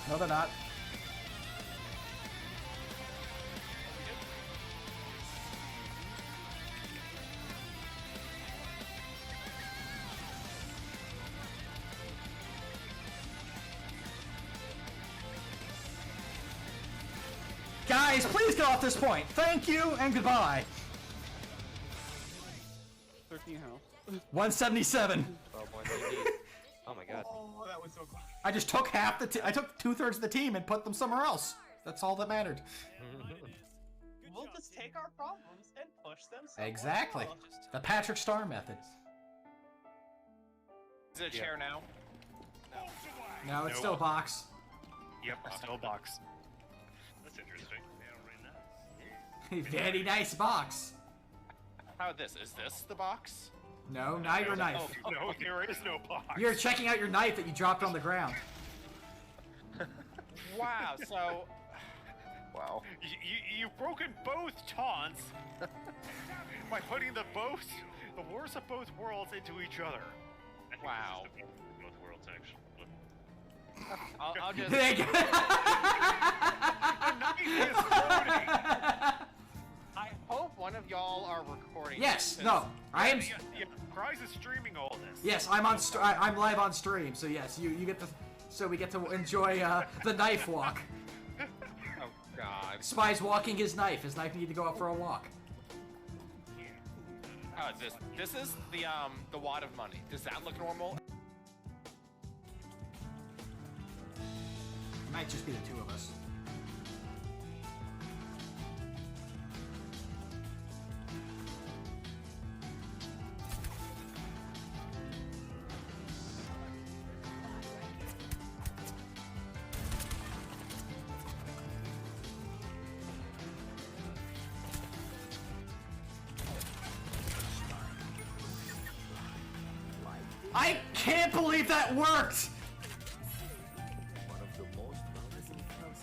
No, they're not. Guys, please get off this point. Thank you and goodbye. 13 health. 177. Oh my god. Oh, that was so close. I just took half the. I took 2/3 of the team and put them somewhere else. That's all that mattered. We'll just take our problems and push them somewhere Exactly. else. The Patrick Star method. Is it a chair now? No, it's still a box. Yep, still a box. That's interesting. Very nice box. How this? Is this the box? No, now your knife. No, there is no box. You're checking out your knife that you dropped on the ground. Wow, so... Wow. You've broken both taunts by putting the worst of both worlds into each other. I think Wow. This is the both worlds, actually. Look. I'll just... There you go. The knife is floating. I hope one of y'all are recording. Yes. this, No. I am. Yeah, Cries is streaming all this. Yes, I'm on. I'm live on stream. So yes, you get to. So we get to enjoy the knife walk. Oh god. Spy's walking his knife. His knife need to go out for a walk. This is the wad of money. Does that look normal? It might just be the two of us. I can't believe that worked! One of the most promising close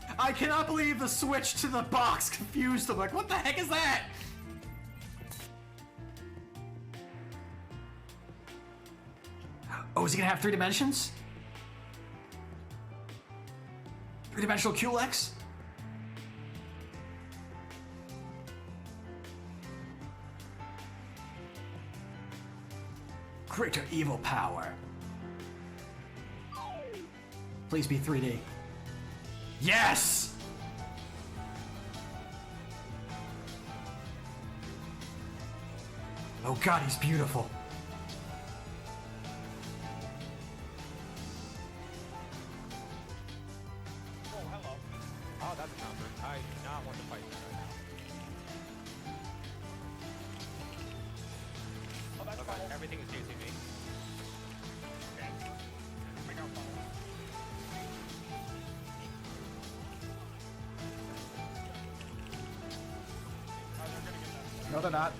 by. I cannot believe the switch to the box confused them. Like, what the heck is that? Oh, is he gonna have 3 dimensions? 3-dimensional QLEX? Greater evil power. Please be 3D. Yes! Oh god, he's beautiful. Oh, hello. Oh, that's a counter. I do not want to fight that right now. Oh, that's Okay, fine. everything is chasing me. I got fire. Oh, they're gonna get that. No, they're not.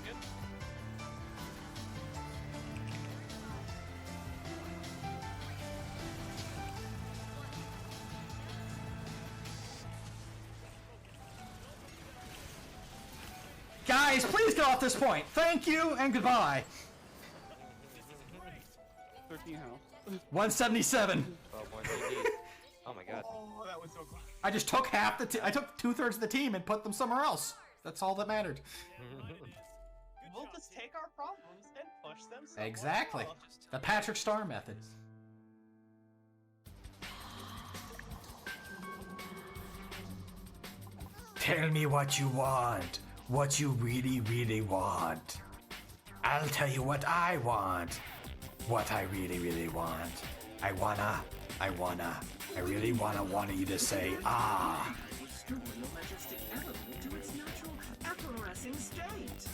Good. Guys, please get off this point. Thank you and goodbye. 13 health. 177. Oh, 180. Oh my god. Oh, that was so close. I just took half the. I took 2/3 of the team and put them somewhere else. That's all that mattered. We'll just take our problems and push them somewhere Exactly. else. The Patrick Star method. Tell me what you want. What you really, really want. I'll tell you what I want. What I really, really want. I really wanna you to say, ah. Restore your majestic element to its natural effervescing state.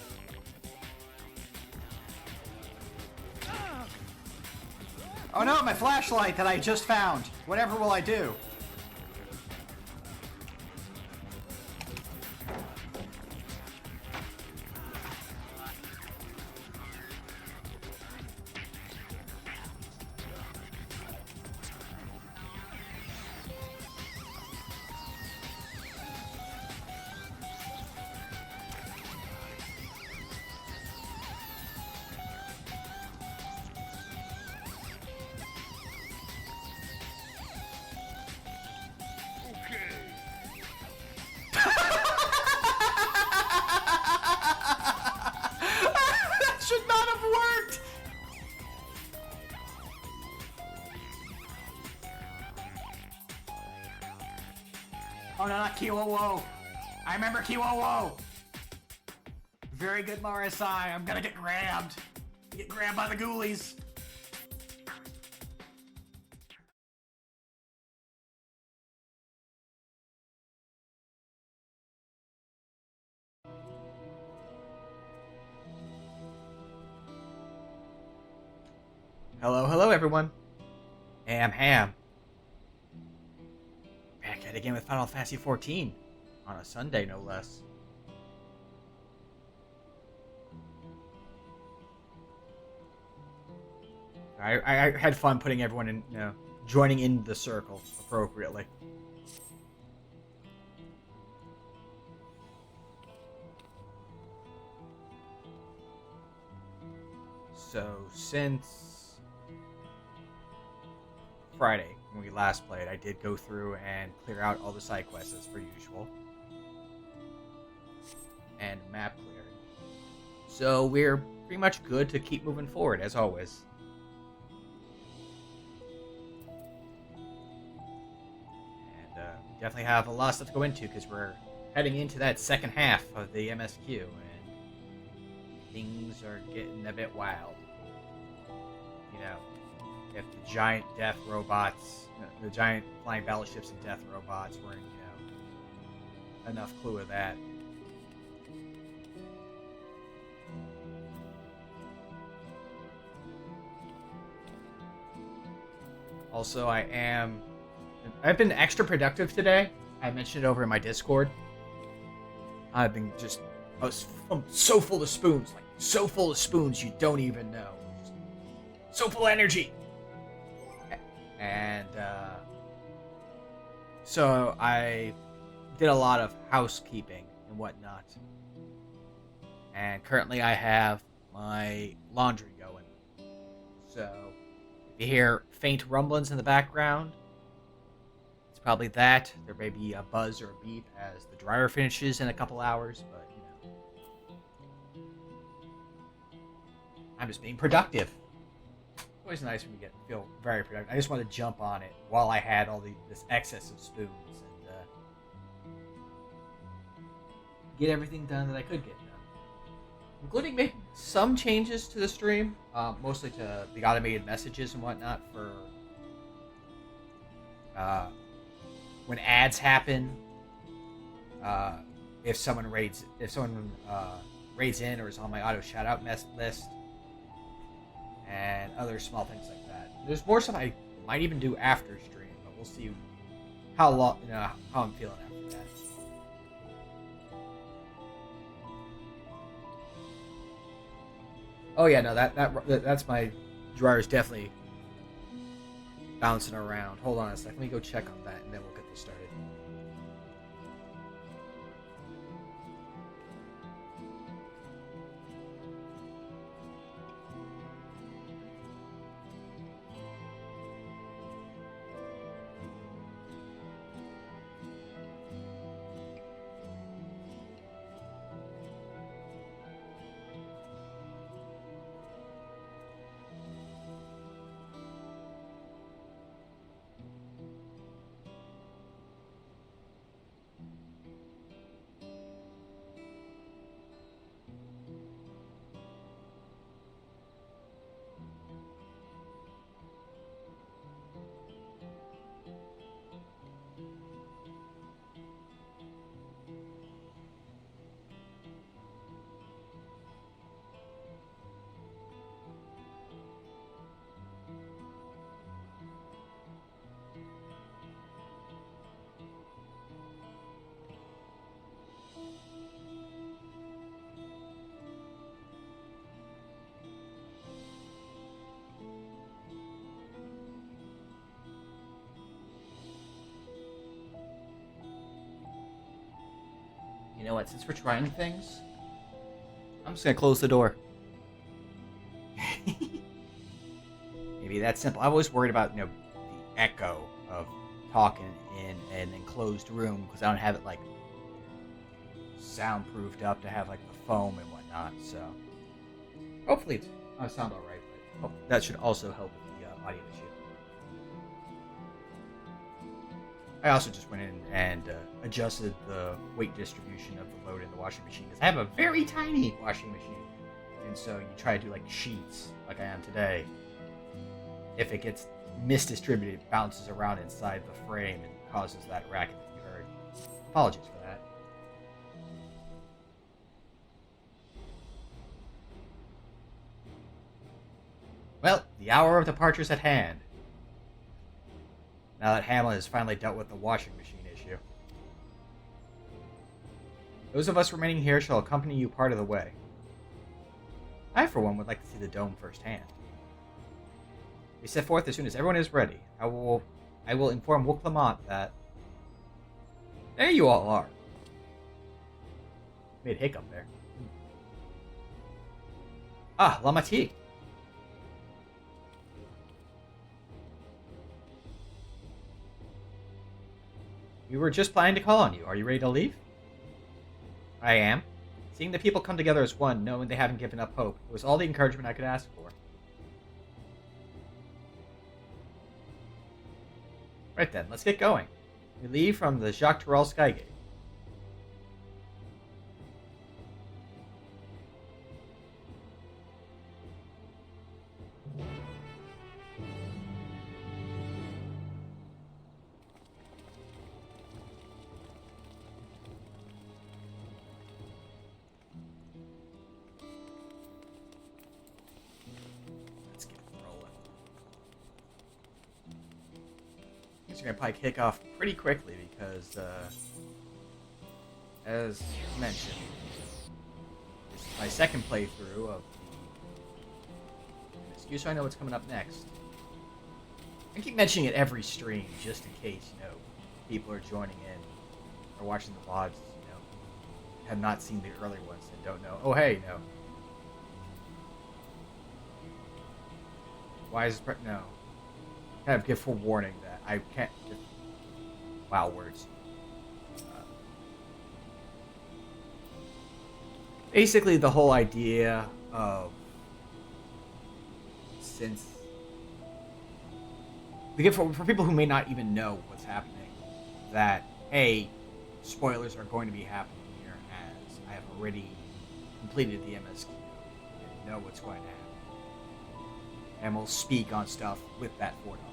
Oh no, my flashlight that I just found. Whatever will I do? Kiwawo. I remember Kiwawo. Very good Marisai. I'm gonna get grabbed. Get grabbed by the ghoulies. Hello everyone. Ham. Back at it again with Final Fantasy XIV on a Sunday, no less. I had fun putting everyone in, joining in the circle appropriately. So since Friday, when we last played, I did go through and clear out all the side quests as per usual. And map clearing. So we're pretty much good to keep moving forward, as always. And we definitely have a lot of stuff to go into, because we're heading into that second half of the MSQ, and things are getting a bit wild. You know, if the giant death robots, the giant flying battleships and death robots weren't, enough clue of that. Also, I've been extra productive today. I mentioned it over in my Discord. I'm so full of spoons, like so full of spoons you don't even know. So full of energy. And so I did a lot of housekeeping and whatnot. And currently I have my laundry going. So if you hear faint rumblings in the background, it's probably that. There may be a buzz or a beep as the dryer finishes in a couple hours, but I'm just being productive. Always nice when you feel very productive. I just wanted to jump on it while I had all this excess of spoons and get everything done that I could get done, including making some changes to the stream, mostly to the automated messages and whatnot for when ads happen. If someone raids in or is on my auto shout out list. And other small things like that. There's more stuff I might even do after stream, but we'll see how I'm feeling after that. Oh yeah, no, that's my dryer's definitely bouncing around. Hold on a sec, let me go check on that, and then we'll get this started. You know what, since we're trying things, I'm just gonna close the door. Maybe that's simple. I was worried about, the echo of talking in an enclosed room, because I don't have it, soundproofed up to have, the foam and whatnot, so hopefully I sound alright, but that should also help with the audio issue. I also just went in and adjusted the weight distribution of the load in the washing machine because I have a very tiny washing machine, and so you try to do like sheets like I am today. If it gets misdistributed, it bounces around inside the frame and causes that racket that you heard. Apologies for that. Well, the hour of departure is at hand. Now that Hamlet has finally dealt with the washing machine issue. Those of us remaining here shall accompany you part of the way. I, for one, would like to see the dome firsthand. We set forth as soon as everyone is ready. I will inform Wooklamont that... There you all are. Made a hiccup there. Ah, Lamati. We were just planning to call on you. Are you ready to leave? I am. Seeing the people come together as one, knowing they haven't given up hope, it was all the encouragement I could ask for. Right then, let's get going. We leave from the Jacques Tarrell Skygate. Let's get rolling. We're going to probably kick off pretty quickly because, as mentioned, this is my second playthrough of the MSQ, so I know what's coming up next. I keep mentioning it every stream just in case, people are joining in or watching the VODs, have not seen the earlier ones and don't know. Oh, hey, no. Why is this... No. Kind of give full warning that I can't... Wow, words. Basically, the whole idea of... Since... For people who may not even know what's happening, that, hey, spoilers are going to be happening here as I have already completed the MSQ and know what's going to happen. And will speak on stuff with that foreknowledge.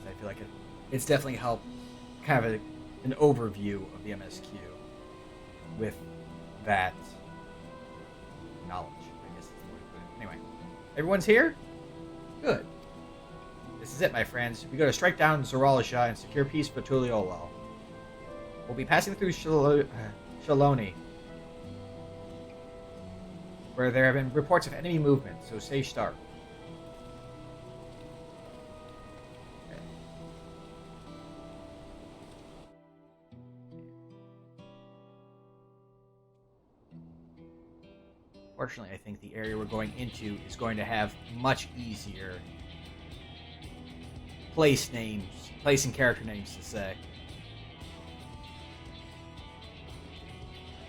I feel like it's definitely helped kind of an overview of the MSQ with that knowledge, I guess is the way to put it. Anyway, everyone's here? Good. This is it, my friends. We go to strike down Zarool Ja and secure peace for Tuliolal. We'll be passing through Shaaloani, where there have been reports of enemy movement, so stay sharp. Okay. Fortunately, I think the area we're going into is going to have much easier place and character names to say.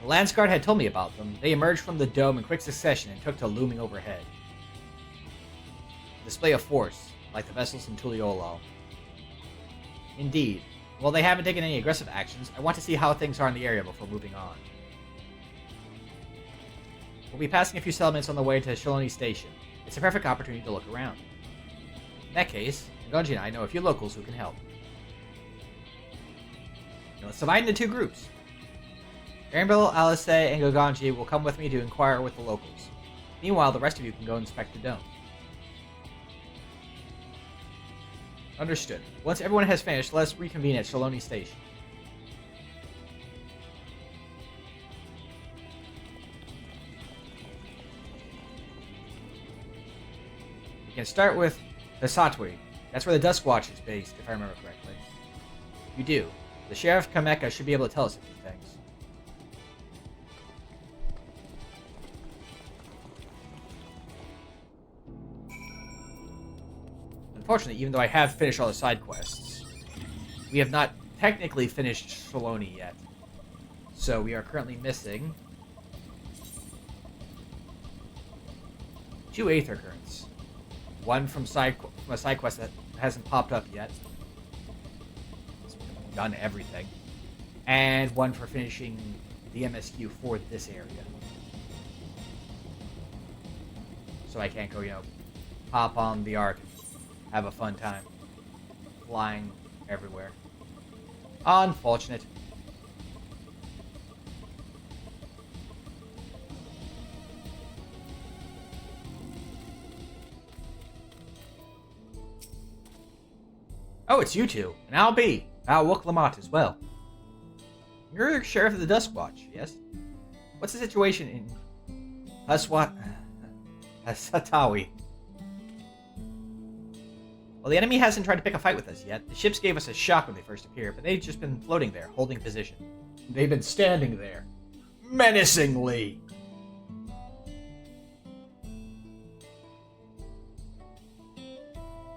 The Lance Guard had told me about them. They emerged from the dome in quick succession and took to looming overhead. A display of force, like the vessels in Tuliolal. Indeed. While they haven't taken any aggressive actions, I want to see how things are in the area before moving on. We'll be passing a few settlements on the way to Shaaloani Station. It's a perfect opportunity to look around. In that case, Gonji and I know a few locals who can help. Now let's divide into two groups. Arenbil, Alice, and Goganji will come with me to inquire with the locals. Meanwhile, the rest of you can go inspect the dome. Understood. Once everyone has finished, let's reconvene at Shaaloani Station. We can start with the Satwi. That's where the Dusk Watch is based, if I remember correctly. You do. The Sheriff Kameka should be able to tell us a few things. Unfortunately, even though I have finished all the side quests, we have not technically finished Shaaloani yet. So we are currently missing 2 Aether Currents. One from a side quest that hasn't popped up yet, done everything, and one for finishing the MSQ for this area. So I can't go, hop on the Ark, have a fun time, flying everywhere. Unfortunate. Oh, it's you two, and I'll be Wook Lamont as well. You're Sheriff of the Dusk Watch, yes? What's the situation in Satawi? Well, the enemy hasn't tried to pick a fight with us yet. The ships gave us a shock when they first appeared, but they've just been floating there, holding position. They've been standing there, menacingly.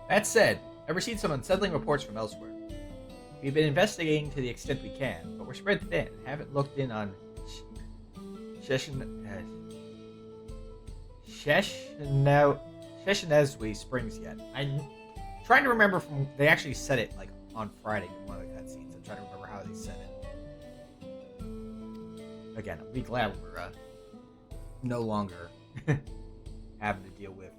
That said, I've received some unsettling reports from elsewhere. We've been investigating to the extent we can, but we're spread thin and haven't looked in on Sheshnezwe Springs yet. I'm trying to remember from... They actually said it, like, on Friday in one of the cutscenes. I'm trying to remember how they said it. Again, I'll be glad we're no longer having to deal with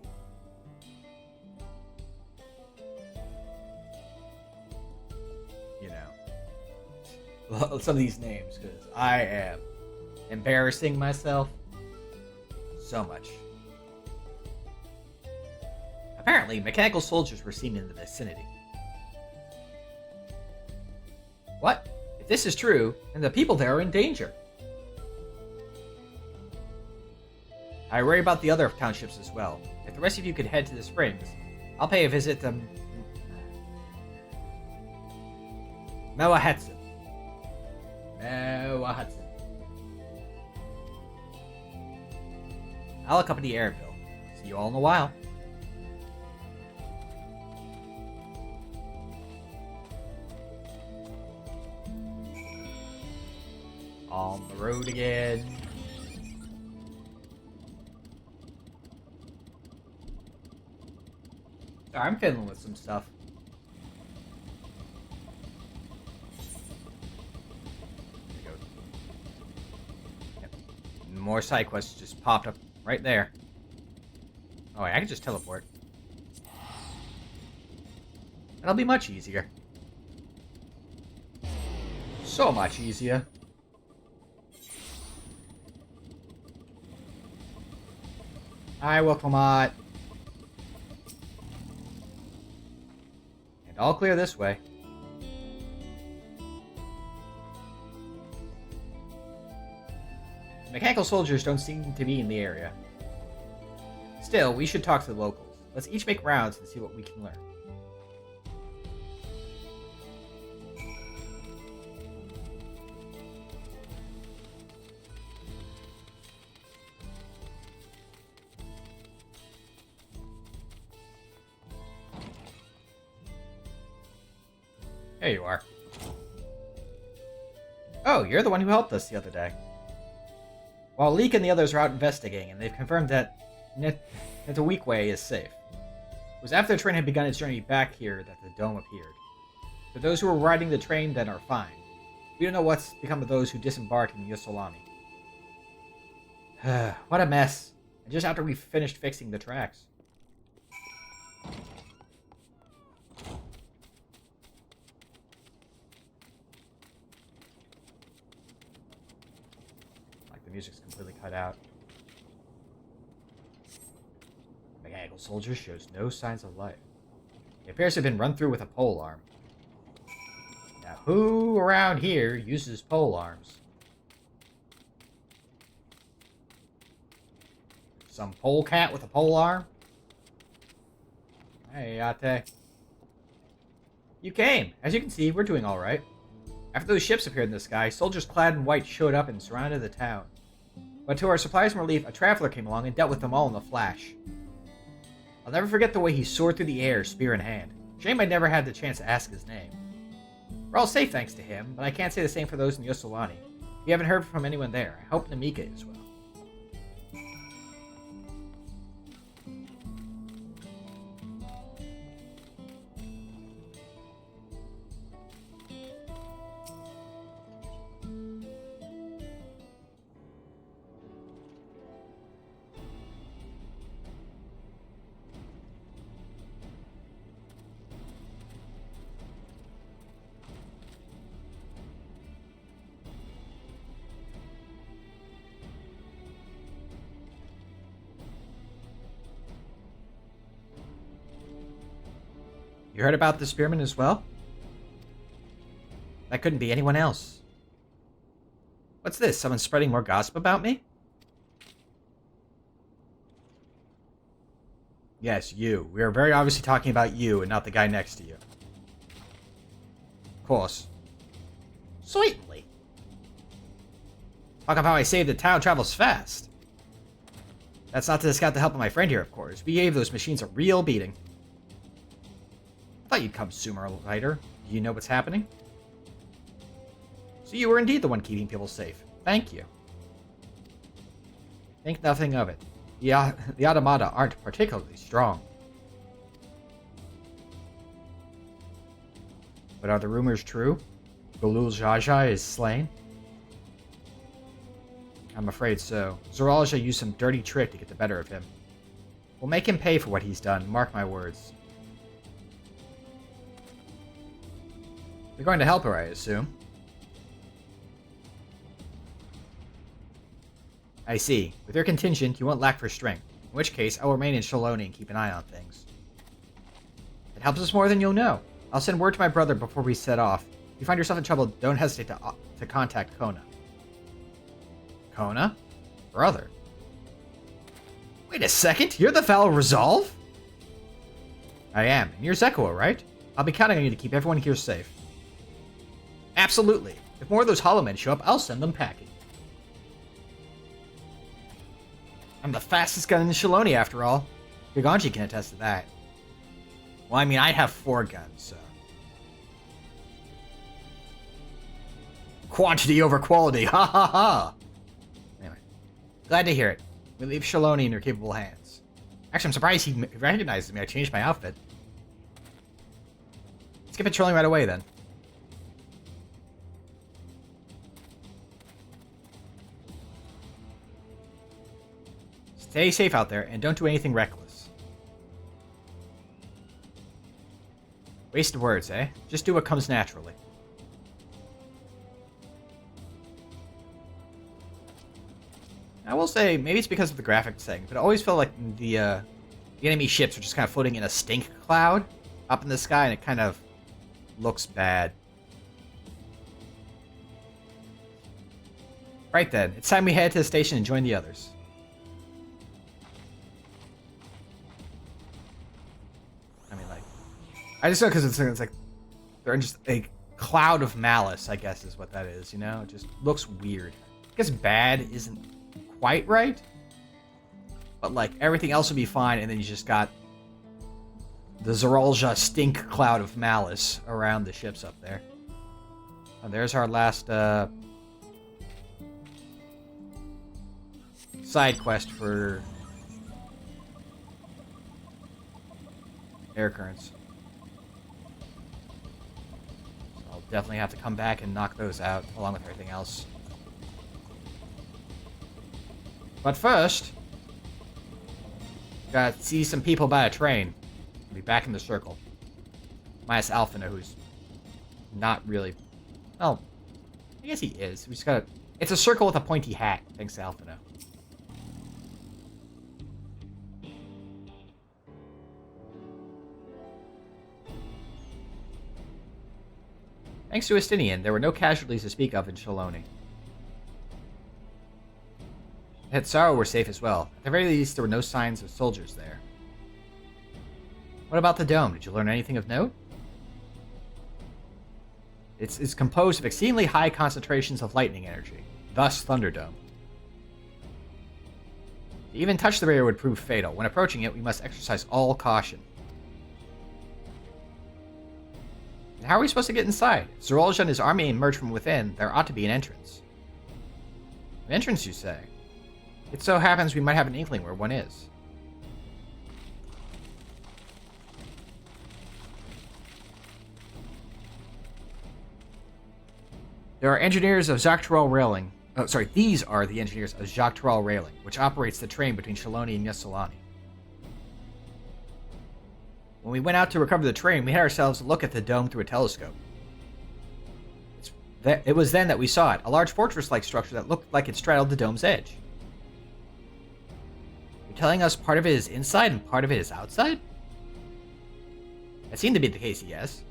some of these names, because I am embarrassing myself so much. Apparently, mechanical soldiers were seen in the vicinity. What? If this is true, then the people there are in danger. I worry about the other townships as well. If the rest of you could head to the springs, I'll pay a visit to Mewahetson. I'll accompany Arabille. See you all in a while. On the road again. Sorry, I'm fiddling with some stuff. More side quests just popped up right there. Oh, wait, I can just teleport. That'll be much easier. So much easier. Hi, Wilcomot. And all clear this way. Mechanical soldiers don't seem to be in the area. Still, we should talk to the locals. Let's each make rounds and see what we can learn. There you are. Oh, you're the one who helped us the other day. While Leek and the others are out investigating, and they've confirmed that Netawikwe is safe. It was after the train had begun its journey back here that the dome appeared. For those who were riding the train, then are fine. We don't know what's become of those who disembarked in Shaaloani. What a mess. And just after we finished fixing the tracks. The music's completely cut out. The mechanical soldier shows no signs of life. It appears to have been run through with a pole arm. Now, who around here uses pole arms? Some pole cat with a pole arm? Hey, Ate. You came. As you can see, we're doing alright. After those ships appeared in the sky, soldiers clad in white showed up and surrounded the town. But to our surprise and relief, a traveler came along and dealt with them all in a flash. I'll never forget the way he soared through the air, spear in hand. Shame I never had the chance to ask his name. We're all safe thanks to him, but I can't say the same for those in Shaaloani. We haven't heard from anyone there. I hope Namika is well. You heard about the spearman as well? That couldn't be anyone else. What's this? Someone spreading more gossip about me? Yes, you. We are very obviously talking about you and not the guy next to you. Of course. Certainly. Talk about how I saved the town travels fast. That's not to discount the help of my friend here, of course. We gave those machines a real beating. I thought you'd come sooner or later. Do you know what's happening? So you were indeed the one keeping people safe. Thank you. Think nothing of it. The automata aren't particularly strong. But are the rumors true? Zarool Ja is slain? I'm afraid so. Zarool Ja used some dirty trick to get the better of him. We'll make him pay for what he's done, mark my words. You're going to help her, I assume. I see. With your contingent, you won't lack for strength. In which case, I'll remain in Shaaloani and keep an eye on things. It helps us more than you'll know. I'll send word to my brother before we set off. If you find yourself in trouble, don't hesitate to contact Kona. Kona? Brother? Wait a second, you're the Val Resolve? I am, and you're Zekua, right? I'll be counting on you to keep everyone here safe. Absolutely. If more of those hollow men show up, I'll send them packing. I'm the fastest gun in Shaaloani, after all. Giganji can attest to that. Well, I mean, I have 4 guns, so... Quantity over quality, ha ha ha! Anyway, glad to hear it. We leave Shaaloani in your capable hands. Actually, I'm surprised he recognizes me. I changed my outfit. Let's get patrolling right away, then. Stay safe out there, and don't do anything reckless. Wasted words, eh? Just do what comes naturally. I will say, maybe it's because of the graphics setting, but it always felt like the enemy ships are just kind of floating in a stink cloud up in the sky, and it kind of looks bad. Right then, it's time we head to the station and join the others. I mean, like, I just know because it's like they're in just a cloud of malice, I guess is what that is, you know? It just looks weird. I guess bad isn't quite right, but like everything else would be fine, and then you just got the Zarool Ja stink cloud of malice around the ships up there. Oh, there's our last side quest for air currents. So I'll definitely have to come back and knock those out along with everything else. But first, gotta see some people by a train. I'll be back in the circle. Minus Alphina, who's not really... Well, I guess he is. We just gotta... It's a circle with a pointy hat, thanks to Alphina. Thanks to Estinian, there were no casualties to speak of in Shaaloani. Hetsaro were safe as well. At the very least, there were no signs of soldiers there. What about the dome? Did you learn anything of note? It's composed of exceedingly high concentrations of lightning energy, thus Thunderdome. To even touch the barrier would prove fatal. When approaching it, we must exercise all caution. And how are we supposed to get inside? If Zarool Ja and his army emerge from within, there ought to be an entrance. An entrance, you say? It so happens we might have an inkling where one is. There are engineers of Zarool Railing. Oh, sorry, these are the engineers of Zarool Railing, which operates the train between Shaaloani and Yasolani. When we went out to recover the train, we had ourselves a look at the dome through a telescope. It was then that we saw it, a large fortress-like structure that looked like it straddled the dome's edge. You're telling us part of it is inside and part of it is outside? That seemed to be the case, yes.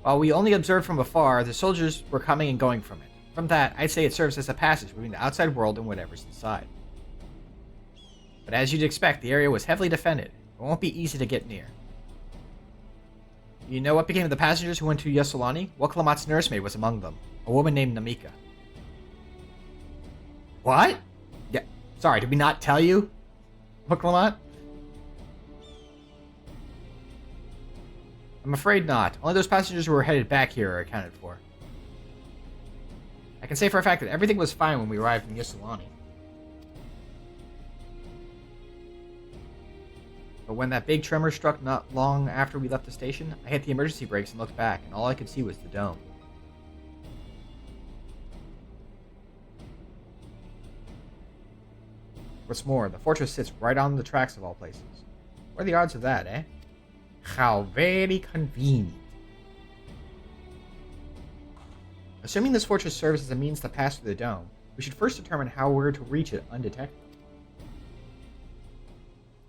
While we only observed from afar, the soldiers were coming and going from it. From that, I'd say it serves as a passage between the outside world and whatever's inside. But as you'd expect, the area was heavily defended. It won't be easy to get near. You know what became of the passengers who went to Shaaloani? Wakalamat's nursemaid was among them, a woman named Namika. What? Yeah, sorry, did we not tell you? Wakalamat? I'm afraid not. Only those passengers who were headed back here are accounted for. I can say for a fact that everything was fine when we arrived in Shaaloani. But when that big tremor struck not long after we left the station, I hit the emergency brakes and looked back, and all I could see was the dome. What's more, the fortress sits right on the tracks of all places. What are the odds of that, eh? How very convenient. Assuming this fortress serves as a means to pass through the dome, we should first determine how we're to reach it undetected.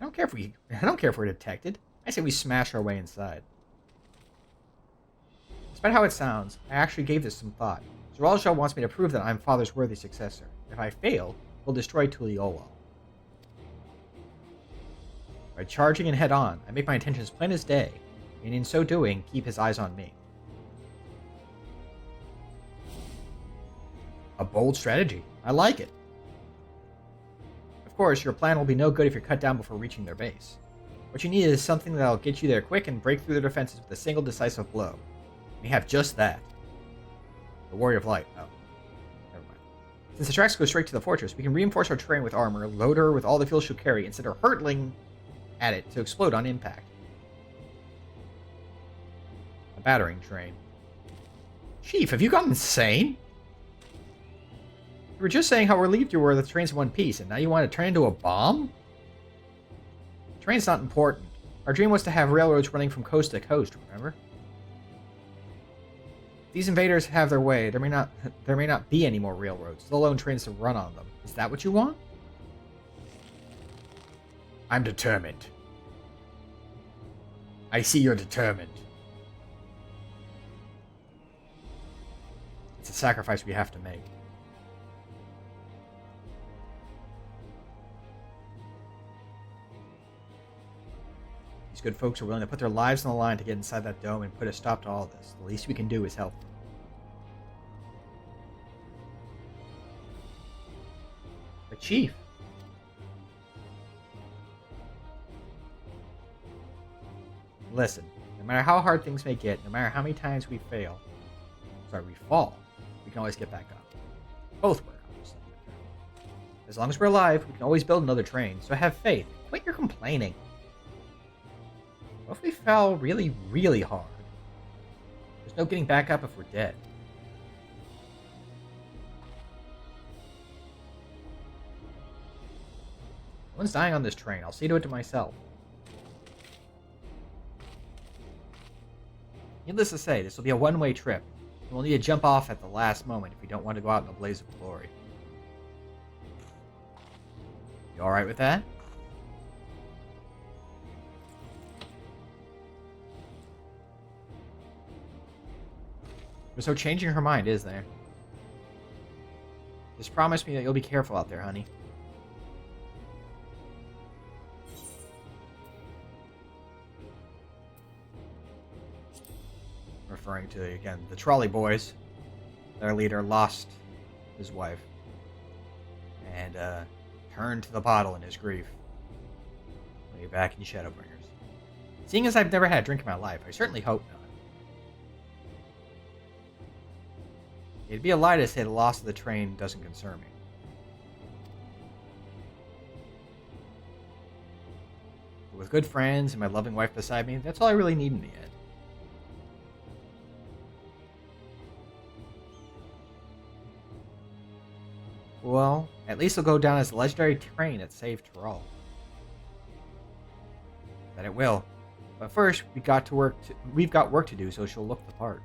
I don't care if we're detected. I say we smash our way inside. Despite how it sounds, I actually gave this some thought. Zarool Ja wants me to prove that I'm Father's worthy successor. If I fail, we'll destroy Tuliolo. By charging in head on, I make my intentions plain as day, and in so doing, keep his eyes on me. A bold strategy. I like it. Of course, your plan will be no good if you're cut down before reaching their base. What you need is something that'll get you there quick and break through their defenses with a single decisive blow. We have just that. The Warrior of Light. Oh. Never mind. Since the tracks go straight to the fortress, we can reinforce our terrain with armor, load her with all the fuel she'll carry, instead of hurtling at it to explode on impact. A battering train. Chief, have you gone insane? You were just saying how relieved you were that the train's in one piece, and now you want to turn into a bomb? The train's not important. Our dream was to have railroads running from coast to coast, remember? If these invaders have their way, there may not be any more railroads, let alone trains to run on them. Is that what you want? I'm determined. I see you're determined. It's a sacrifice we have to make. These good folks are willing to put their lives on the line to get inside that dome and put a stop to all this. The least we can do is help them. But Chief... Listen, no matter how hard things may get, no matter how many times we fall, we can always get back up. Both work, obviously. As long as we're alive, we can always build another train, so have faith. Quit your complaining. What if we fell really, really hard? There's no getting back up if we're dead. No one's dying on this train. I'll see to it to myself. Needless to say, this will be a one-way trip. We'll need to jump off at the last moment if we don't want to go out in a blaze of glory. You alright with that? There's no changing her mind, is there? Just promise me that you'll be careful out there, honey. Referring to, again, the trolley boys. Their leader lost his wife. And, turned to the bottle in his grief. Way back in Shadowbringers. Seeing as I've never had a drink in my life, I certainly hope not. It'd be a lie to say the loss of the train doesn't concern me. But with good friends and my loving wife beside me, that's all I really need in the end. Well, at least it'll go down as the legendary train that saved Tyrell. That it will. But first, we've got work to do, so she'll look the part.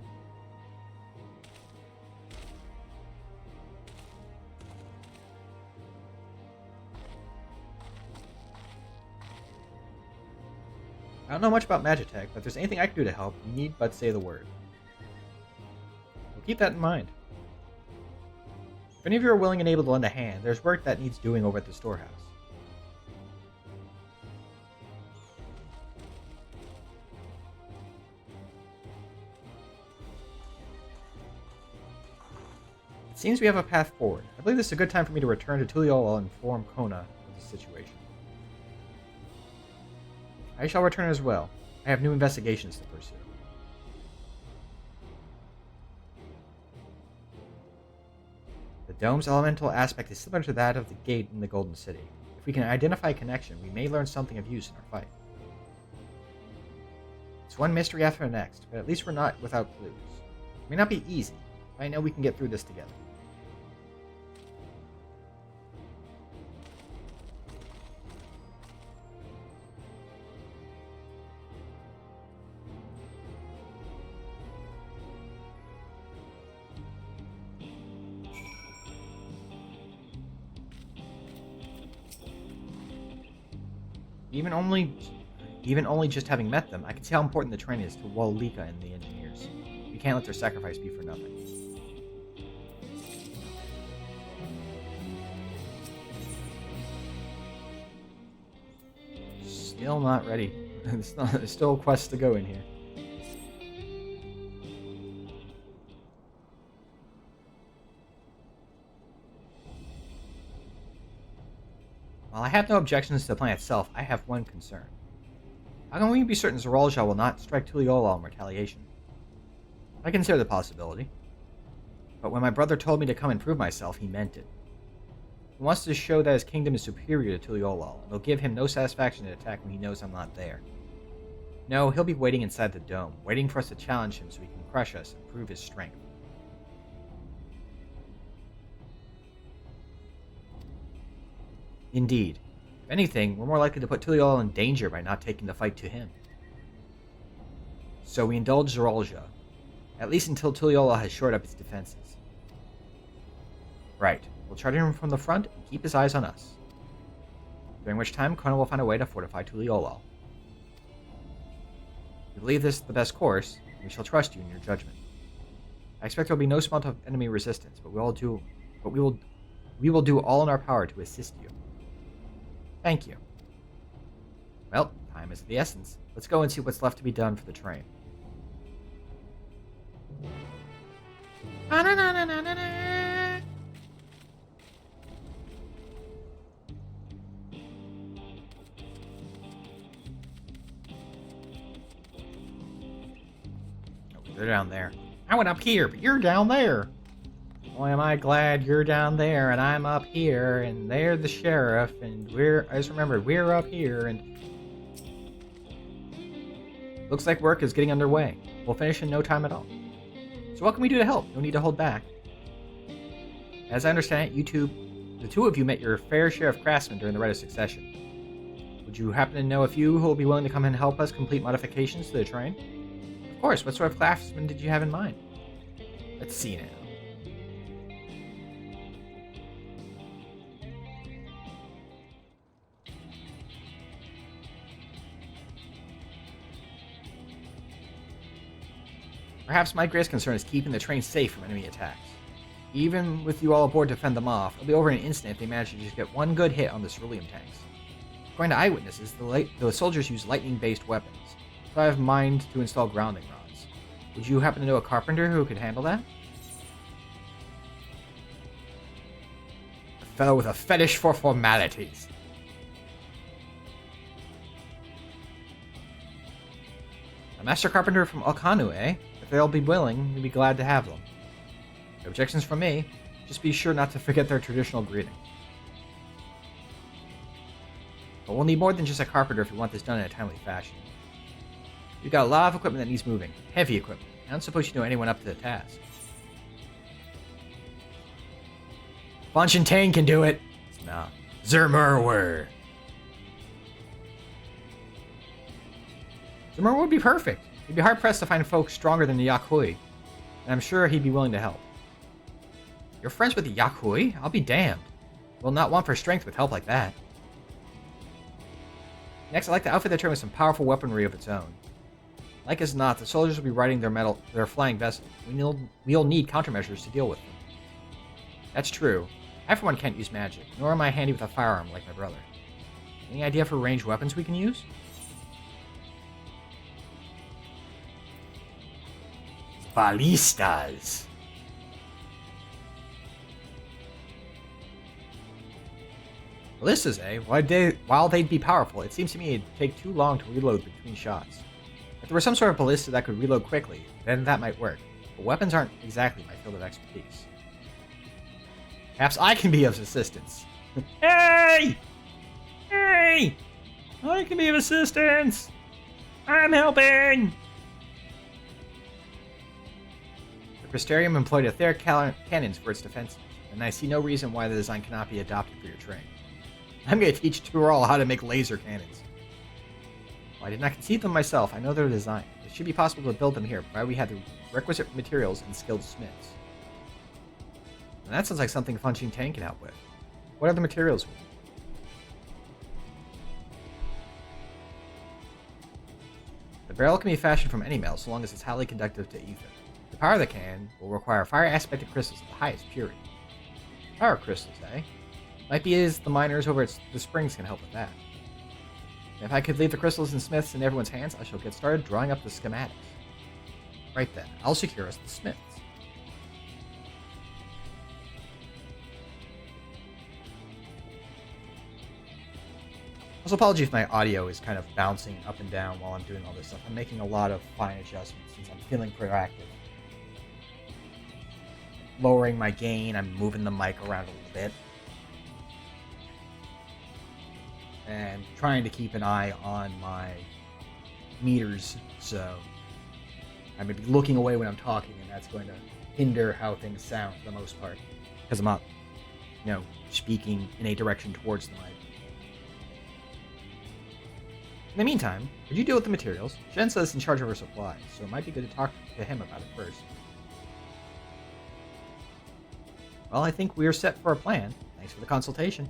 I don't know much about Magitech, but if there's anything I can do to help, you need but say the word. We'll keep that in mind. If any of you are willing and able to lend a hand, there's work that needs doing over at the storehouse. It seems we have a path forward. I believe this is a good time for me to return to Tuliol and inform Kona of the situation. I shall return as well. I have new investigations to pursue. The dome's elemental aspect is similar to that of the gate in the Golden City. If we can identify a connection, we may learn something of use in our fight. It's one mystery after the next, but at least we're not without clues. It may not be easy, but I know we can get through this together. Even only just having met them, I can see how important the train is to Walika and the engineers. We can't let their sacrifice be for nothing. Still not ready. There's still quests to go in here. While I have no objections to the plan itself, I have one concern. How can we be certain Zarool Ja will not strike Tuliol in retaliation? I consider the possibility. But when my brother told me to come and prove myself, he meant it. He wants to show that his kingdom is superior to Tuliol, and it'll give him no satisfaction to attack when he knows I'm not there. No, he'll be waiting inside the dome, waiting for us to challenge him so he can crush us and prove his strength. Indeed. If anything, we're more likely to put Tuliol in danger by not taking the fight to him. So we indulge Zarool Ja, at least until Tuliol has shored up its defenses. Right, we'll charge him from the front and keep his eyes on us. During which time, Kona will find a way to fortify Tuliol. If you believe this is the best course, we shall trust you in your judgment. I expect there will be no small of enemy resistance, but we will do all in our power to assist you. Thank you. Well, time is of the essence. Let's go and see what's left to be done for the train. They're down there. I went up here, but you're down there. Boy, am I glad you're down there and I'm up here, and they're the sheriff, and I just remembered, we're up here, and looks like work is getting underway. We'll finish in no time at all. So what can we do to help? No need to hold back. As I understand it, the two of you met your fair share of craftsmen during the Rite of Succession. Would you happen to know a few who will be willing to come and help us complete modifications to the train? Of course, what sort of craftsmen did you have in mind? Let's see now. Perhaps my greatest concern is keeping the train safe from enemy attacks. Even with you all aboard to fend them off, it'll be over in an instant if they manage to just get one good hit on the cerulean tanks. According to eyewitnesses, the soldiers use lightning-based weapons, so I have mind to install grounding rods. Would you happen to know a carpenter who could handle that? A fellow with a fetish for formalities. A master carpenter from Alkanu, eh? If they'll be willing, we'd be glad to have them. No objections from me. Just be sure not to forget their traditional greeting. But we'll need more than just a carpenter if we want this done in a timely fashion. We've got a lot of equipment that needs moving. Heavy equipment. I don't suppose you know anyone up to the task. Fonchantane can do it! Nah. Zermurwer! Zermurwer would be perfect. He'd be hard-pressed to find folks stronger than the Yakhui, and I'm sure he'd be willing to help. You're friends with the Yakhui? I'll be damned. We'll not want for strength with help like that. Next, I'd like to outfit the train with some powerful weaponry of its own. Like as not, the soldiers will be riding their flying vessels. We'll need countermeasures to deal with them. That's true. I, for one, can't use magic, nor am I handy with a firearm like my brother. Any idea for ranged weapons we can use? Ballistas. Ballistas, eh? While they'd be powerful, it seems to me it'd take too long to reload between shots. If there was some sort of ballista that could reload quickly, then that might work. But weapons aren't exactly my field of expertise. Perhaps I can be of assistance. Hey! Hey! I can be of assistance! I'm helping! The Crystarium employed etheric cannons for its defenses, and I see no reason why the design cannot be adopted for your train. I'm going to teach Zarool how to make laser cannons. While I did not conceive them myself, I know their design. It should be possible to build them here, provided we have the requisite materials and skilled smiths. And that sounds like something Funching Tang can help with. What are the materials we need? The barrel can be fashioned from any metal so long as it's highly conductive to ether. To power the cannon will require fire-aspected crystals of the highest purity. Power crystals, eh? Might be as the miners over at the springs can help with that. If I could leave the crystals and smiths in everyone's hands, I shall get started drawing up the schematics. Right then, I'll secure us the smiths. Also, apologies if my audio is kind of bouncing up and down while I'm doing all this stuff. I'm making a lot of fine adjustments since I'm feeling proactive. Lowering my gain, I'm moving the mic around a little bit. And trying to keep an eye on my meters, so I may be looking away when I'm talking, and that's going to hinder how things sound for the most part, because I'm not, speaking in a direction towards the mic. In the meantime, could you deal with the materials? Shensa is in charge of her supplies, so it might be good to talk to him about it first. Well, I think we are set for a plan. Thanks for the consultation.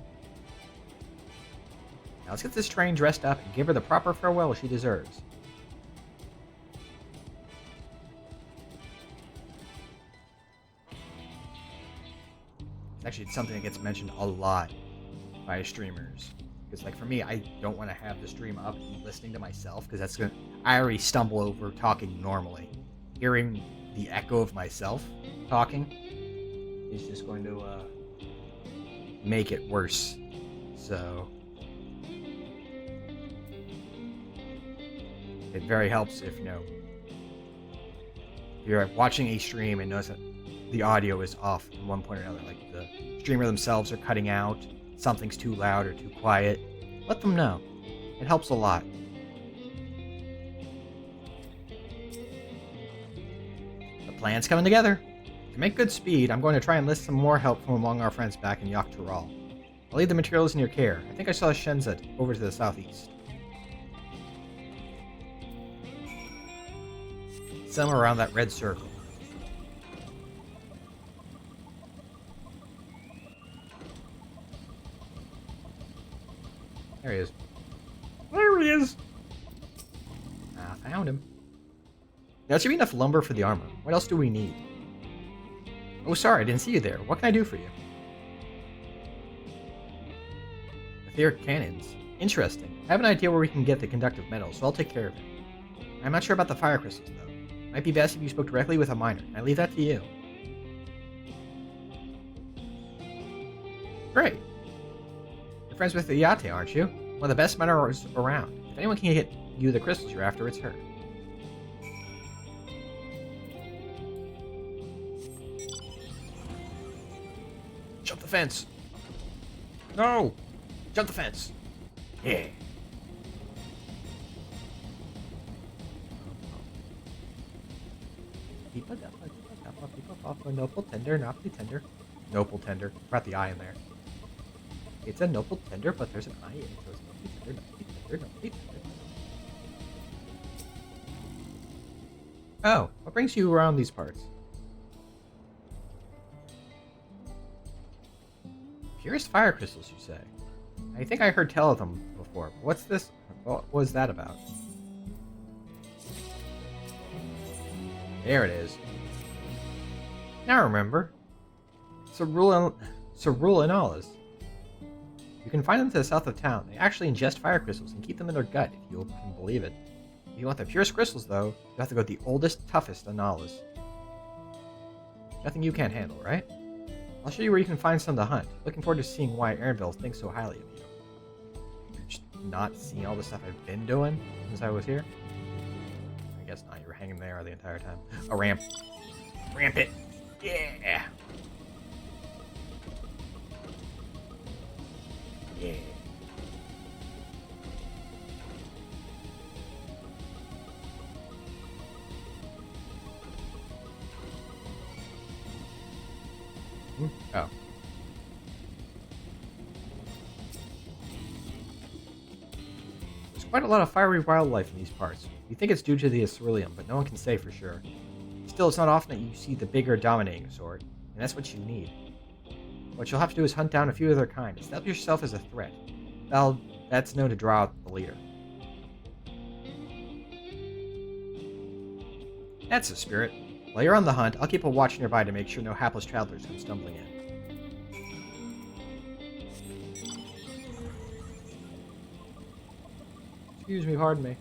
Now let's get this train dressed up and give her the proper farewell she deserves. It's actually something that gets mentioned a lot by streamers. Because, like, for me, I don't want to have the stream up and listening to myself, because that's going to... I already stumble over talking normally. Hearing the echo of myself talking is just going to make it worse. So it very helps if, you're watching a stream and notice that the audio is off at one point or another. Like, the streamer themselves are cutting out, something's too loud or too quiet. Let them know. It helps a lot. The plan's coming together. To make good speed, I'm going to try and enlist some more help from among our friends back in Yaktaral. I'll leave the materials in your care. I think I saw Shenzet over to the southeast. Somewhere around that red circle. There he is. There he is! I found him. Now, should be enough lumber for the armor. What else do we need? Oh, sorry, I didn't see you there. What can I do for you? Etheric cannons. Interesting. I have an idea where we can get the conductive metal, so I'll take care of it. I'm not sure about the fire crystals, though. Might be best if you spoke directly with a miner. I leave that to you. Great. You're friends with Iyate, aren't you? One of the best miners around. If anyone can get you the crystals you're after, it's her. Jump the fence! No! Jump the fence! Yeah. Noble tender, not the tender. Noble tender. Brought the I in there. It's a noble tender, but there's an I in it, so it's not the tender, not the tender, not the tender. Oh, what brings you around these parts? Purest fire crystals, you say? I think I heard tell of them before. What's this? What was that about? There it is. Now I remember. Zarool Ja. You can find them to the south of town. They actually ingest fire crystals and keep them in their gut, if you can believe it. If you want the purest crystals, though, you have to go to the oldest, toughest Analas. Nothing you can't handle, right? I'll show you where you can find some to hunt. Looking forward to seeing why Aaronville thinks so highly of you. Just not seeing all the stuff I've been doing since I was here? I guess not. You were hanging there the entire time. A ramp. Ramp it! Yeah! Yeah. Oh. There's quite a lot of fiery wildlife in these parts. You think it's due to the ceruleum, but no one can say for sure. Still, it's not often that you see the bigger, dominating sort, and that's what you need. What you'll have to do is hunt down a few of their kind. Establish yourself as a threat. That's known to draw out the leader. That's the spirit. While you're on the hunt, I'll keep a watch nearby to make sure no hapless travelers come stumbling in. Excuse me, pardon me.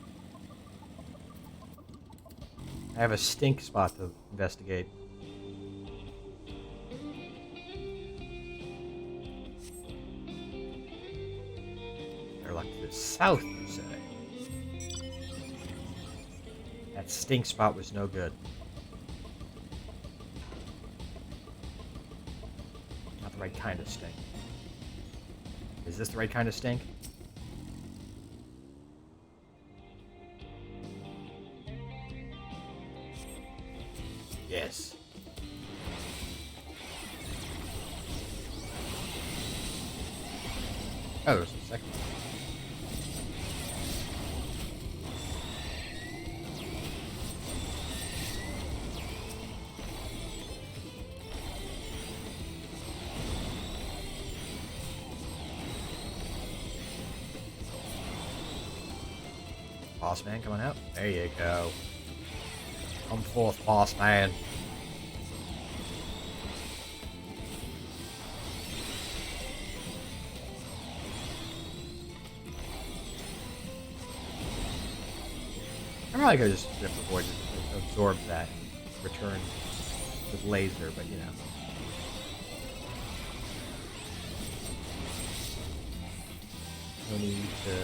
I have a stink spot to investigate. They're like to the south, you say. That stink spot was no good. Not the right kind of stink. Is this the right kind of stink? Yes. Oh, there's a second one. Boss man, come on out. There you go. Come forth, boss man. I probably could just rip the void, just absorb that, return with laser, but you know. No need to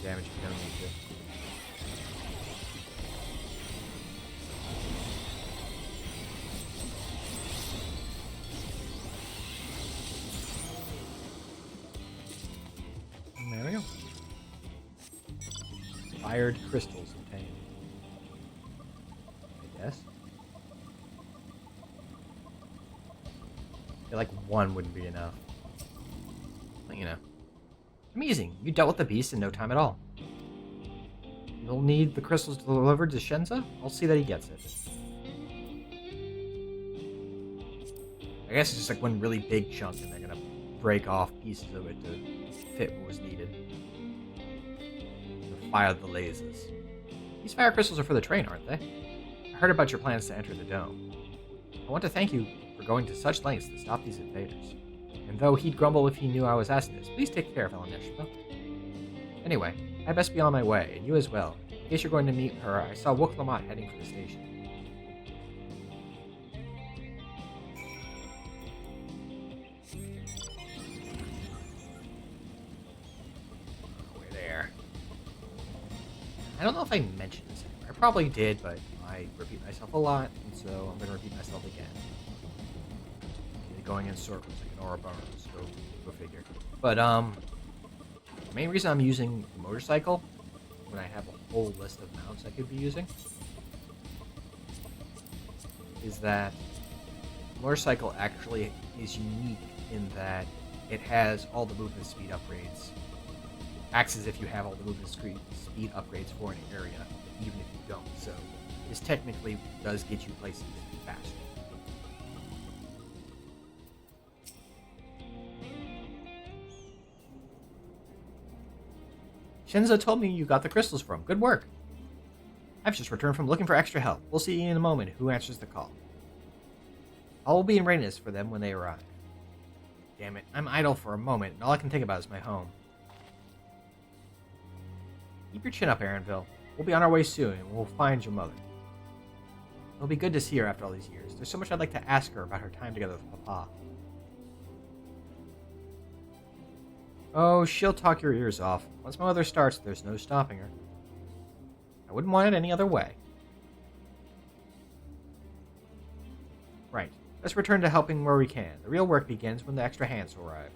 damage if you don't need to. There we go. Fired crystals obtained. I guess. I feel like one wouldn't be enough. But, you know. Amazing. You dealt with the beast in no time at all. You'll need the crystals delivered to Shenza? I'll see that he gets it. I guess it's just like one really big chunk and they're gonna break off pieces of it to fit what was needed. Fire the lasers. These fire crystals are for the train, aren't they? I heard about your plans to enter the dome. I want to thank you for going to such lengths to stop these invaders. And though he'd grumble if he knew I was asking this, please take care of Eleneshma. Anyway, I best be on my way, and you as well. In case you're going to meet her, I saw Wook Lamont heading for the station. We're there. I don't know if I mentioned this anywhere. I probably did, but I repeat myself a lot, and so I'm going to repeat myself again. Going in circles like an Ouroboros, go figure. But the main reason I'm using the motorcycle when I have a whole list of mounts I could be using is that the motorcycle actually is unique in that it has all the movement speed upgrades. Acts as if you have all the movement speed upgrades for an area, even if you don't. So this technically does get you places faster. Shinzo told me you got the crystals from. Good work. I've just returned from looking for extra help. We'll see in a moment who answers the call. All will be in readiness for them when they arrive. Damn it, I'm idle for a moment, and all I can think about is my home. Keep your chin up, Aaronville. We'll be on our way soon, and we'll find your mother. It'll be good to see her after all these years. There's so much I'd like to ask her about her time together with Papa. Oh, she'll talk your ears off. Once my mother starts, there's no stopping her. I wouldn't want it any other way. Right. Let's return to helping where we can. The real work begins when the extra hands arrive.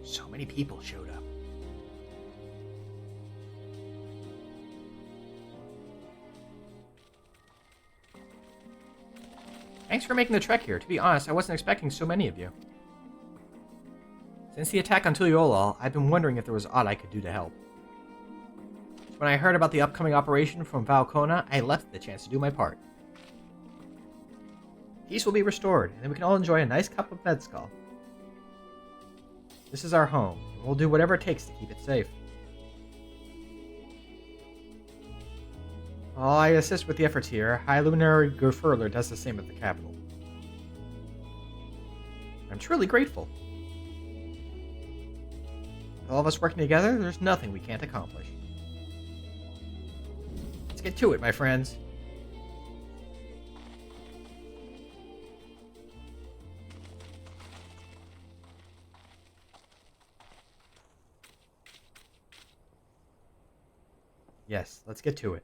So many people showed up. Thanks for making the trek here. To be honest, I wasn't expecting so many of you. Since the attack on Tuliolal, I've been wondering if there was aught I could do to help. When I heard about the upcoming operation from Valcona, I left the chance to do my part. Peace will be restored, and then we can all enjoy a nice cup of Medskull. This is our home, and we'll do whatever it takes to keep it safe. While I assist with the efforts here, High Luminary Gerfurler does the same at the capital. I'm truly grateful. With all of us working together, there's nothing we can't accomplish. Let's get to it, my friends. Yes, let's get to it.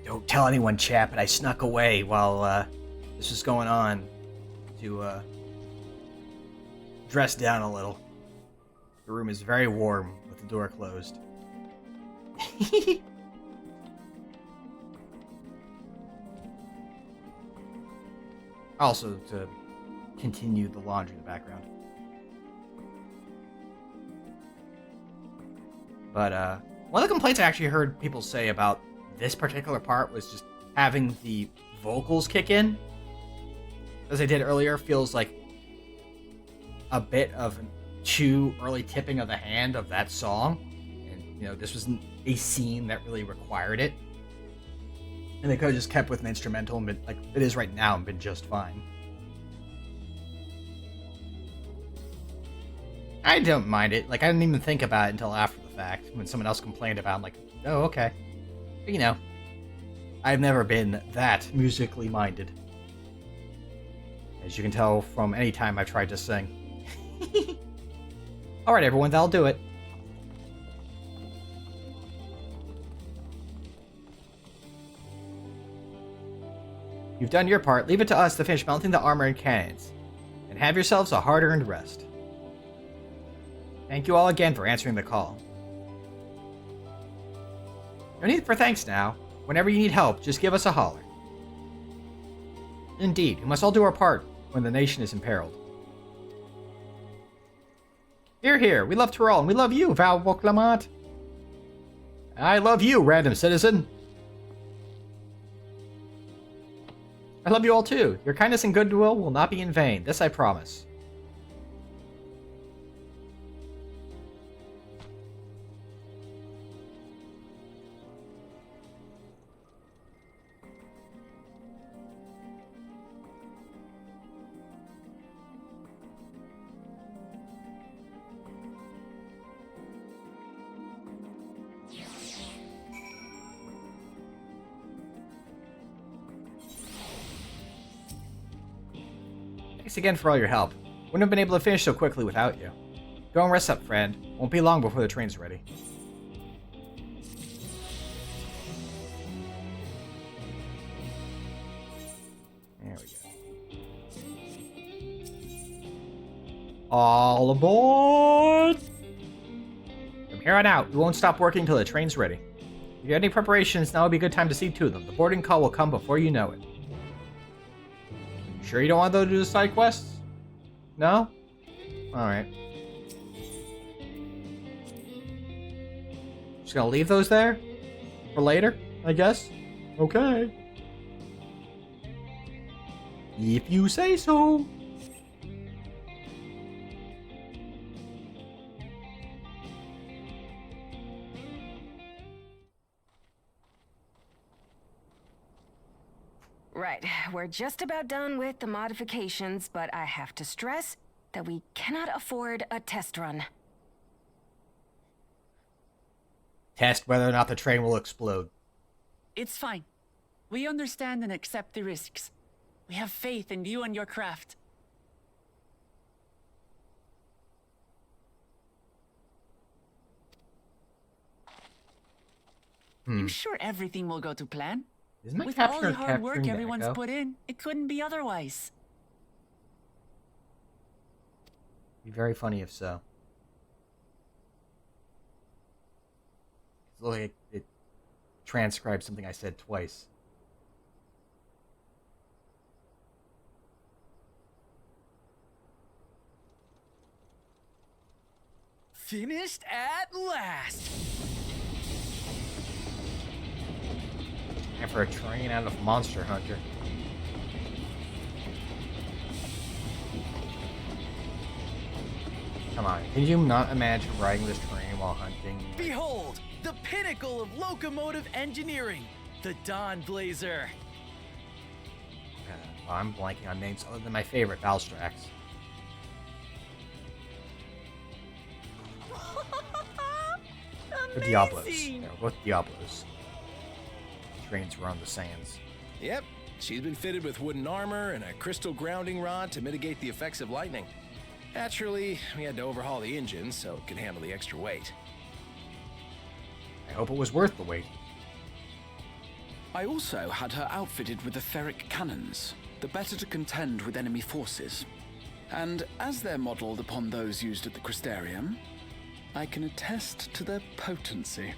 Don't tell anyone, chap, but I snuck away while this was going on to dress down a little. The room is very warm with the door closed. Also, to continue the laundry in the background. But one of the complaints I actually heard people say about this particular part was just having the vocals kick in, as I did earlier, feels like a bit of too early tipping of the hand of that song. And, you know, this wasn't a scene that really required it. And they could have just kept with an instrumental and been, like it is right now, and been just fine. I don't mind it. Like, I didn't even think about it until after the fact, when someone else complained about it. I'm like, oh, okay. But, you know, I've never been that musically minded. As you can tell from any time I've tried to sing. Alright, everyone, that'll do it. You've done your part. Leave it to us to finish mounting the armor and cannons. And have yourselves a hard-earned rest. Thank you all again for answering the call. No need for thanks now. Whenever you need help, just give us a holler. Indeed, we must all do our part when the nation is imperiled. Hear, hear. We love Tyrol, and we love you, Val Clement. I love you, random citizen. I love you all too. Your kindness and goodwill will not be in vain. This I promise. Thanks again for all your help. Wouldn't have been able to finish so quickly without you. Go and rest up, friend. Won't be long before the train's ready. There we go. All aboard! From here on out, we won't stop working until the train's ready. If you have any preparations, now would be a good time to see to them. The boarding call will come before you know it. Sure you don't want to go do the side quests? No? Alright. Just gonna leave those there? For later, I guess? Okay. If you say so. Right, we're just about done with the modifications, but I have to stress that we cannot afford a test run. Test whether or not the train will explode. It's fine. We understand and accept the risks. We have faith in you and your craft. I'm sure everything will go to plan. Isn't my With all capture the hard work capturing the everyone's echo? put in, it couldn't be otherwise. Be very funny if so. It's like it transcribed something I said twice. Finished at last! And for a train out of Monster Hunter. Come on, can you not imagine riding this train while hunting? Behold, the pinnacle of locomotive engineering, the Dawn Blazer. Well, I'm blanking on names other than my favorite, Valstrax. The Diablos. Amazing! Yeah, both Diablos. Trains were on the sands. Yep, she's been fitted with wooden armor and a crystal grounding rod to mitigate the effects of lightning. Naturally, we had to overhaul the engine so it could handle the extra weight. I hope it was worth the wait. I also had her outfitted with the ferric cannons, the better to contend with enemy forces. And as they're modeled upon those used at the Crystarium, I can attest to their potency.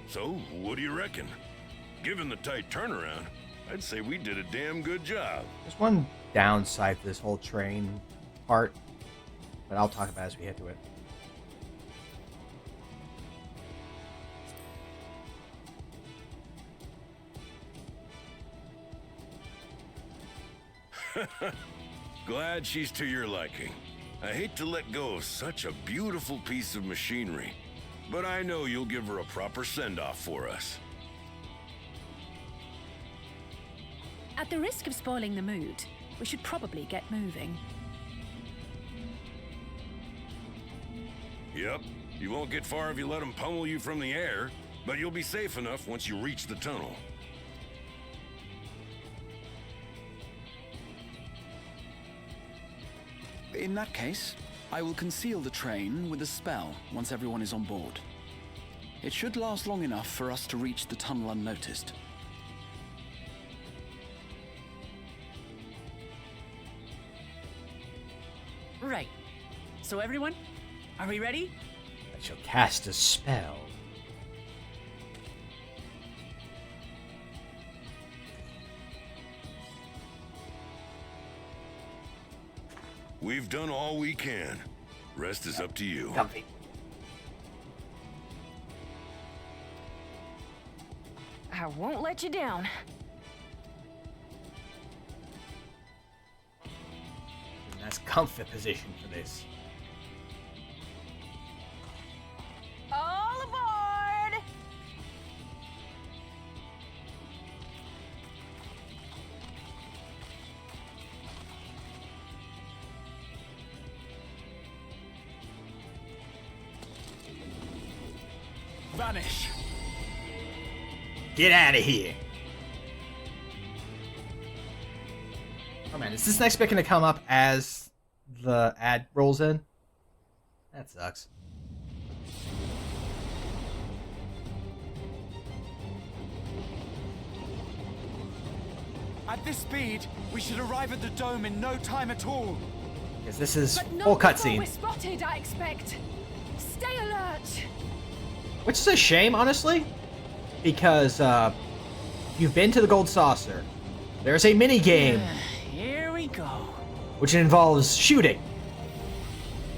So, what do you reckon? Given the tight turnaround, I'd say we did a damn good job. There's one downside to this whole train part, but I'll talk about it as we get to it. Glad she's to your liking. I hate to let go of such a beautiful piece of machinery, but I know you'll give her a proper send-off for us. At the risk of spoiling the mood, we should probably get moving. Yep, you won't get far if you let them pummel you from the air, but you'll be safe enough once you reach the tunnel. In that case, I will conceal the train with a spell once everyone is on board. It should last long enough for us to reach the tunnel unnoticed. Right. So everyone, are we ready? I shall cast a spell. We've done all we can. Rest is up to you. Comfy. I won't let you down. Nice comfy position for this. All aboard! Vanish. Get out of here. Oh man, is this next bit gonna come up as the ad rolls in? That sucks. At this speed, we should arrive at the dome in no time at all. Because this is But not full before cutscene. we're spotted, I expect. Stay alert. Which is a shame, honestly. Because, you've been to the Gold Saucer. There's a mini game. Here we go. Which involves shooting.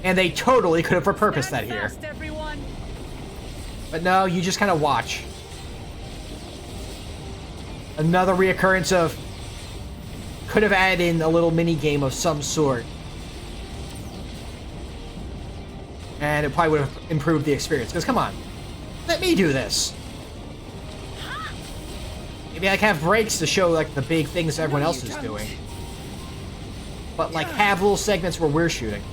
And they totally could have repurposed that here. Fast, everyone. But no, you just kind of watch. Another reoccurrence of... Could have added in a little mini game of some sort. And it probably would have improved the experience. Because come on. Let me do this. Maybe I can have breaks to show like the big things everyone else is doing. But like have little segments where we're shooting.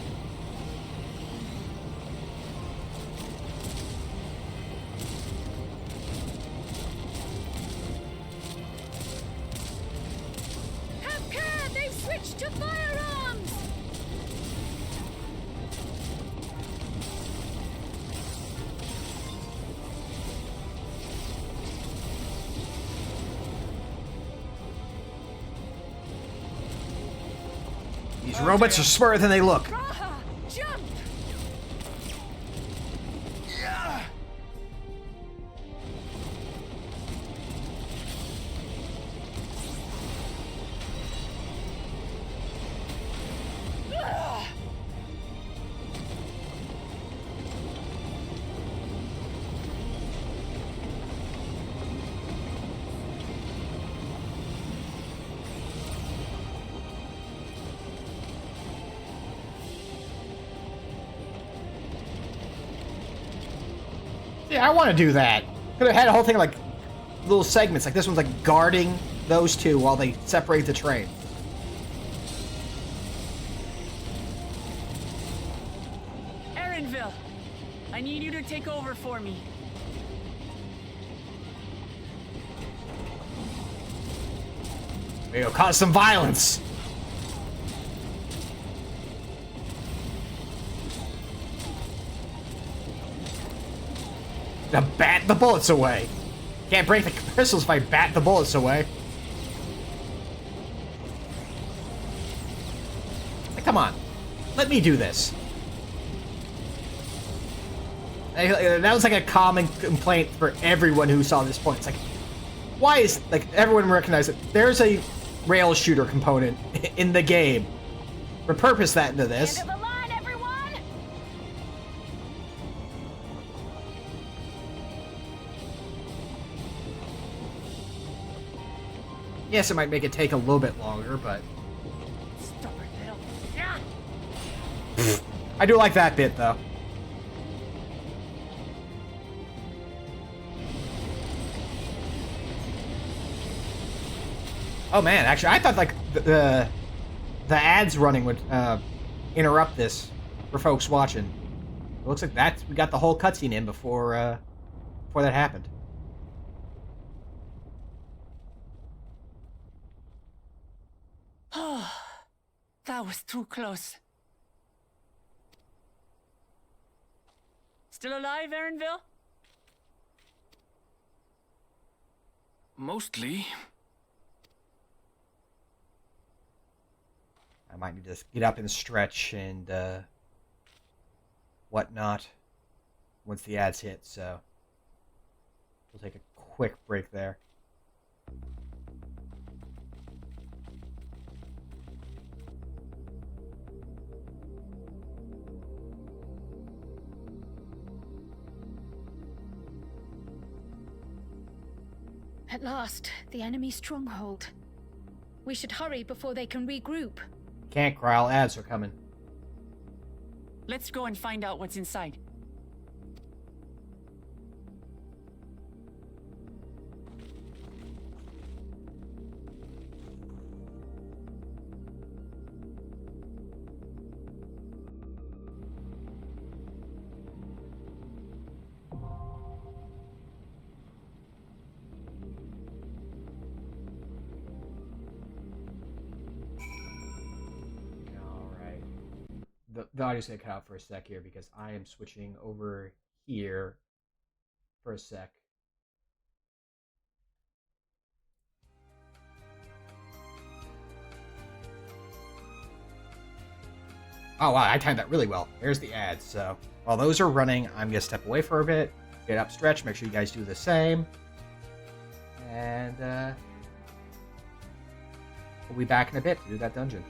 Have care! They've switched to firearms! These robots are smarter than they look. Raha, jump! Yeah, I want to do that. Could have had a whole thing like little segments. Like this one's like guarding those two while they separate the train. Erenville, I need you to take over for me. Maybe it'll cause some violence. To bat the bullets away. Can't break the pistols if I bat the bullets away. Like, come on. Let me do this. That was like a common complaint for everyone who saw this point. It's like, why is, like, everyone recognized that there's a rail shooter component in the game. Repurpose that into this. End of the line, everyone! Yes, it might make it take a little bit longer, but... Stubborn little... I do like that bit, though. Oh man, actually, I thought like the ads running would interrupt this for folks watching. It looks like we got the whole cutscene in before that happened. That was too close. Still alive, Erenville? Mostly. I might need to get up and stretch and whatnot once the ads hit, so we'll take a quick break there. At last, the enemy stronghold. We should hurry before they can regroup. Can't, Growl. Ads are coming. Let's go and find out what's inside. the audio's gonna cut out for a sec here because I am switching over here for a sec. Oh wow, I timed that really well. There's the ads. So while those are running, I'm gonna step away for a bit, get up, stretch. Make sure you guys do the same, and we'll be back in a bit to do that dungeon.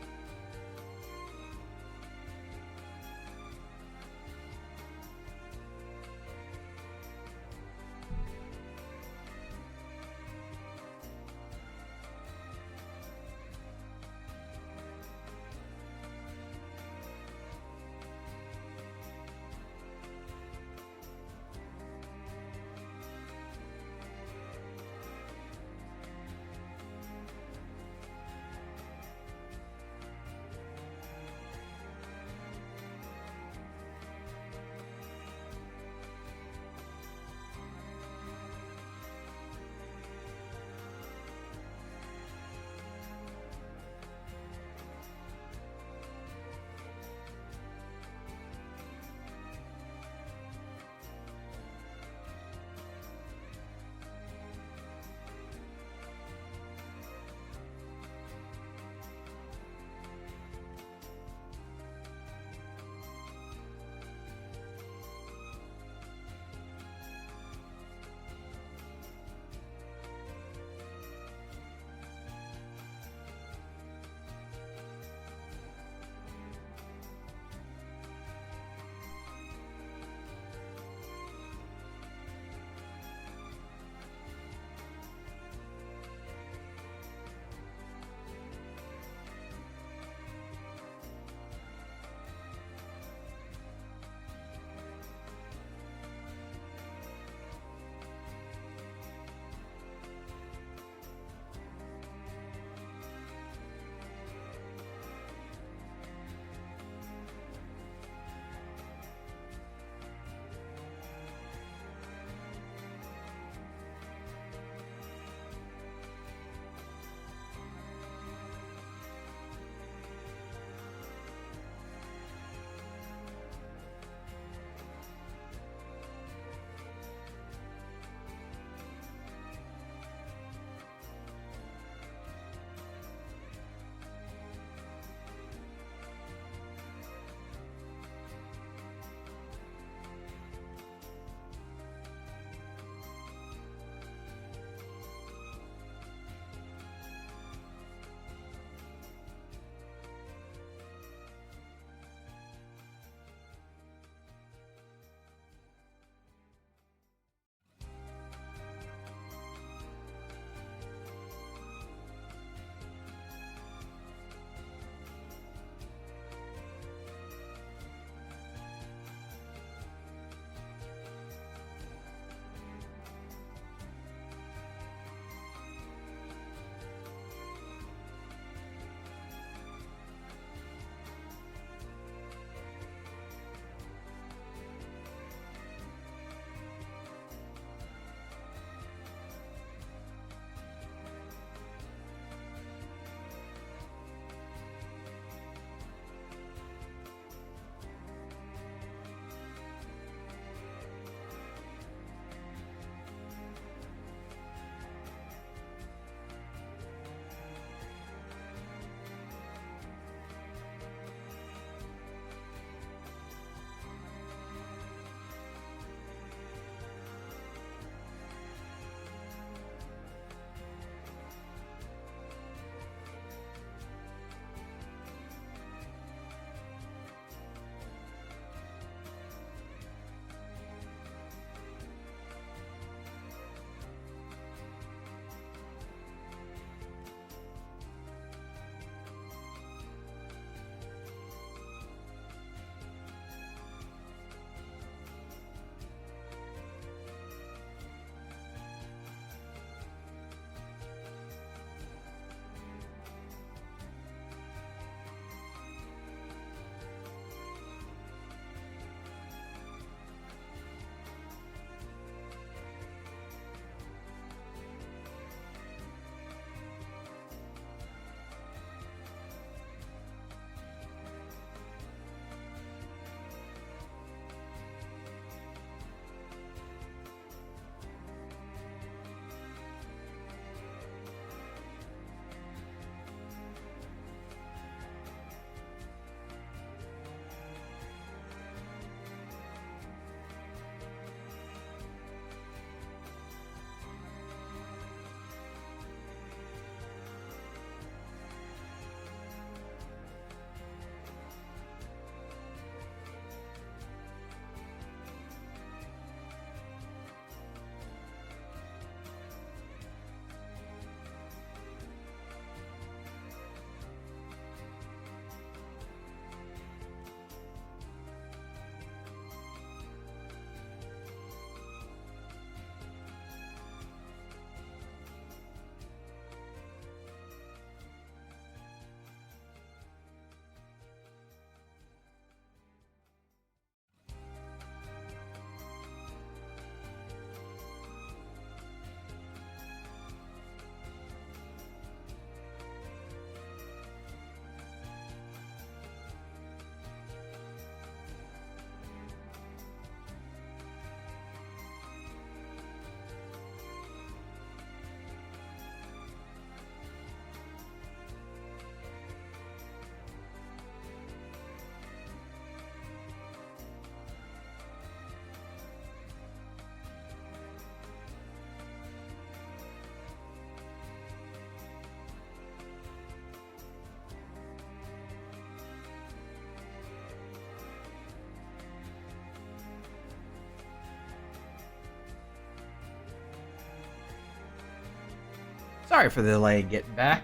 Sorry for the delay in getting back.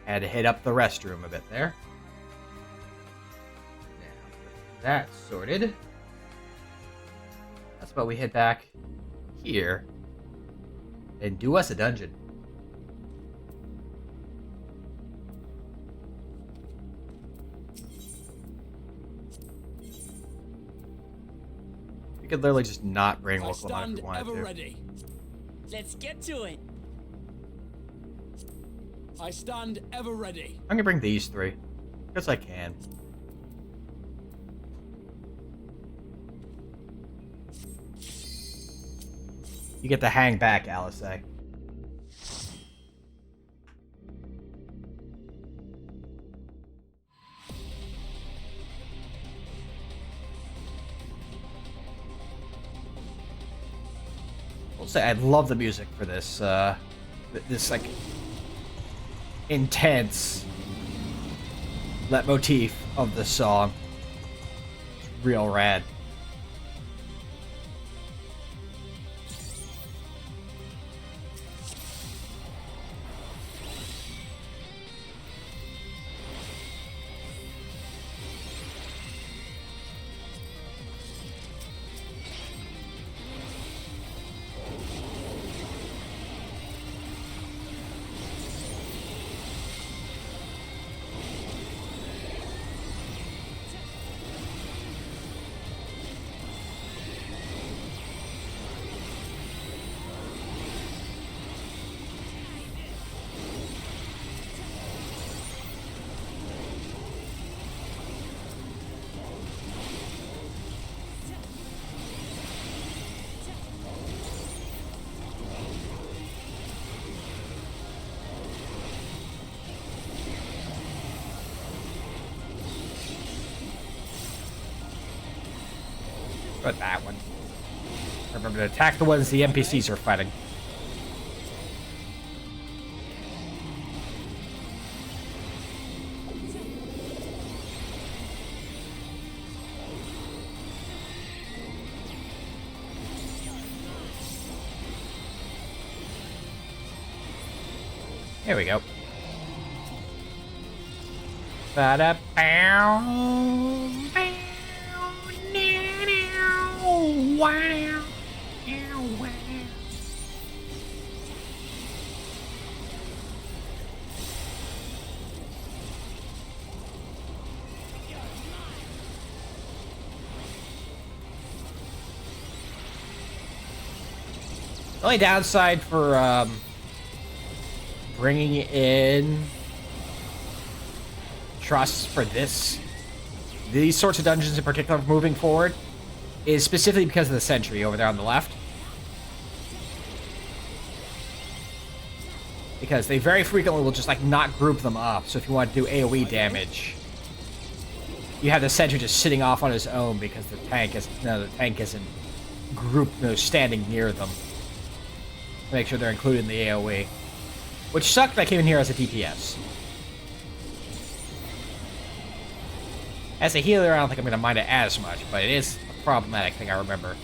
Had to hit up the restroom a bit there. Now, with that sorted, that's about we head back here and do us a dungeon. We could literally just not bring local amount if we wanted to. Ready. Let's get to it. I stand ever ready. I'm gonna bring these three, because I can. You get to hang back, Alice. I'll say I love the music for this. This like intense leitmotif of the song. It's real rad. But that one. Remember to attack the ones the NPCs are fighting. Here we go. Ba-da-bow. Wow. Wow. The only downside for bringing in trusts for these sorts of dungeons in particular moving forward is specifically because of the sentry over there on the left. Because they very frequently will just like not group them up. So if you want to do AoE damage, you have the sentry just sitting off on his own because the tank isn't grouped, standing near them. Make sure they're included in the AoE. Which sucked that I came in here as a DPS. As a healer, I don't think I'm going to mind it as much, but it is a problematic thing I remember.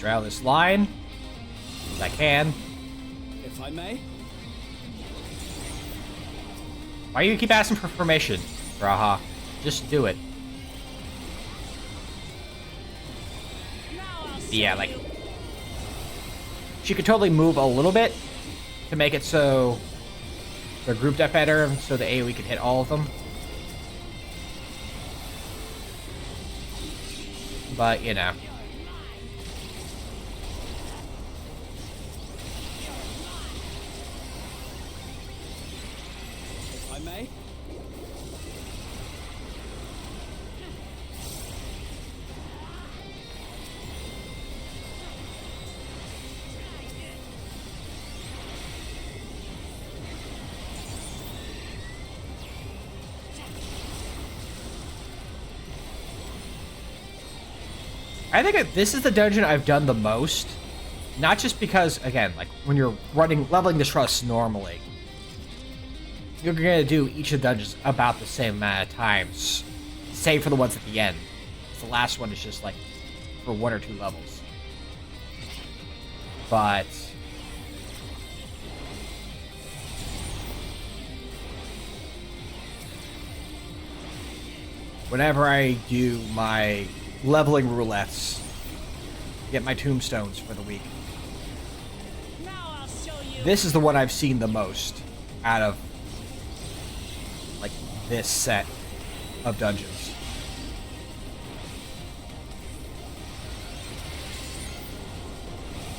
Out this line as I can. If I may. Why do you keep asking for permission, Raha? Just do it. Yeah, like she could totally move a little bit to make it so they're grouped up better, so the AoE can hit all of them. But you know. I think this is the dungeon I've done the most. Not just because, again, like when you're leveling the trust normally, you're gonna do each of the dungeons about the same amount of times, save for the ones at the end. The last one is just like for 1 or 2 levels. But whenever I do my leveling roulettes, get my tombstones for the week, this is the one I've seen the most out of like this set of dungeons.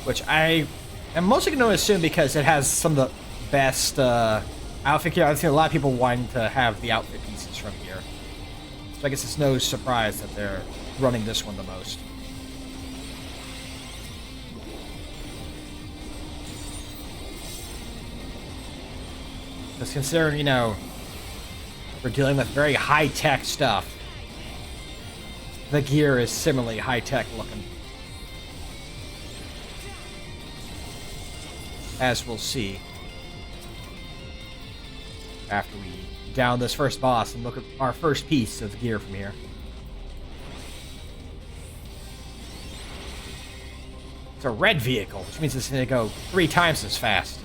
Which I am mostly going to assume because it has some of the best outfit gear. I've seen a lot of people wanting to have the outfit pieces from here. So I guess it's no surprise that they're running this one the most. Because considering, you know, we're dealing with very high-tech stuff, the gear is similarly high-tech looking. As we'll see after we down this first boss and look at our first piece of gear from here. It's a red vehicle, which means it's going to go 3 times as fast.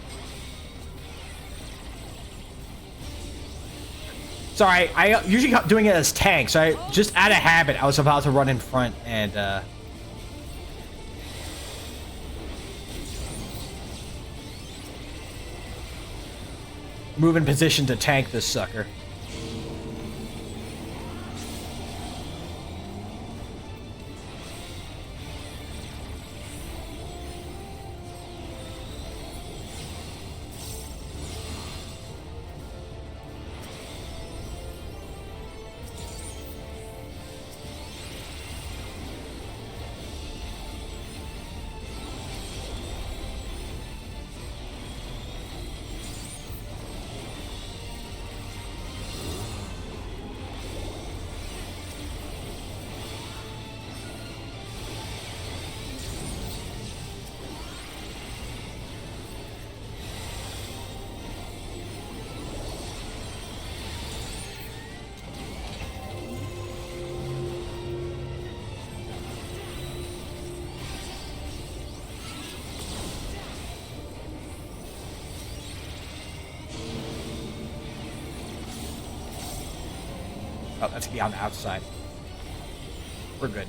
Sorry, I usually doing it as tanks, so just out of habit, I was about to run in front and move in position to tank this sucker. Oh, that's gonna be on the outside. We're good.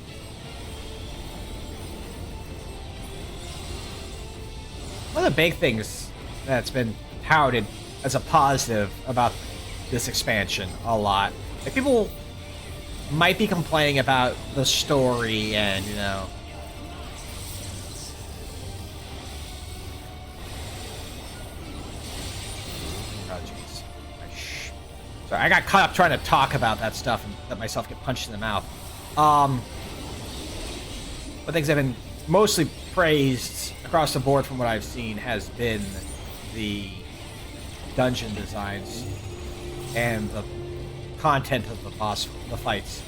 One of the big things that's been touted as a positive about this expansion a lot, like people might be complaining about the story and, you know, I got caught up trying to talk about that stuff and let myself get punched in the mouth. But things that have been mostly praised across the board from what I've seen has been the dungeon designs and the content of the fights.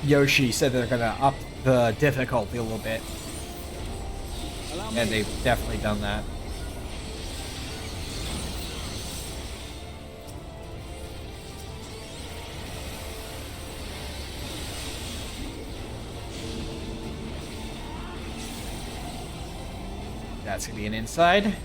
Yoshi said they're gonna up the difficulty a little bit. And they've definitely done that. That's gonna be an inside.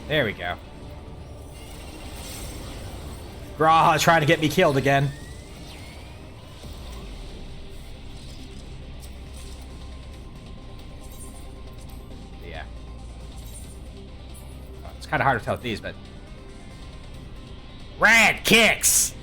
There we go. Graha trying to get me killed again. Yeah. Oh, it's kind of hard to tell with these, but... Rad kicks!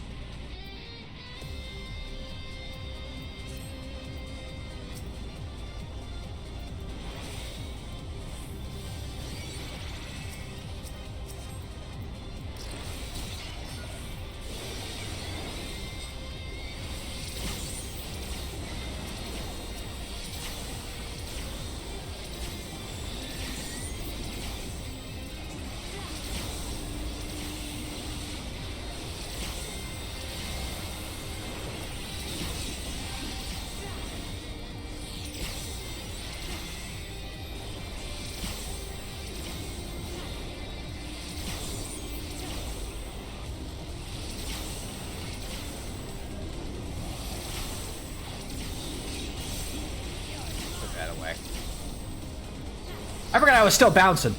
I forgot I was still bouncing.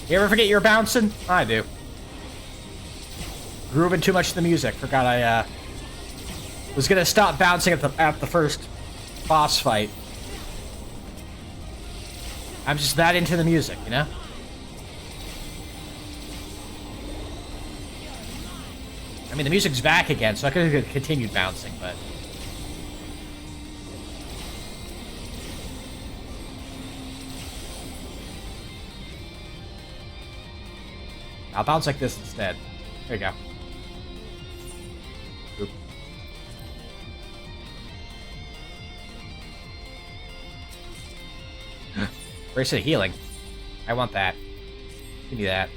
You ever forget you're bouncing? I do. Grooving too much to the music. Forgot I was gonna stop bouncing at the first boss fight. I'm just that into the music, you know? I mean, the music's back again, so I could have continued bouncing, but... I'll bounce like this instead. There you go. Oop. Bracelet of healing. I want that. Give me that.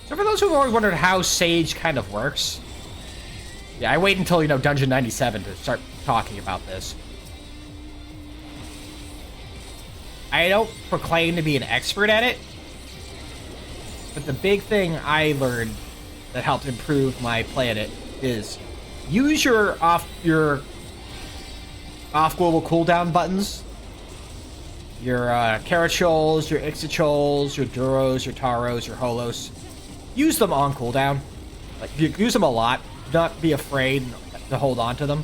So for those who've always wondered how Sage kind of works, yeah, I wait until, you know, Dungeon 97 to start talking about this. I don't proclaim to be an expert at it, but the big thing I learned that helped improve my play at it is use your off global cooldown buttons. Your Carachols, your Ixachols, your Duros, your Taros, your Holos. Use them on cooldown. Like, use them a lot. Do not be afraid to hold on to them.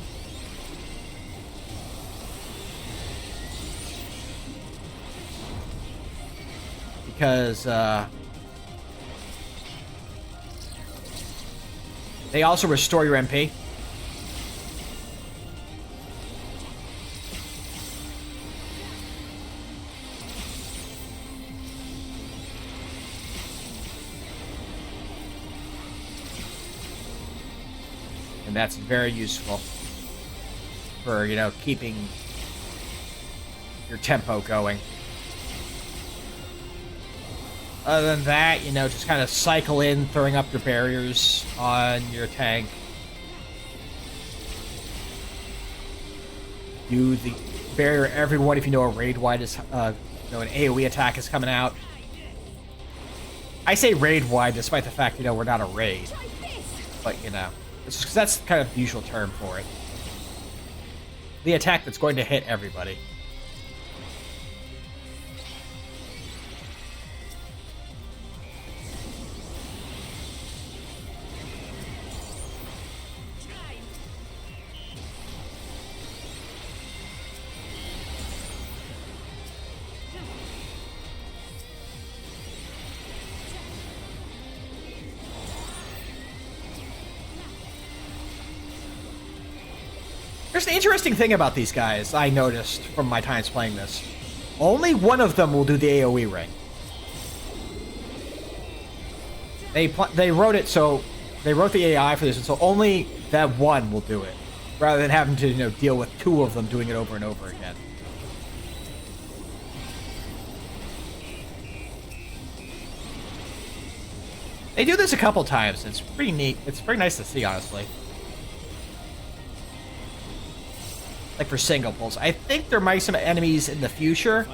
Because, they also restore your MP. And that's very useful for, you know, keeping your tempo going. Other than that, you know, just kind of cycle in, throwing up your barriers on your tank. Do the barrier everyone if you know a raid wide is, you know, an AoE attack is coming out. I say raid wide despite the fact, you know, we're not a raid. But, you know. It's just, that's kind of the usual term for it. The attack that's going to hit everybody. There's an interesting thing about these guys I noticed from my times playing this. Only one of them will do the AoE ring. They wrote it so they wrote the AI for this, and so only that one will do it, rather than having to, you know, deal with two of them doing it over and over again. They do this a couple times. It's pretty neat. It's pretty nice to see, honestly. Like for single pulls. I think there might be some enemies in the future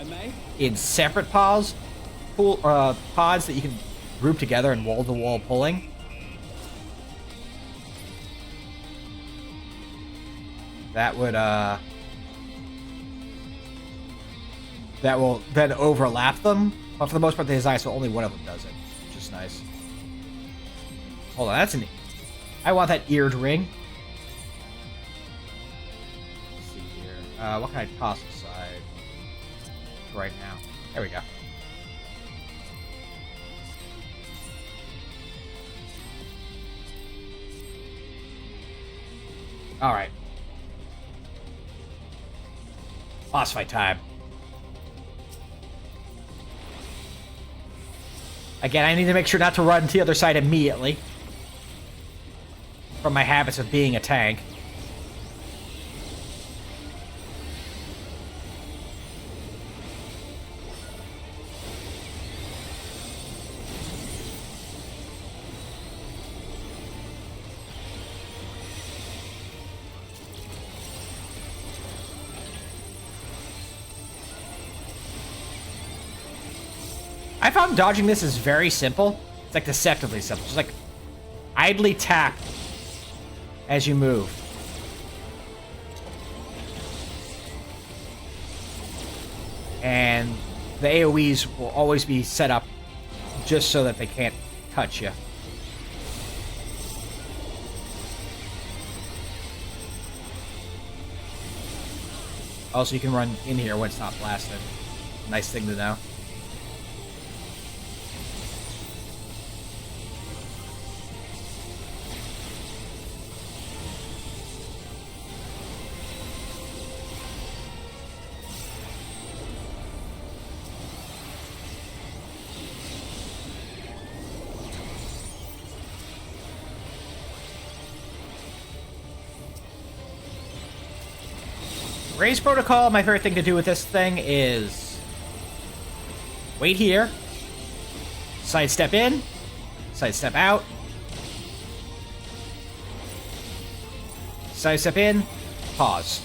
in separate pods that you can group together and wall-to-wall pulling. That would, that will then overlap them. But for the most part, they design so only one of them does it, which is nice. Hold on, that's an... I want that eared ring. What can I toss aside right now? There we go. Alright. Boss fight time. Again, I need to make sure not to run to the other side immediately. From my habits of being a tank. I found dodging this is very simple. It's like deceptively simple. Just like idly tap as you move. And the AoEs will always be set up just so that they can't touch you. Also, you can run in here when it's not blasted. Nice thing to know. Raise protocol, my favorite thing to do with this thing is wait here, sidestep in, sidestep out, sidestep in, pause.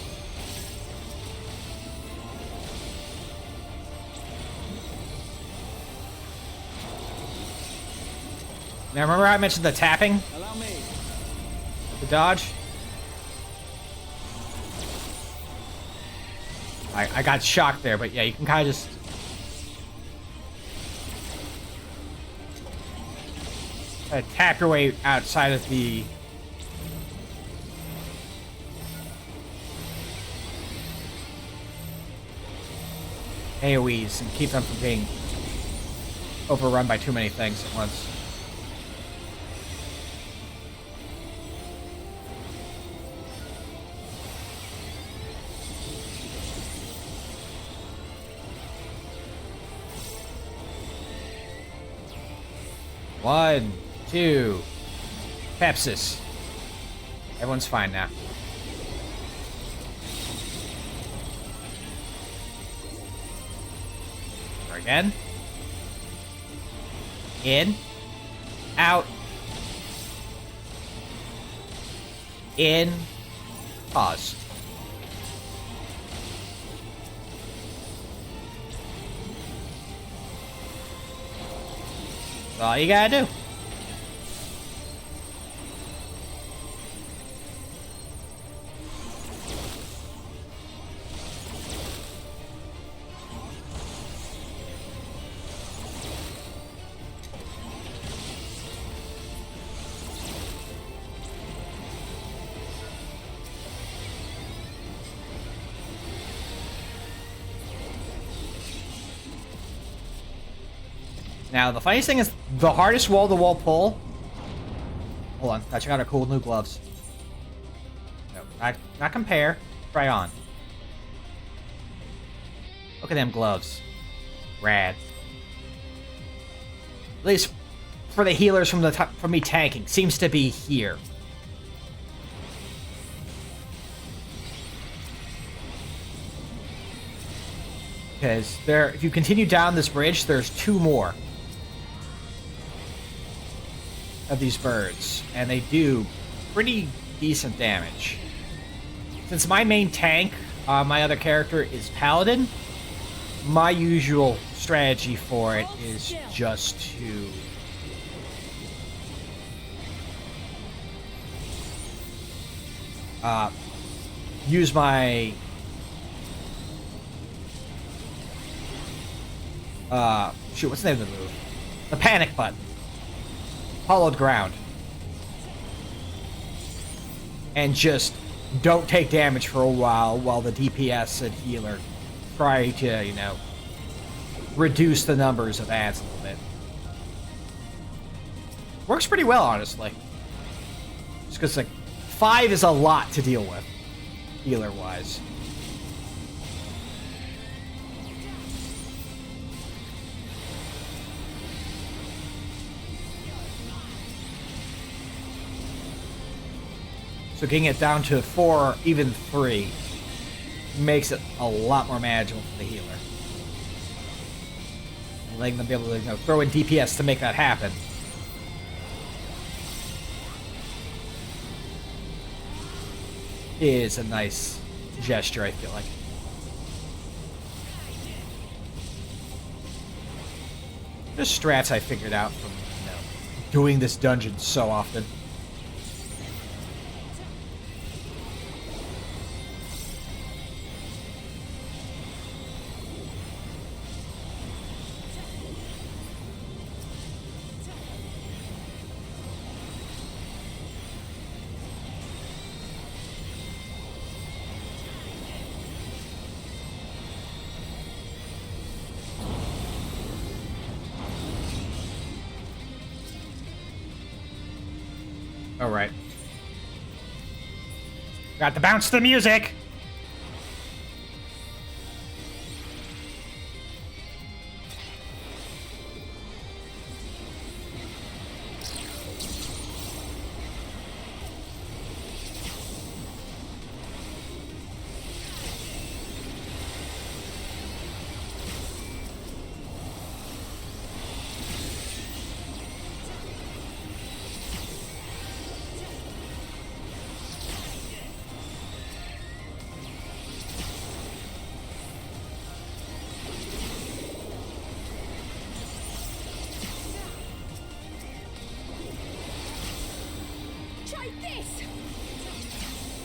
Now remember how I mentioned the tapping? The dodge? I got shocked there, but yeah, you can kind of just... tap your way outside of the... AoEs and keep them from being overrun by too many things at once. One, two, Pepsis. Everyone's fine now. Or again. In. Out. In. Pause. That's all you gotta do. Now, the funniest thing is the hardest wall-to-wall pull... Hold on, gotta check out our cool new gloves. No, not compare. Try on. Look at them gloves. Rad. At least for the healers from from me tanking, seems to be here. Because there, if you continue down this bridge, there's two more of these birds, and they do pretty decent damage. Since my main tank, my other character is Paladin, my usual strategy for it is just to use my shoot, what's the name of the move? The panic button. Hollowed ground. And just don't take damage for a while the DPS and healer try to, you know, reduce the numbers of ads a little bit. Works pretty well, honestly. Just because, like, 5 is a lot to deal with, healer-wise. So getting it down to 4 or even 3 makes it a lot more manageable for the healer. Letting them be able to, you know, throw in DPS to make that happen. Is a nice gesture, I feel like. Just strats I figured out from, doing this dungeon so often. All right. Got to bounce the music.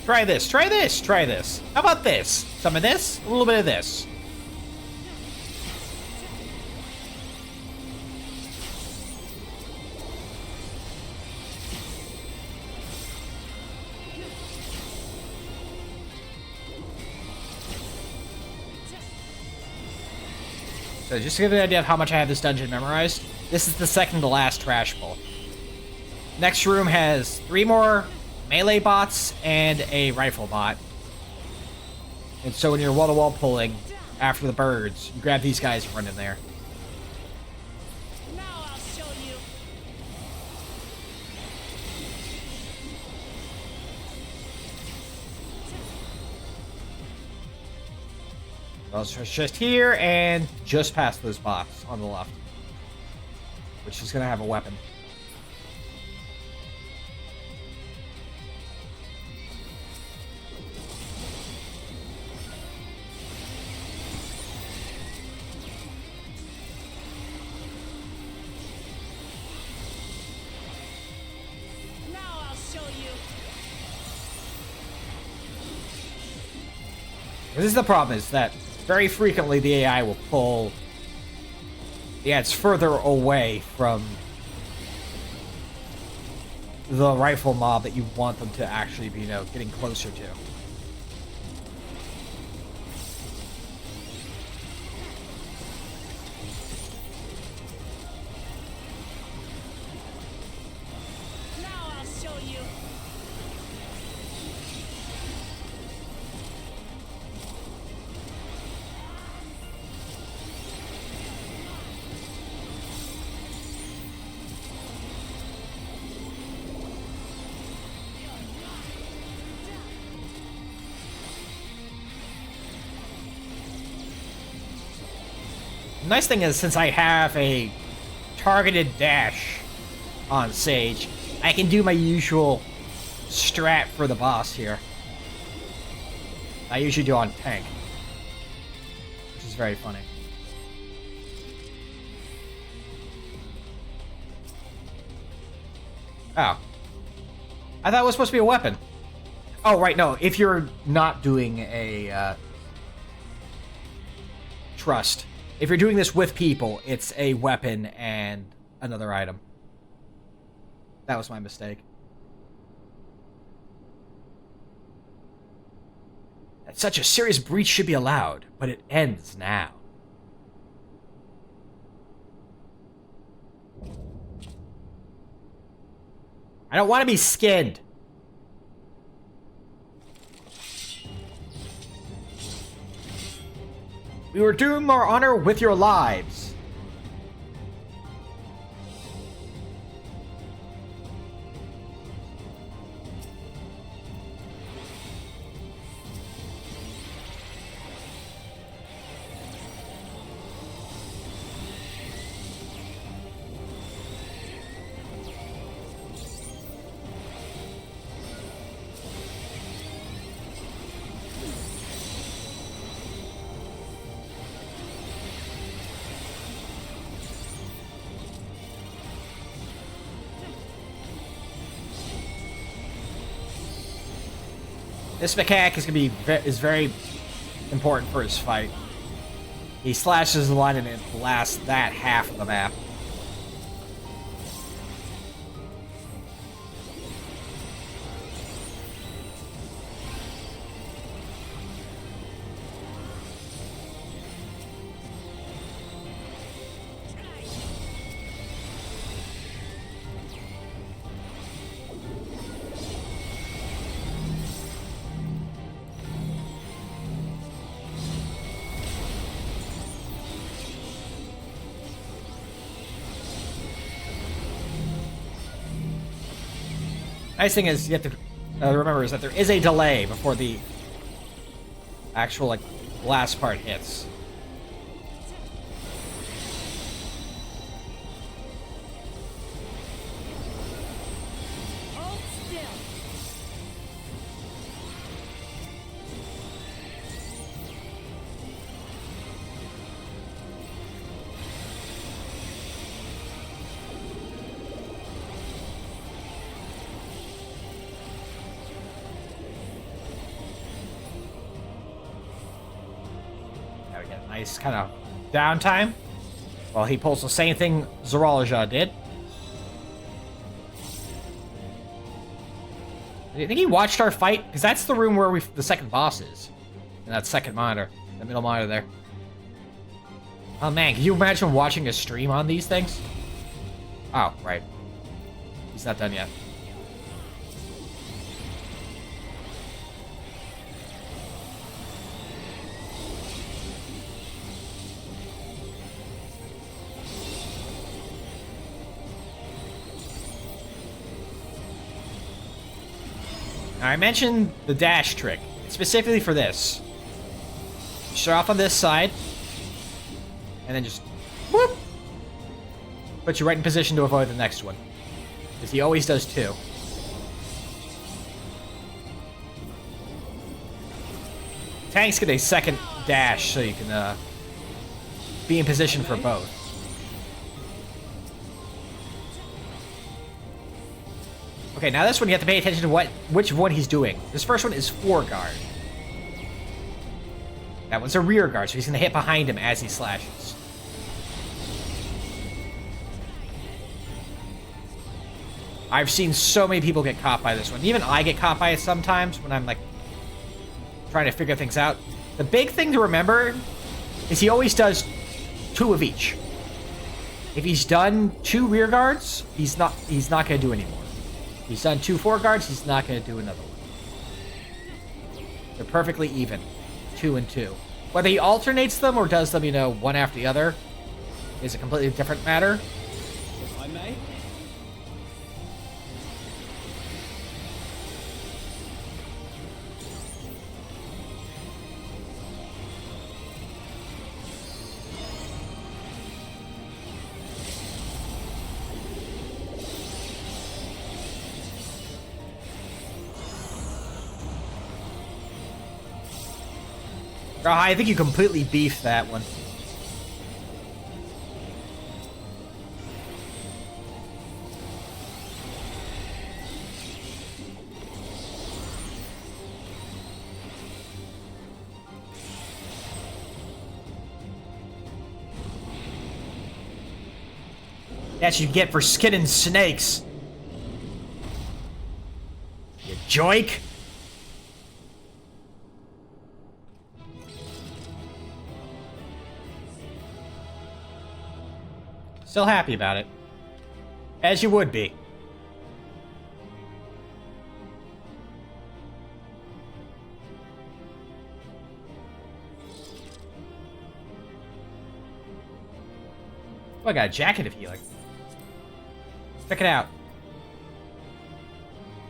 Try this, try this, try this. How about this? Some of this, a little bit of this. So just to give you an idea of how much I have this dungeon memorized, this is the second to last trash bowl. Next room has 3 more melee bots and a rifle bot. And so when you're wall-to-wall pulling after the birds, you grab these guys and run in there. Now I'll show you. Those are just here and just past those bots on the left, which is going to have a weapon. This is the problem, is that very frequently the AI will pull the ads further away from the rifle mob that you want them to actually be, getting closer to. The nice thing is, since I have a targeted dash on Sage, I can do my usual strat for the boss here. I usually do on tank, which is very funny. Oh. I thought it was supposed to be a weapon. Oh, right, no. If you're not doing a trust. If you're doing this with people, it's a weapon and another item. That was my mistake. That such a serious breach should be allowed, but it ends now. I don't want to be skinned. We were doing more honor with your lives. This mechanic is gonna be is very important for his fight. He slashes the line and it blasts that half of the map. Nice thing is you have to remember is that there is a delay before the actual like last part hits. Nice kind of downtime while he pulls the same thing Zarool Ja did. Do you think he watched our fight? Because that's the room where the second boss is. And that second monitor. The middle monitor there. Oh man, can you imagine watching a stream on these things? Oh, right. He's not done yet. Now, I mentioned the dash trick, specifically for this. You start off on this side, and then just whoop, put you right in position to avoid the next one. Because he always does two. Tanks get a second dash, so you can be in position for both. Okay, now this one you have to pay attention to which one he's doing. This first one is foreguard. That one's a rear guard, so he's gonna hit behind him as he slashes. I've seen so many people get caught by this one. Even I get caught by it sometimes when I'm like trying to figure things out. The big thing to remember is he always does two of each. If he's done two rear guards, he's not gonna do anymore. He's done two foreguards, he's not going to do another one. They're perfectly even. 2 and 2. Whether he alternates them or does them, you know, one after the other is a completely different matter. If I may. Oh, I think you completely beefed that one. That's what you get for skinning snakes. You joik. Still happy about it. As you would be. Oh, I got a jacket if you like. Check it out.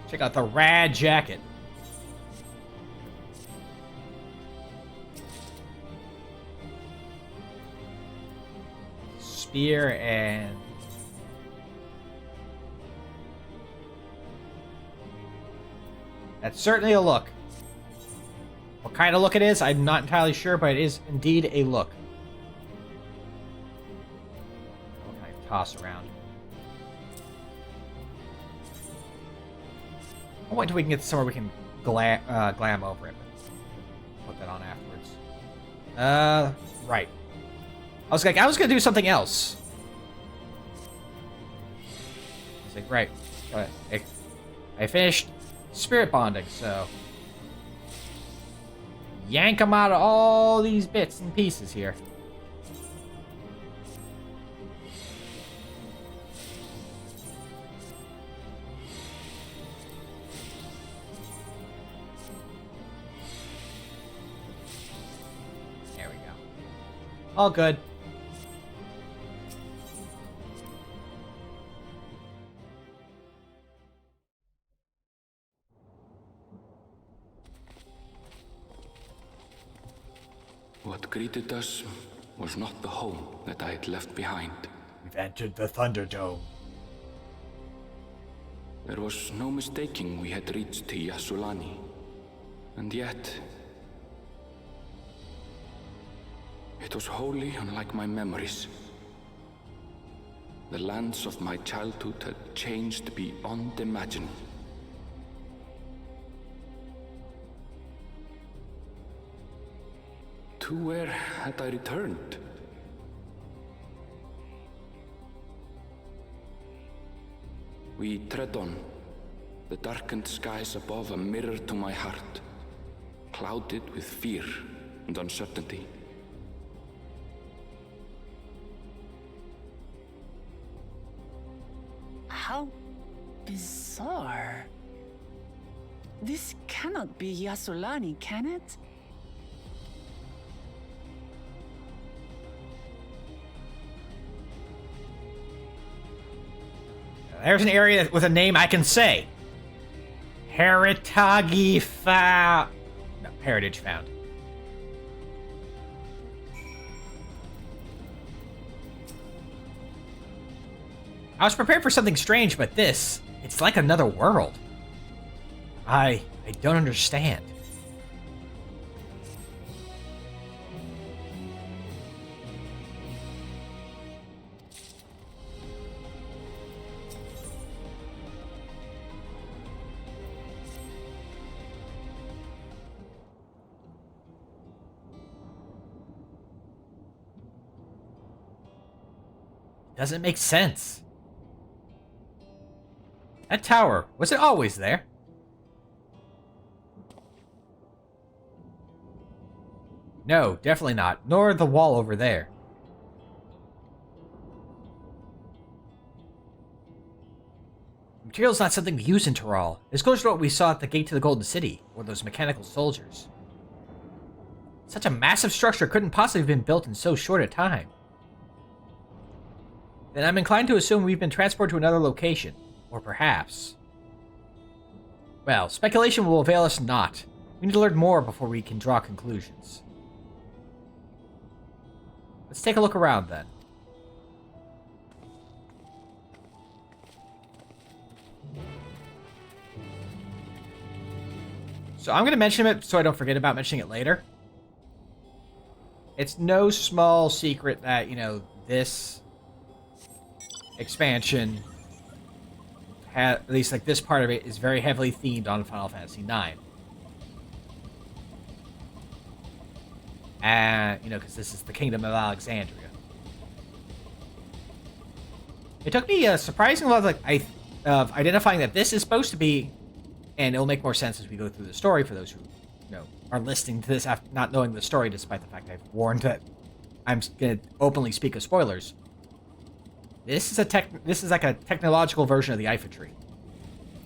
Check out the rad jacket. Spear and that's certainly a look. What kind of look it is, I'm not entirely sure, but it is indeed a look. What can I toss around? I'll wait until we can get somewhere we can glam over it. Put that on afterwards. Right. I was gonna do something else. I was like, right. I finished spirit bonding, so yank them out of all these bits and pieces here. There we go. All good. What greeted us was not the home that I had left behind. We've entered the Thunderdome. There was no mistaking we had reached Shaaloani. And yet, it was wholly unlike my memories. The lands of my childhood had changed beyond imagining. To where had I returned? We tread on, the darkened skies above a mirror to my heart, clouded with fear and uncertainty. How bizarre. This cannot be Shaaloani, can it? There's an area with a name I can say. Heritage found. No, heritage found. I was prepared for something strange, but this, it's like another world. I don't understand. Doesn't make sense. That tower, was it always there? No, definitely not. Nor the wall over there. Material's not something we use in Taral. It's closer to what we saw at the gate to the Golden City, or those mechanical soldiers. Such a massive structure couldn't possibly have been built in so short a time. Then I'm inclined to assume we've been transported to another location. Or perhaps... Well, speculation will avail us not. We need to learn more before we can draw conclusions. Let's take a look around, then. So I'm going to mention it so I don't forget about mentioning it later. It's no small secret that, you know, this expansion, at least like this part of it, is very heavily themed on Final Fantasy IX. And, you know, because this is the Kingdom of Alexandria. It took me a surprising lot of identifying that this is supposed to be, and it'll make more sense as we go through the story for those who, you know, are listening to this after not knowing the story, despite the fact I've warned that I'm going to openly speak of spoilers. This is like a technological version of the Ifa tree.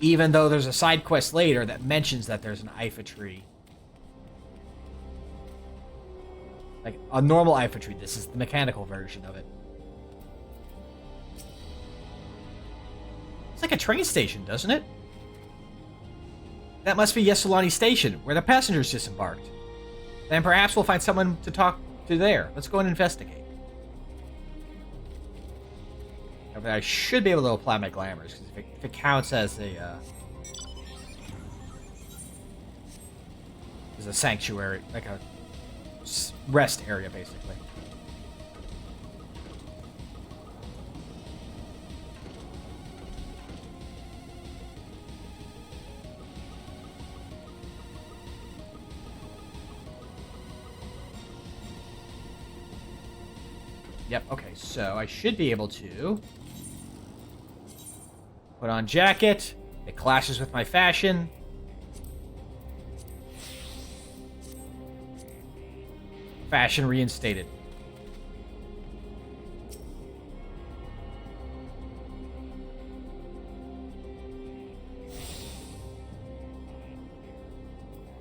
Even though there's a side quest later that mentions that there's an Ifa tree. Like a normal Ifa tree, this is the mechanical version of it. It's like a train station, doesn't it? That must be Shaaloani Station, where the passengers disembarked. Then perhaps we'll find someone to talk to there. Let's go and investigate. I should be able to apply my glamours, because if it counts as a sanctuary, like a rest area, basically. Yep, okay, so I should be able to put on jacket. It clashes with my fashion. Fashion reinstated.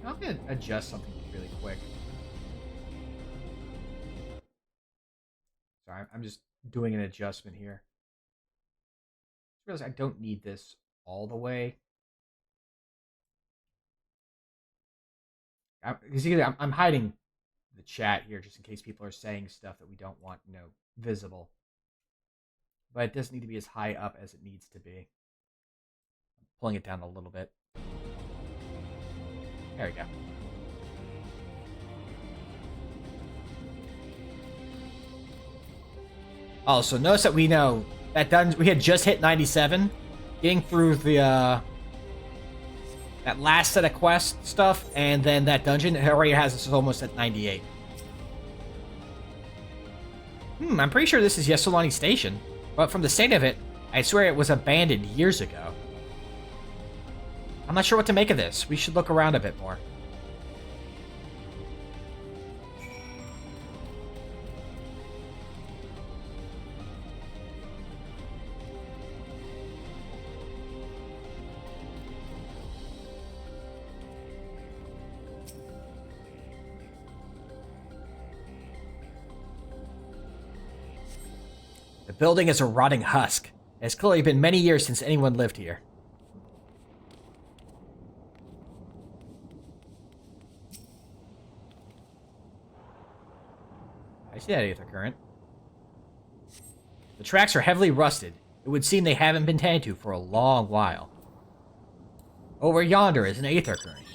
I'm gonna adjust something really quick. Sorry, I'm just doing an adjustment here. I realize I don't need this all the way. I'm hiding the chat here just in case people are saying stuff that we don't want, visible. But it doesn't need to be as high up as it needs to be. I'm pulling it down a little bit. There we go. Oh, so notice that we know that we had just hit 97. Getting through the that last set of quest stuff, and then that dungeon, it already has us almost at 98. I'm pretty sure this is Shaaloani Station, but from the state of it, I swear it was abandoned years ago. I'm not sure what to make of this. We should look around a bit more. The building is a rotting husk. It has clearly been many years since anyone lived here. I see that aether current. The tracks are heavily rusted. It would seem they haven't been tended to for a long while. Over yonder is an aether current.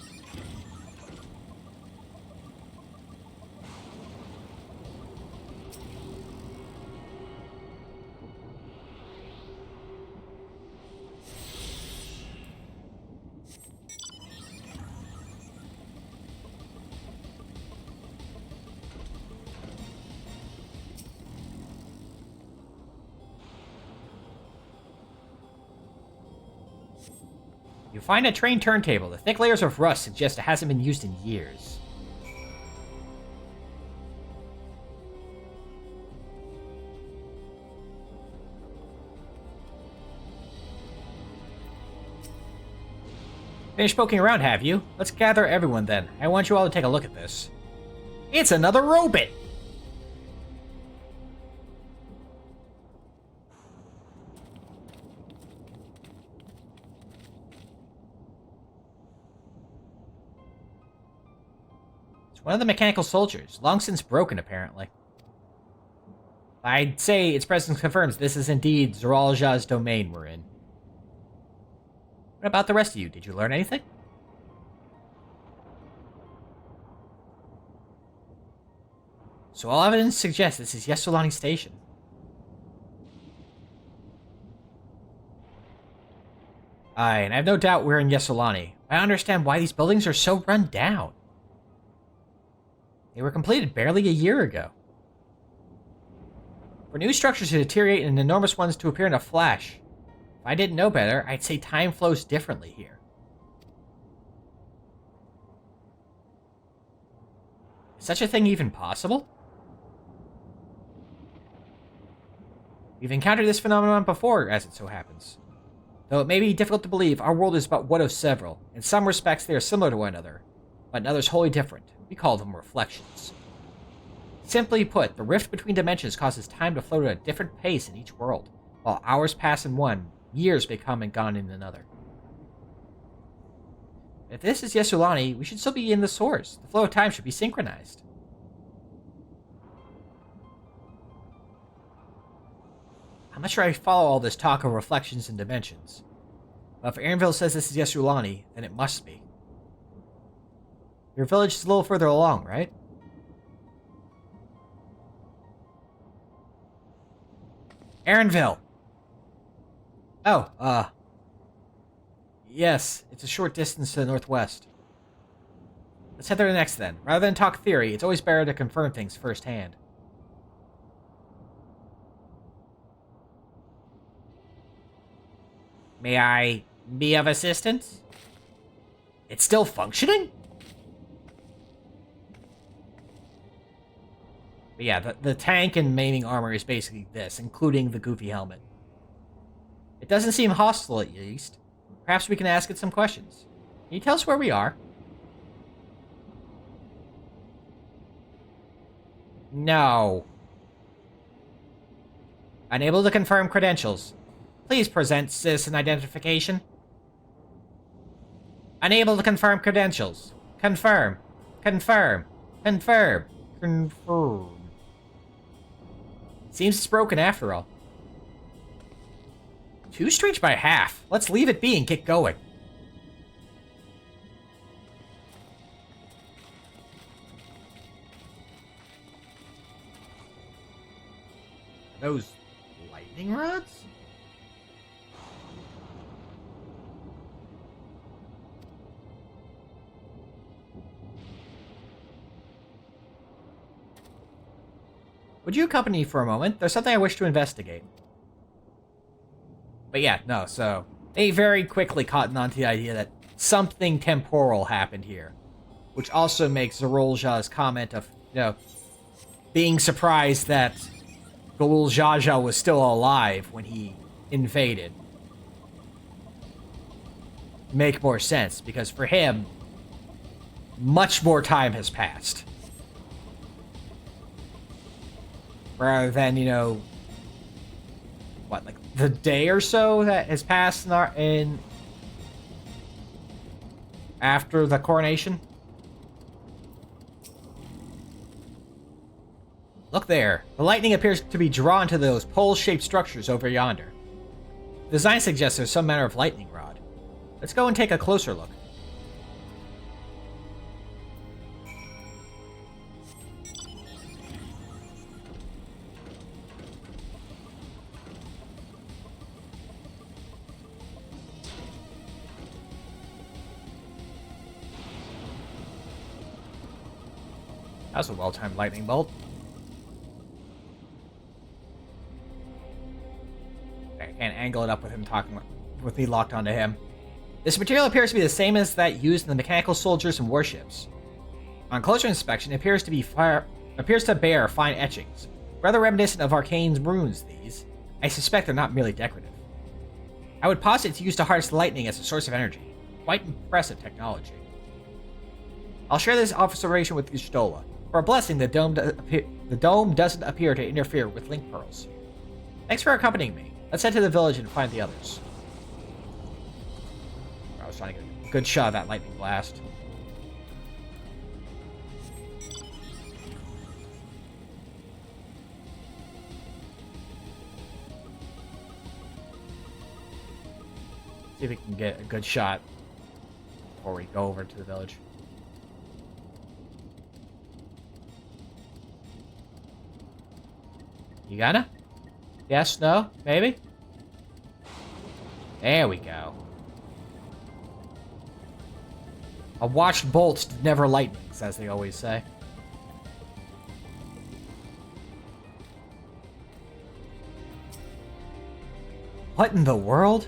You find a train turntable. The thick layers of rust suggest it hasn't been used in years. Finished poking around, have you? Let's gather everyone then. I want you all to take a look at this. It's another robot! One of the mechanical soldiers, long since broken, apparently. I'd say its presence confirms this is indeed Zarool Ja's domain we're in. What about the rest of you? Did you learn anything? So all evidence suggests this is Shaaloani Station. Aye, and I have no doubt we're in Shaaloani. I don't understand why these buildings are so run down. They were completed barely a year ago. For new structures to deteriorate and enormous ones to appear in a flash. If I didn't know better, I'd say time flows differently here. Is such a thing even possible? We've encountered this phenomenon before, as it so happens. Though it may be difficult to believe, our world is but one of several. In some respects, they are similar to one another, but in others wholly different. We call them reflections. Simply put, the rift between dimensions causes time to flow at a different pace in each world. While hours pass in one, years may come and gone in another. If this is Shaaloani, we should still be in the source. The flow of time should be synchronized. I'm not sure I follow all this talk of reflections and dimensions. But if Aaronville says this is Shaaloani, then it must be. Your village is a little further along, right? Aaronville! Oh, yes, it's a short distance to the northwest. Let's head there next then. Rather than talk theory, it's always better to confirm things firsthand. May I be of assistance? It's still functioning? But yeah, the tank and maiming armor is basically this, including the goofy helmet. It doesn't seem hostile at least. Perhaps we can ask it some questions. Can you tell us where we are? No. Unable to confirm credentials. Please present citizen identification. Unable to confirm credentials. Confirm. Confirm. Confirm. Confirm. Seems it's broken after all. 2 strange by half. Let's leave it be and get going. Those lightning rods? Would you accompany me for a moment? There's something I wish to investigate. But yeah, no, so they very quickly caught on to the idea that something temporal happened here. Which also makes Zarool Ja's comment of, being surprised that Zarool Ja was still alive when he invaded make more sense, because for him, much more time has passed. Rather than, what, like the day or so that has passed in after the coronation? Look there. The lightning appears to be drawn to those pole-shaped structures over yonder. The design suggests there's some manner of lightning rod. Let's go and take a closer look. That's a well-timed lightning bolt. I can't angle it up with him with me locked onto him. This material appears to be the same as that used in the mechanical soldiers and warships. On closer inspection, it appears to bear fine etchings, rather reminiscent of arcane runes. These, I suspect, they're not merely decorative. I would posit it's used to harness lightning as a source of energy. Quite impressive technology. I'll share this observation with Y'shtola. For a blessing, the dome doesn't appear to interfere with link pearls. Thanks for accompanying me. Let's head to the village and find the others. I was trying to get a good shot of that lightning blast. See if we can get a good shot before we go over to the village. You gonna? Yes, no, maybe? There we go. A watched bolt never lightnings, as they always say. What in the world?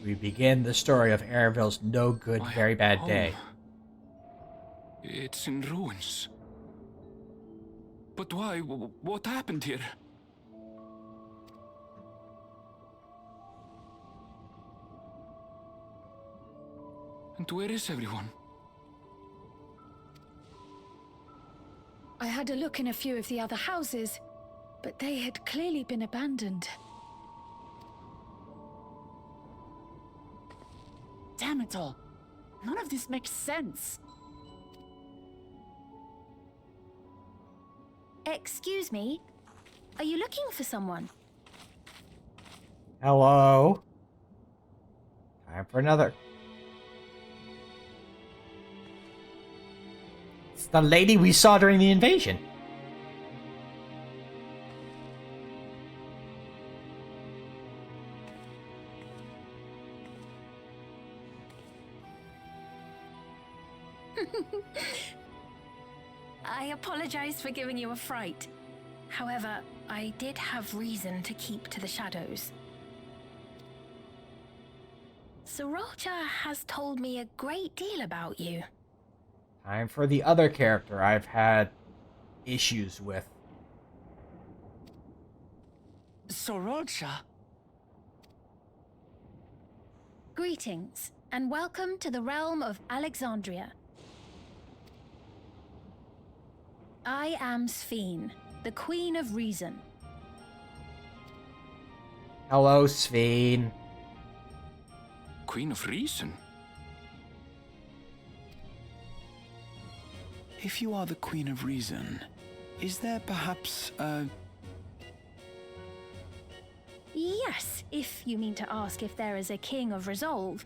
We begin the story of Airville's no good, very bad day. It's in ruins. But why? What happened here? And where is everyone? I had a look in a few of the other houses, but they had clearly been abandoned. Damn it all. None of this makes sense. Excuse me? Are you looking for someone? Hello? Time for another. It's the lady we saw during the invasion. I apologize for giving you a fright. However, I did have reason to keep to the shadows. Zarool Ja has told me a great deal about you. Time for the other character I've had issues with. Zarool Ja? Greetings, and welcome to the realm of Alexandria. I am Sphene, the Queen of Reason. Hello, Sphene. Queen of Reason? If you are the Queen of Reason, is there perhaps a... Yes, if you mean to ask if there is a King of Resolve.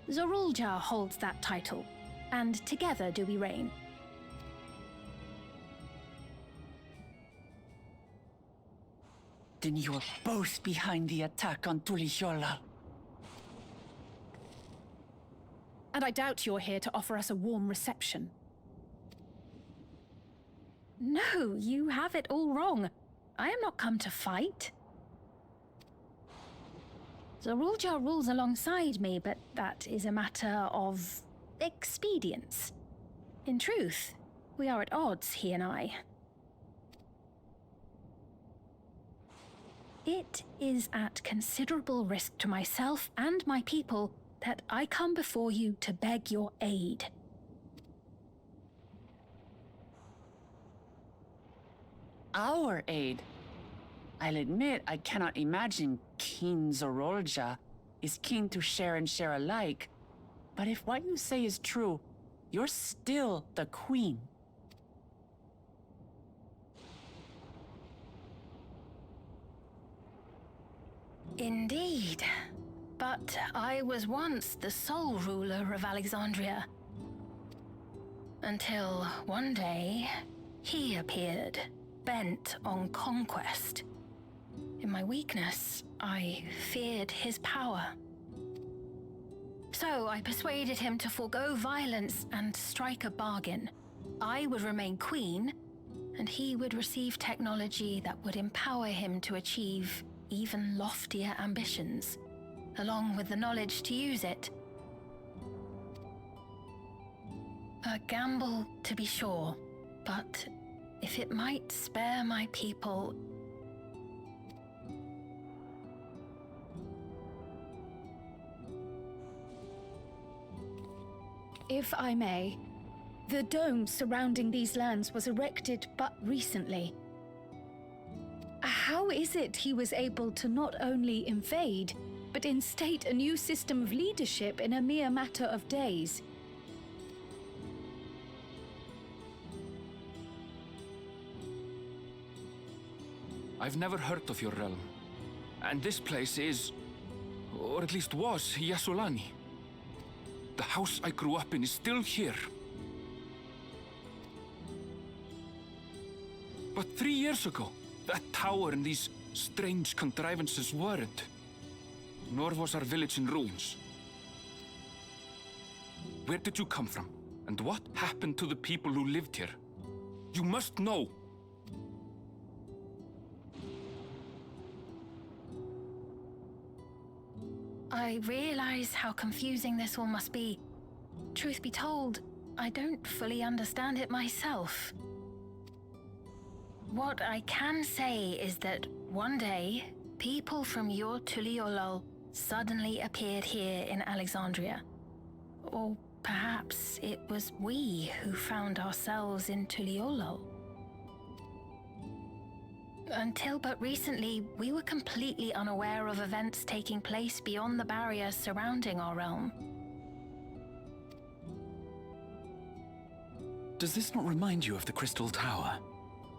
Zarool Ja holds that title, and together do we reign. Then you're both behind the attack on Tuliyollal. And I doubt you're here to offer us a warm reception. No, you have it all wrong. I am not come to fight. Zarool Ja rules alongside me, but that is a matter of expedience. In truth, we are at odds, he and I. It is at considerable risk to myself and my people that I come before you to beg your aid. Our aid? I'll admit I cannot imagine King Zarool Ja is keen to share and share alike. But if what you say is true, you're still the queen. Indeed. But I was once the sole ruler of Alexandria. Until one day, he appeared, bent on conquest. In my weakness, I feared his power. So I persuaded him to forego violence and strike a bargain. I would remain queen, and he would receive technology that would empower him to achieve even loftier ambitions, along with the knowledge to use it. A gamble, to be sure, but if it might spare my people... If I may, the dome surrounding these lands was erected but recently. How is it he was able to not only invade, but instate a new system of leadership in a mere matter of days? I've never heard of your realm. And this place is, or at least was, Shaaloani. The house I grew up in is still here. But 3 years ago, that tower and these strange contrivances weren't. Nor was our village in ruins. Where did you come from? And what happened to the people who lived here? You must know. I realize how confusing this all must be. Truth be told, I don't fully understand it myself. What I can say is that one day, people from your Tuliyollal suddenly appeared here in Alexandria. Or perhaps it was we who found ourselves in Tuliyollal. Until but recently, we were completely unaware of events taking place beyond the barrier surrounding our realm. Does this not remind you of the Crystal Tower?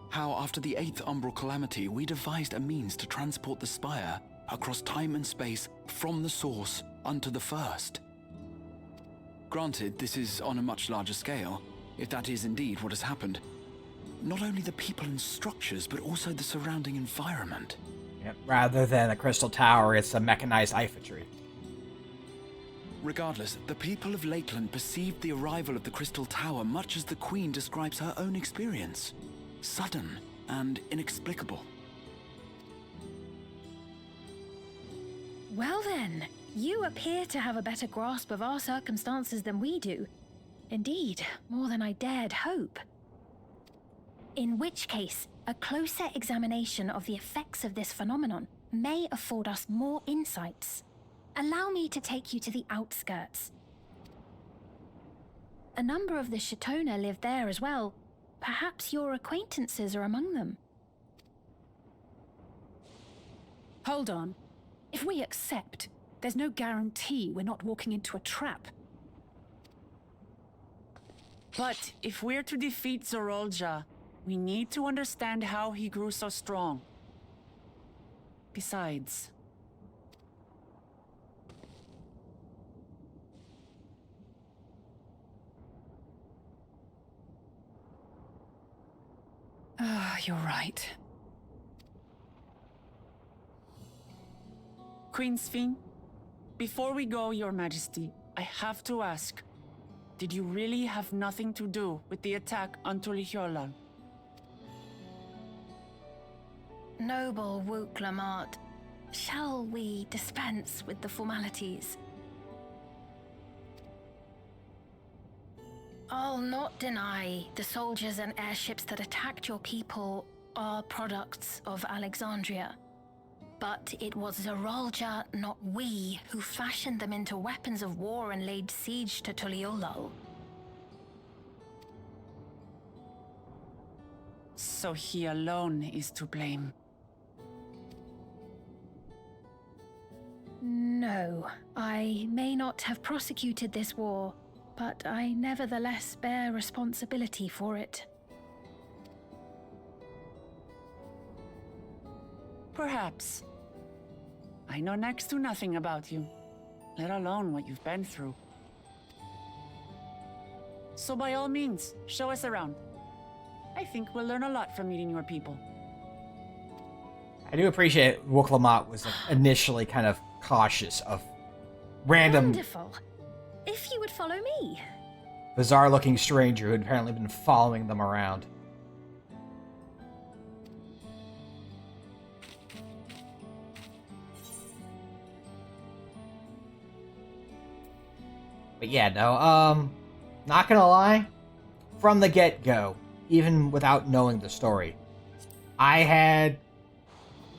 How after the 8th Umbral Calamity, we devised a means to transport the Spire across time and space from the source unto the first. Granted, this is on a much larger scale, if that is indeed what has happened. Not only the people and structures, but also the surrounding environment. Yep. Rather than a crystal tower, it's a mechanized infantry. Regardless, the people of Lakeland perceived the arrival of the Crystal Tower much as the Queen describes her own experience. Sudden and inexplicable. Well then, you appear to have a better grasp of our circumstances than we do. Indeed, more than I dared hope. In which case, a closer examination of the effects of this phenomenon may afford us more insights. Allow me to take you to the outskirts. A number of the Shaaloani live there as well. Perhaps your acquaintances are among them. Hold on. If we accept, there's no guarantee we're not walking into a trap. But if we're to defeat Zarool Ja, we need to understand how he grew so strong. Besides... You're right. Queen Sphene, before we go, Your Majesty, I have to ask, did you really have nothing to do with the attack on Tulihyolal? Noble Wook Lamart, shall we dispense with the formalities? I'll not deny the soldiers and airships that attacked your people are products of Alexandria. But it was Zarool Ja, not we, who fashioned them into weapons of war and laid siege to Tulihyolal. So he alone is to blame. No, I may not have prosecuted this war, but I nevertheless bear responsibility for it. Perhaps. I know next to nothing about you, let alone what you've been through. So by all means, show us around. I think we'll learn a lot from meeting your people. I do appreciate Wook Lamont was initially kind of cautious of random, Wonderful. If you would follow me. bizarre-looking stranger who had apparently been following them around. But yeah, no, not gonna lie, from the get-go, even without knowing the story, I had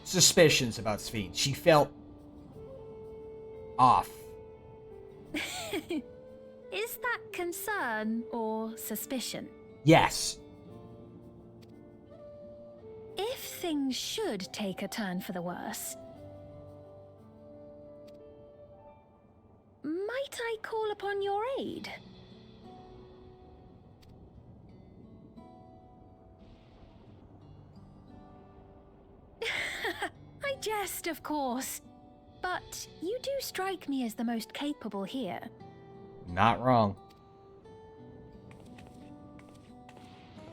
suspicions about Sphene. She felt off. Is that concern or suspicion? Yes. If things should take a turn for the worse, might I call upon your aid? I jest, of course. But you do strike me as the most capable here. Not wrong.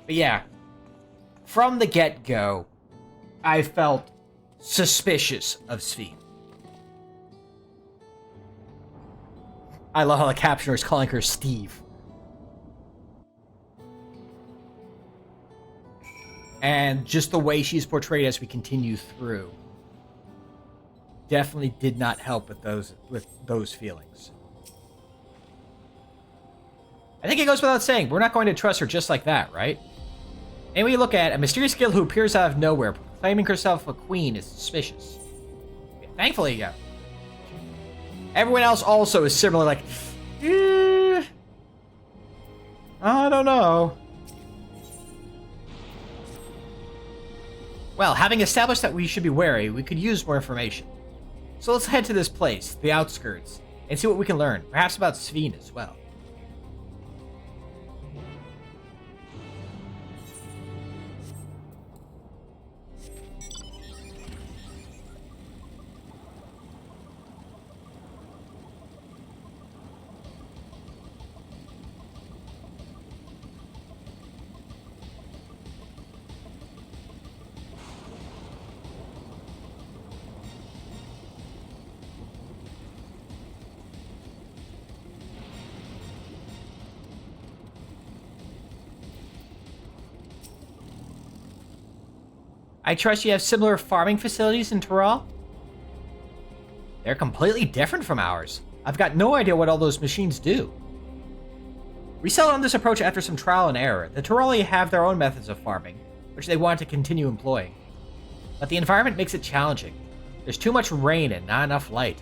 But yeah, from the get-go, I felt suspicious of Sphene. I love how the captioner is calling her Steve. And just the way she's portrayed as we continue through definitely did not help with those feelings. I think it goes without saying, we're not going to trust her just like that, right? And we look at a mysterious girl who appears out of nowhere, claiming herself a queen is suspicious. Thankfully, yeah. Everyone else also is similar, like, I don't know. Well, having established that we should be wary, we could use more information. So let's head to this place, the outskirts, and see what we can learn, perhaps about Sphene as well. I trust you have similar farming facilities in Tyrol? They're completely different from ours. I've got no idea what all those machines do. We settled on this approach after some trial and error. The Tyroli have their own methods of farming, which they want to continue employing. But the environment makes it challenging. There's too much rain and not enough light.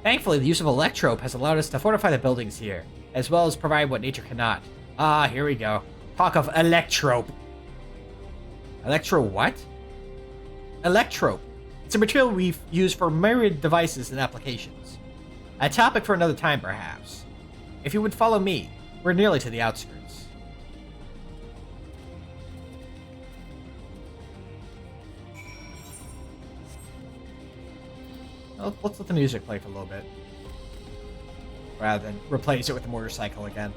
Thankfully, the use of electrope has allowed us to fortify the buildings here, as well as provide what nature cannot. Ah, here we go. Talk of electrope. Electro what? Electrope. It's a material we've used for myriad devices and applications. A topic for another time, perhaps. If you would follow me, we're nearly to the outskirts. Well, let's let the music play for a little bit, rather than replace it with a motorcycle again.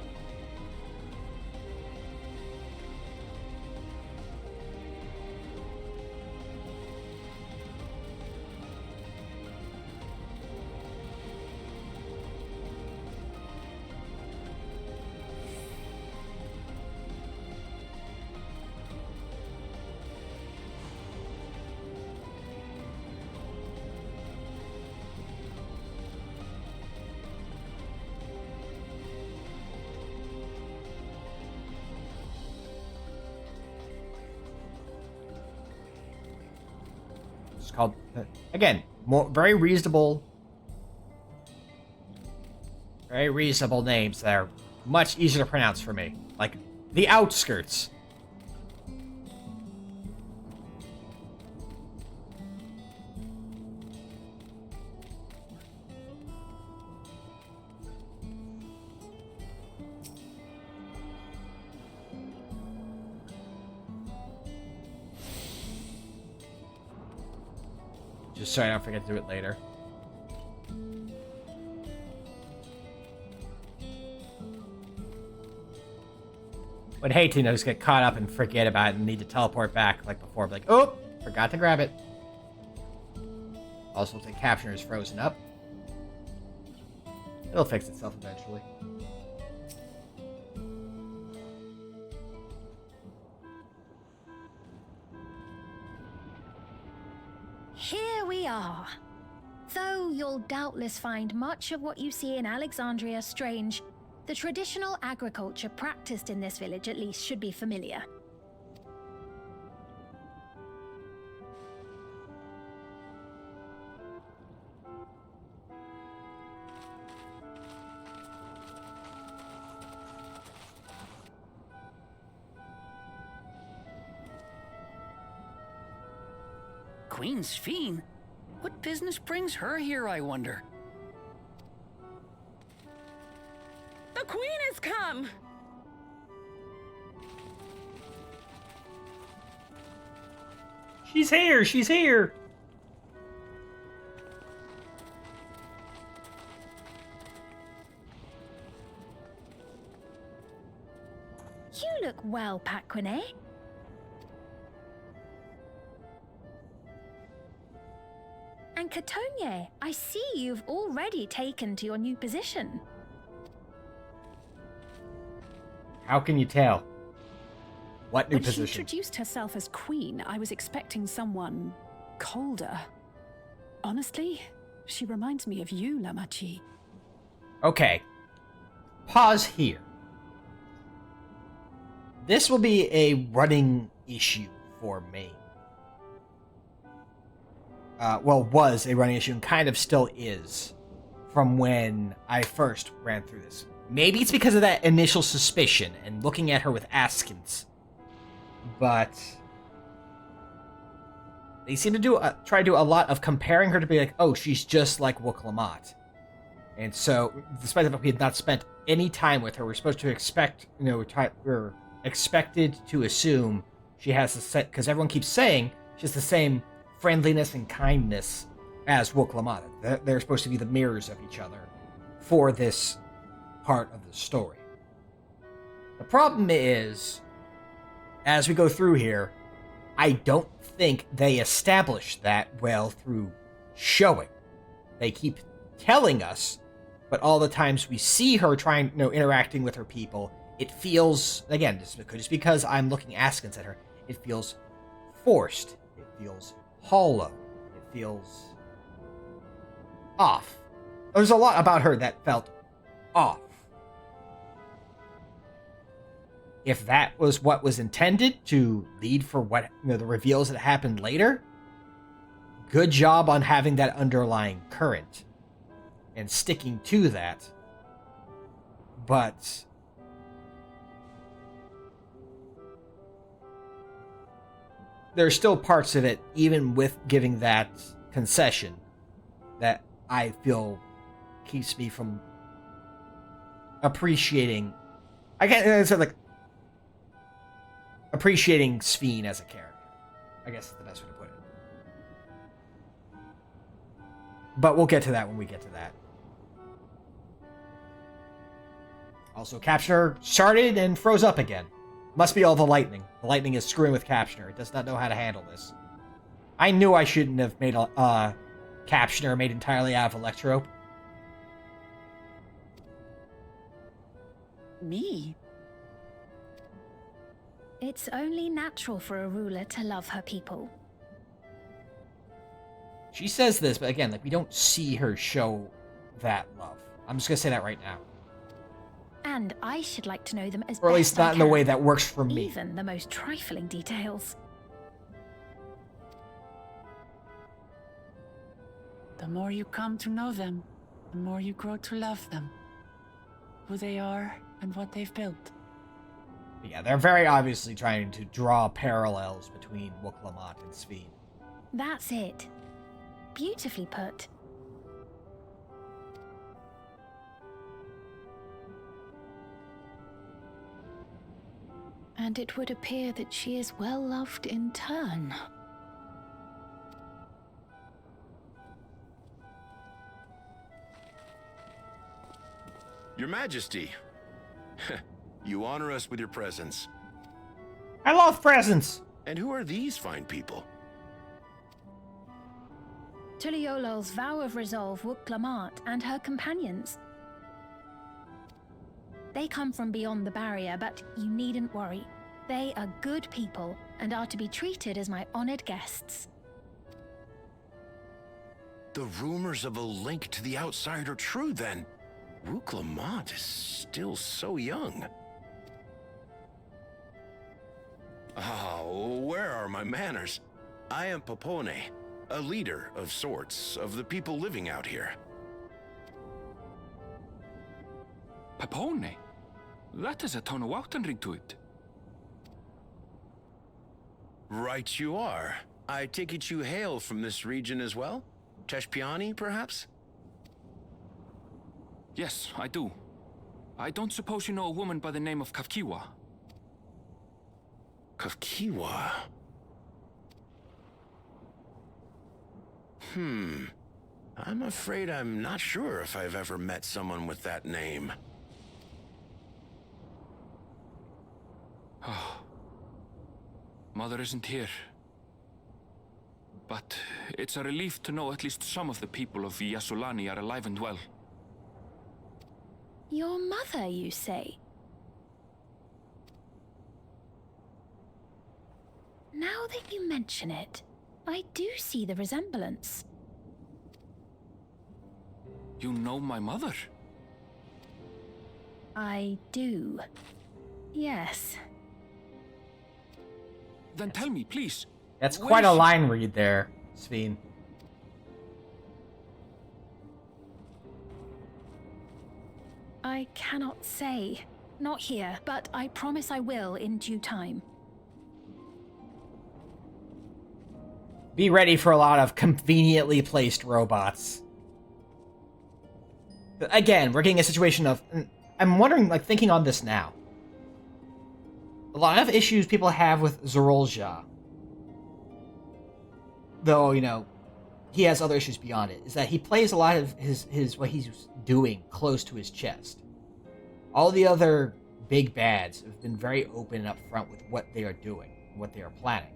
Called again, very reasonable names that are much easier to pronounce for me, like the outskirts. Just so I don't forget to do it later. Would hate to just get caught up and forget about it and need to teleport back like before. Like, oh, forgot to grab it. Also, the capture is frozen up. It'll fix itself eventually. Here we are. Though you'll doubtless find much of what you see in Alexandria strange, the traditional agriculture practiced in this village at least should be familiar. Queen's Fiend? What business brings her here, I wonder? The Queen has come! She's here! She's here! You look well, Paquine. And Catogne, I see you've already taken to your new position. How can you tell? What new When position? she introduced herself as queen, I was expecting someone colder. Honestly, she reminds me of you, Lamachi. Okay. Pause here. This will be a running issue for me. Well, was a running issue and kind of still is from when I first ran through this. Maybe it's because of that initial suspicion and looking at her with askance. But they seem to try to do a lot of comparing her to be like, oh, she's just like Woklamat. And so, despite the fact we had not spent any time with her, we're supposed to expect, we're expected to assume she has the set, because everyone keeps saying she has the same friendliness and kindness as Woklamat. They're supposed to be the mirrors of each other for this part of the story. The problem is, as we go through here, I don't think they establish that well through showing. They keep telling us, but all the times we see her trying, interacting with her people, it feels, again, just because I'm looking askance at her, it feels forced. It feels hollow. It feels off. There's a lot about her that felt off. If that was what was intended to lead for what, the reveals that happened later, good job on having that underlying current and sticking to that. But there's still parts of it, even with giving that concession, that I feel keeps me from appreciating. I can't say like appreciating Sphene as a character. I guess is the best way to put it. But we'll get to that when we get to that. Also, Captioner started and froze up again. Must be all the lightning. The lightning is screwing with Captioner. It does not know how to handle this. I knew I shouldn't have made a Captioner made entirely out of Electrope. Me? It's only natural for a ruler to love her people. She says this, but again, like, we don't see her show that love. I'm just gonna say that right now. And I should like to know them as Or at best least I not in the can. way that works for me. Even the most trifling details. The more you come to know them, the more you grow to love them. Who they are and what they've built. Yeah, they're very obviously trying to draw parallels between Wuk-Lamat and Sphene. That's it. Beautifully put. And it would appear that she is well loved in turn. Your Majesty, you honor us with your presence. I love presents! And who are these fine people? Tuliolol's vow of resolve Wuk-Lamat and her companions. They come from beyond the barrier, but you needn't worry. They are good people and are to be treated as my honored guests. The rumors of a link to the outside are true, then. Wuk-Lamat is still so young. Oh, where are my manners? I am Popone, a leader of sorts of the people living out here. Popone? That has a Tonawautan ring to it. Right you are. I take it you hail from this region as well? Teshpiani, perhaps? Yes, I do. I don't suppose you know a woman by the name of Kafkiwa? Kafkiwa? I'm afraid I'm not sure if I've ever met someone with that name. Oh. Mother isn't here. But it's a relief to know at least some of the people of Shaaloani are alive and well. Your mother, you say? Now that you mention it, I do see the resemblance. You know my mother? I do. Yes. Then tell me, please. That's where quite is a she? line read there, Sphene. I cannot say. Not here, but I promise I will in due time. Be ready for a lot of conveniently placed robots. Again, we're getting a situation of... I'm wondering, like, thinking on this now. A lot of issues people have with Zarool Ja, though, he has other issues beyond it, is that he plays a lot of his what he's doing close to his chest. All the other big bads have been very open and upfront with what they are doing, what they are planning.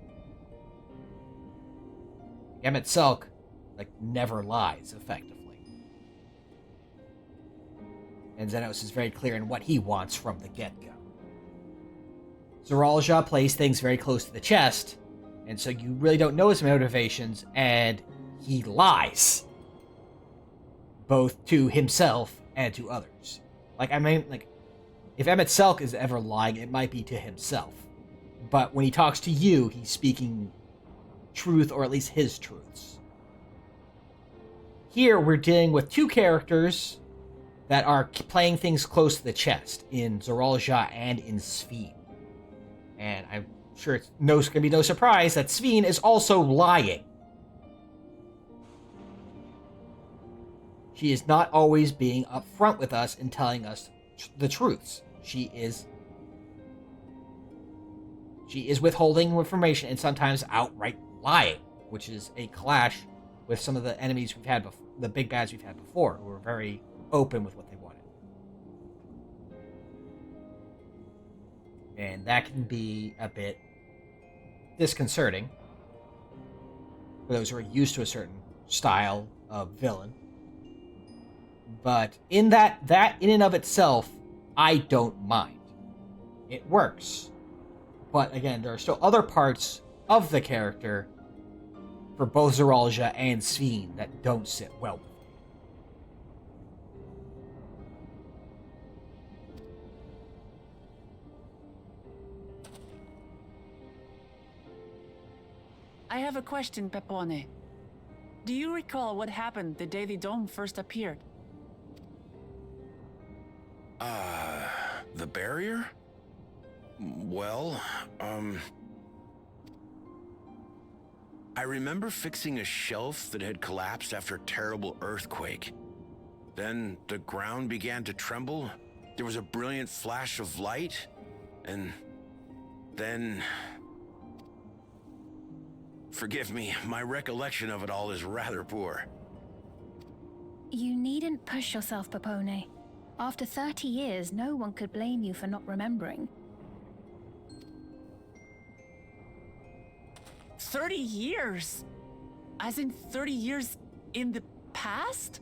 Emmett Selk, never lies, effectively. And Xenos is very clear in what he wants from the get-go. Zarool Ja plays things very close to the chest, And so you really don't know his motivations, and he lies. Both to himself and to others. Like, I mean, like, if Emmett Selk is ever lying, it might be to himself. But when he talks to you, he's speaking truth, or at least his truths. Here, we're dealing with two characters that are playing things close to the chest, in Zarool Ja and in Sveen. And I'm sure it's going to be no surprise that Sveen is also lying. She is not always being upfront with us and telling us the truths. She is withholding information and sometimes outright lying, which is a clash with some of the enemies we've had before, the big bads we've had before, who were very open with what they wanted. And that can be a bit disconcerting for those who are used to a certain style of villain. But in that in and of itself, I don't mind. It works. But again, there are still other parts of the character for both Zarool Ja and Sveen that don't sit well with me. I have a question, Pepone. Do you recall what happened the day the dome first appeared? The barrier? Well, I remember fixing a shelf that had collapsed after a terrible earthquake. Then the ground began to tremble. There was a brilliant flash of light, and then... Forgive me, my recollection of it all is rather poor. You needn't push yourself, Pepone. After 30 years, no one could blame you for not remembering. 30 years? As in 30 years in the past?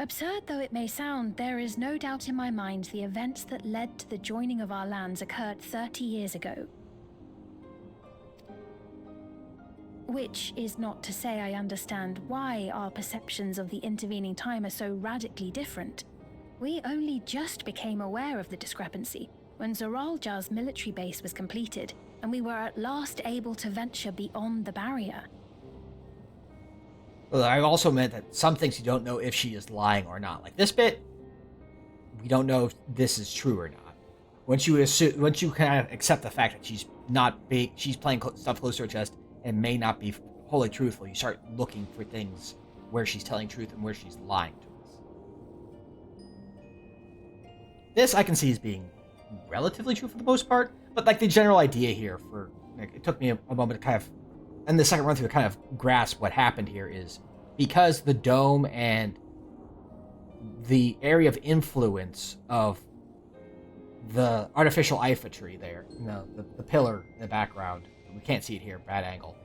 Absurd though it may sound, there is no doubt in my mind the events that led to the joining of our lands occurred 30 years ago. Which is not to say I understand why our perceptions of the intervening time are so radically different. We only just became aware of the discrepancy when Zarool Ja's military base was completed, and we were at last able to venture beyond the barrier. Well, I also meant that some things you don't know if she is lying or not. Like this bit, we don't know if this is true or not. Once you kind of accept the fact that she's playing stuff close to her chest and may not be wholly truthful, you start looking for things where she's telling truth and where she's lying to us. This I can see as being relatively true for the most part, but like the general idea here it took me a moment to kind of, in the second run through, to kind of grasp what happened here is because the dome and the area of influence of the artificial Ifa tree there, the pillar in the background, we can't see it here, bad angle,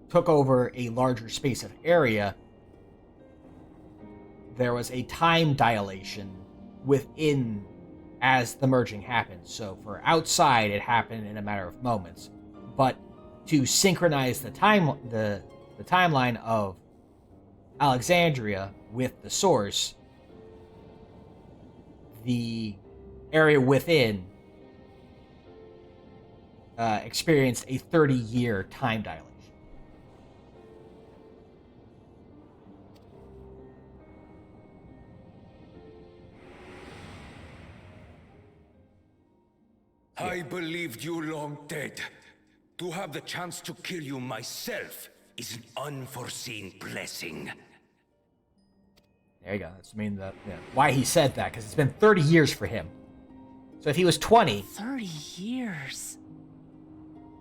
took over a larger space of area. There was a time dilation within as the merging happened. So for outside, it happened in a matter of moments. But to synchronize the timeline of Alexandria with the source, the area within experienced a 30-year time dilation. I believed you long dead. To have the chance to kill you myself is an unforeseen blessing. There you go. That's why he said that, because it's been 30 years for him. So if he was 20... 30 years?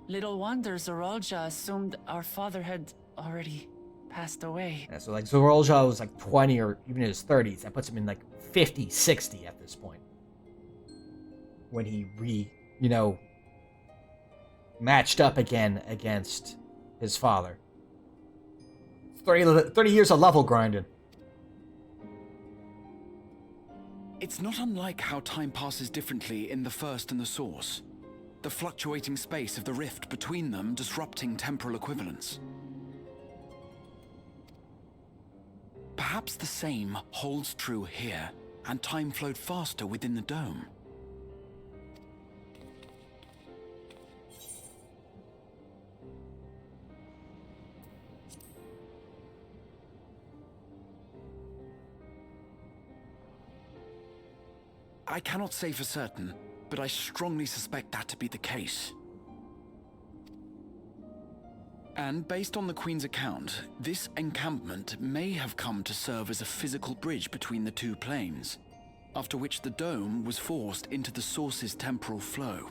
Little wonder Zarool Ja assumed our father had already passed away. Yeah, so like Zarool Ja was like 20 or even in his 30s. That puts him in like 50, 60 at this point. When he matched up again against his father. 30 years of level grinding. It's not unlike how time passes differently in the First and the Source. the fluctuating space of the rift between them disrupting temporal equivalence. Perhaps the same holds true here, and time flowed faster within the dome. I cannot say for certain, but I strongly suspect that to be the case. And based on the Queen's account, this encampment may have come to serve as a physical bridge between the two planes, after which the dome was forced into the source's temporal flow.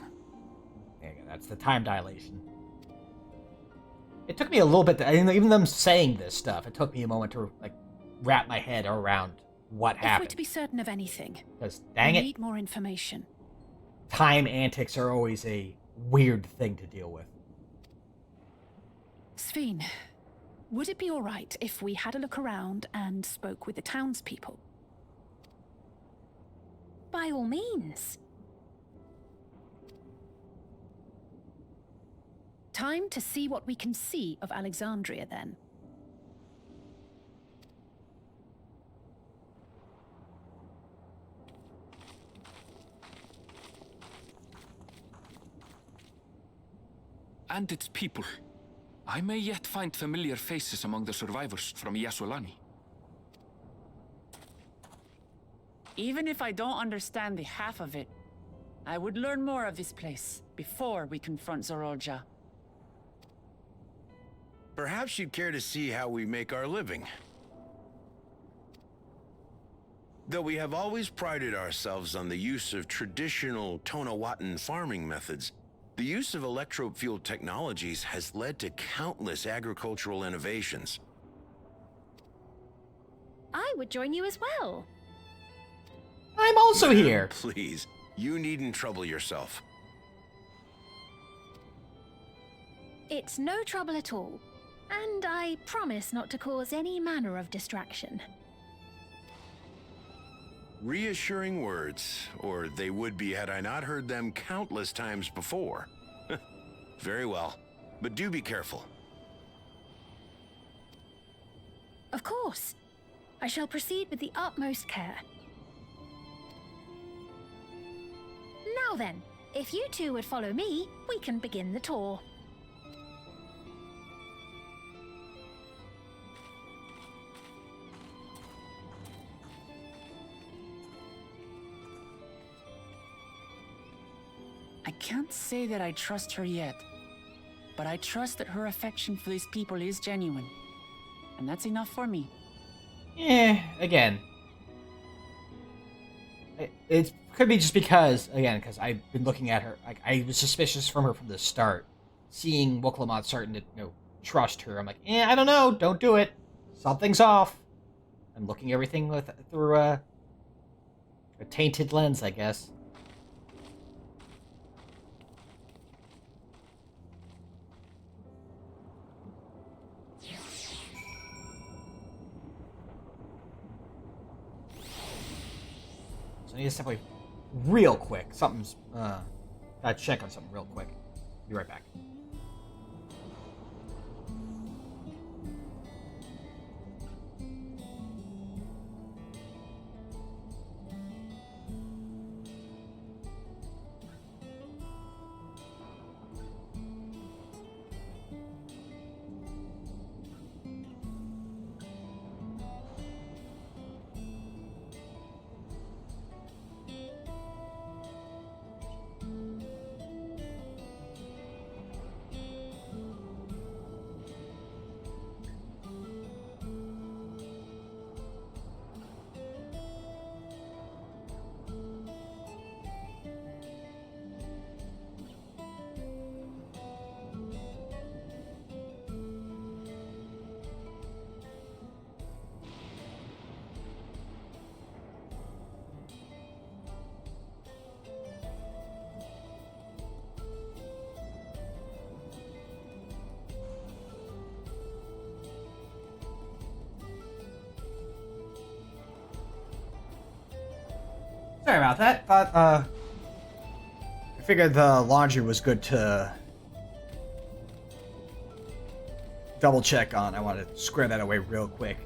There you go, that's the time dilation. It took me a little bit, even them saying this stuff, it took me a moment to like wrap my head around what happened. If we're to be certain of anything, Because, dang we it, need more information. time antics are always a weird thing to deal with. Sveen, would it be all right if we had a look around and spoke with the townspeople? By all means. Time to see what we can see of Alexandria, then. And its people. I may yet find familiar faces among the survivors from Shaaloani. Even if I don't understand the half of it, I would learn more of this place before we confront Zarool Ja. Perhaps you'd care to see how we make our living. Though we have always prided ourselves on the use of traditional Tonawatan farming methods, the use of electro-fueled technologies has led to countless agricultural innovations. I would join you as well. I'm also here. Please, you needn't trouble yourself. It's no trouble at all. And I promise not to cause any manner of distraction. Reassuring words, or they would be had I not heard them countless times before. Very well, but do be careful. Of course. I shall proceed with the utmost care. Now then, if you two would follow me, we can begin the tour. I can't say that I trust her yet, but I trust that her affection for these people is genuine. And that's enough for me. Again. It could be just because I've been looking at her. Like, I was suspicious from her from the start. Seeing Wuklamot starting to, trust her, I'm like, I don't know, don't do it. Something's off. I'm looking everything through a tainted lens, I guess. I need to step away real quick. Something's, gotta check on something real quick. Be right back. Sorry about that. Thought, I figured the laundry was good to double check on. I want to square that away real quick.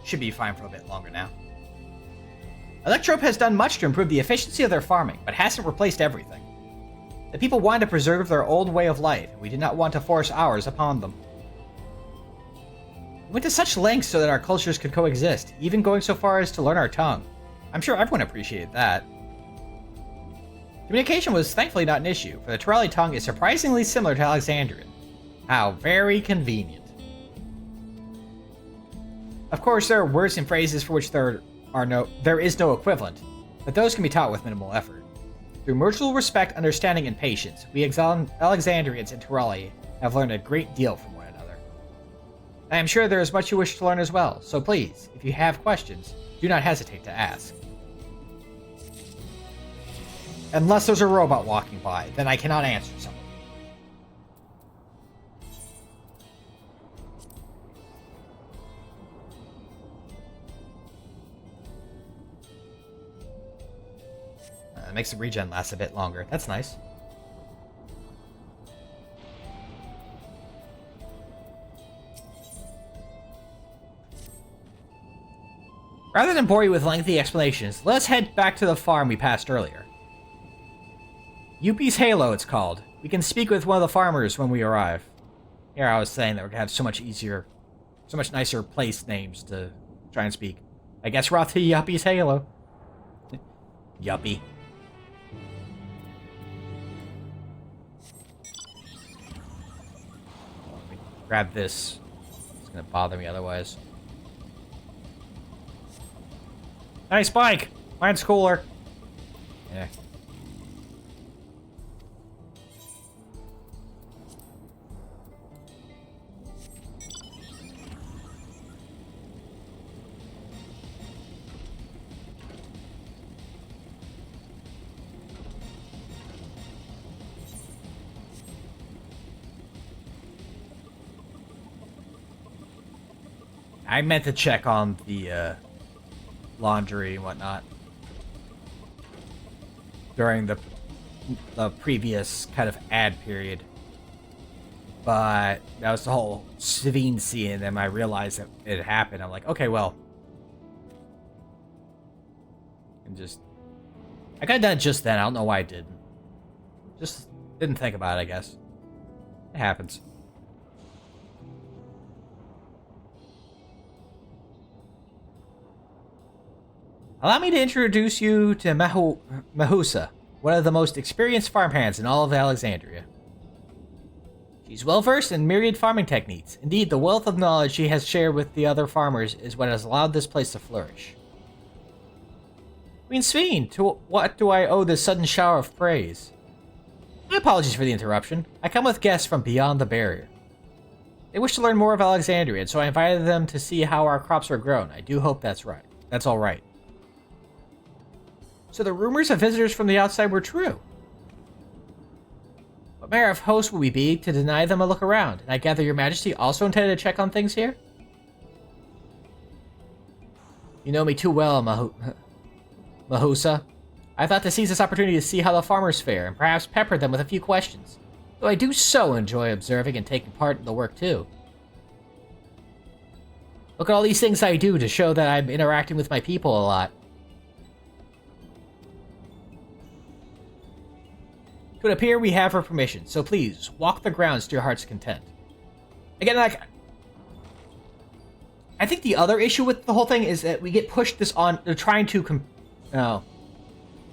Should be fine for a bit longer now. Electrope has done much to improve the efficiency of their farming, but hasn't replaced everything. The people wanted to preserve their old way of life, and we did not want to force ours upon them. We went to such lengths so that our cultures could coexist, even going so far as to learn our tongue. I'm sure everyone appreciated that. Communication was thankfully not an issue, for the Torelli tongue is surprisingly similar to Alexandrian. How very convenient. Of course, there are words and phrases for which there is no equivalent, but those can be taught with minimal effort. Through mutual respect, understanding, and patience, we Alexandrians and Torelli have learned a great deal from one another. I am sure there is much you wish to learn as well, so please, if you have questions, do not hesitate to ask. Unless there's a robot walking by, then I cannot answer something. It makes the regen last a bit longer. That's nice. Rather than bore you with lengthy explanations, let's head back to the farm we passed earlier. Yuppie's Halo, it's called. We can speak with one of the farmers when we arrive. Here I was saying that we're gonna have so much nicer place names to try and speak. I guess we're off to Yuppie's Halo. Yuppie. Grab this. It's gonna bother me otherwise. Nice bike! Mine's cooler. Yeah. I meant to check on the laundry and whatnot during the previous kind of ad period, but that was the whole Savine scene, and then I realized that it had happened. I'm like, okay, well, I could have done it just then. I don't know why I didn't. Just didn't think about it, I guess. It happens. Allow me to introduce you to Mahusa, one of the most experienced farmhands in all of Alexandria. She's well-versed in myriad farming techniques. Indeed, the wealth of knowledge she has shared with the other farmers is what has allowed this place to flourish. Queen Sveen, to what do I owe this sudden shower of praise? My apologies for the interruption. I come with guests from beyond the barrier. They wish to learn more of Alexandria, and so I invited them to see how our crops are grown. I do hope that's right. That's all right. So the rumors of visitors from the outside were true. What manner of host would we be to deny them a look around? And I gather your majesty also intended to check on things here? You know me too well, Mahusa. I thought to seize this opportunity to see how the farmers fare, and perhaps pepper them with a few questions. Though I do so enjoy observing and taking part in the work too. Look at all these things I do to show that I'm interacting with my people a lot. It would appear we have her permission, so please, walk the grounds to your heart's content. Again, like, I think the other issue with the whole thing is that we get pushed this on, they're trying to,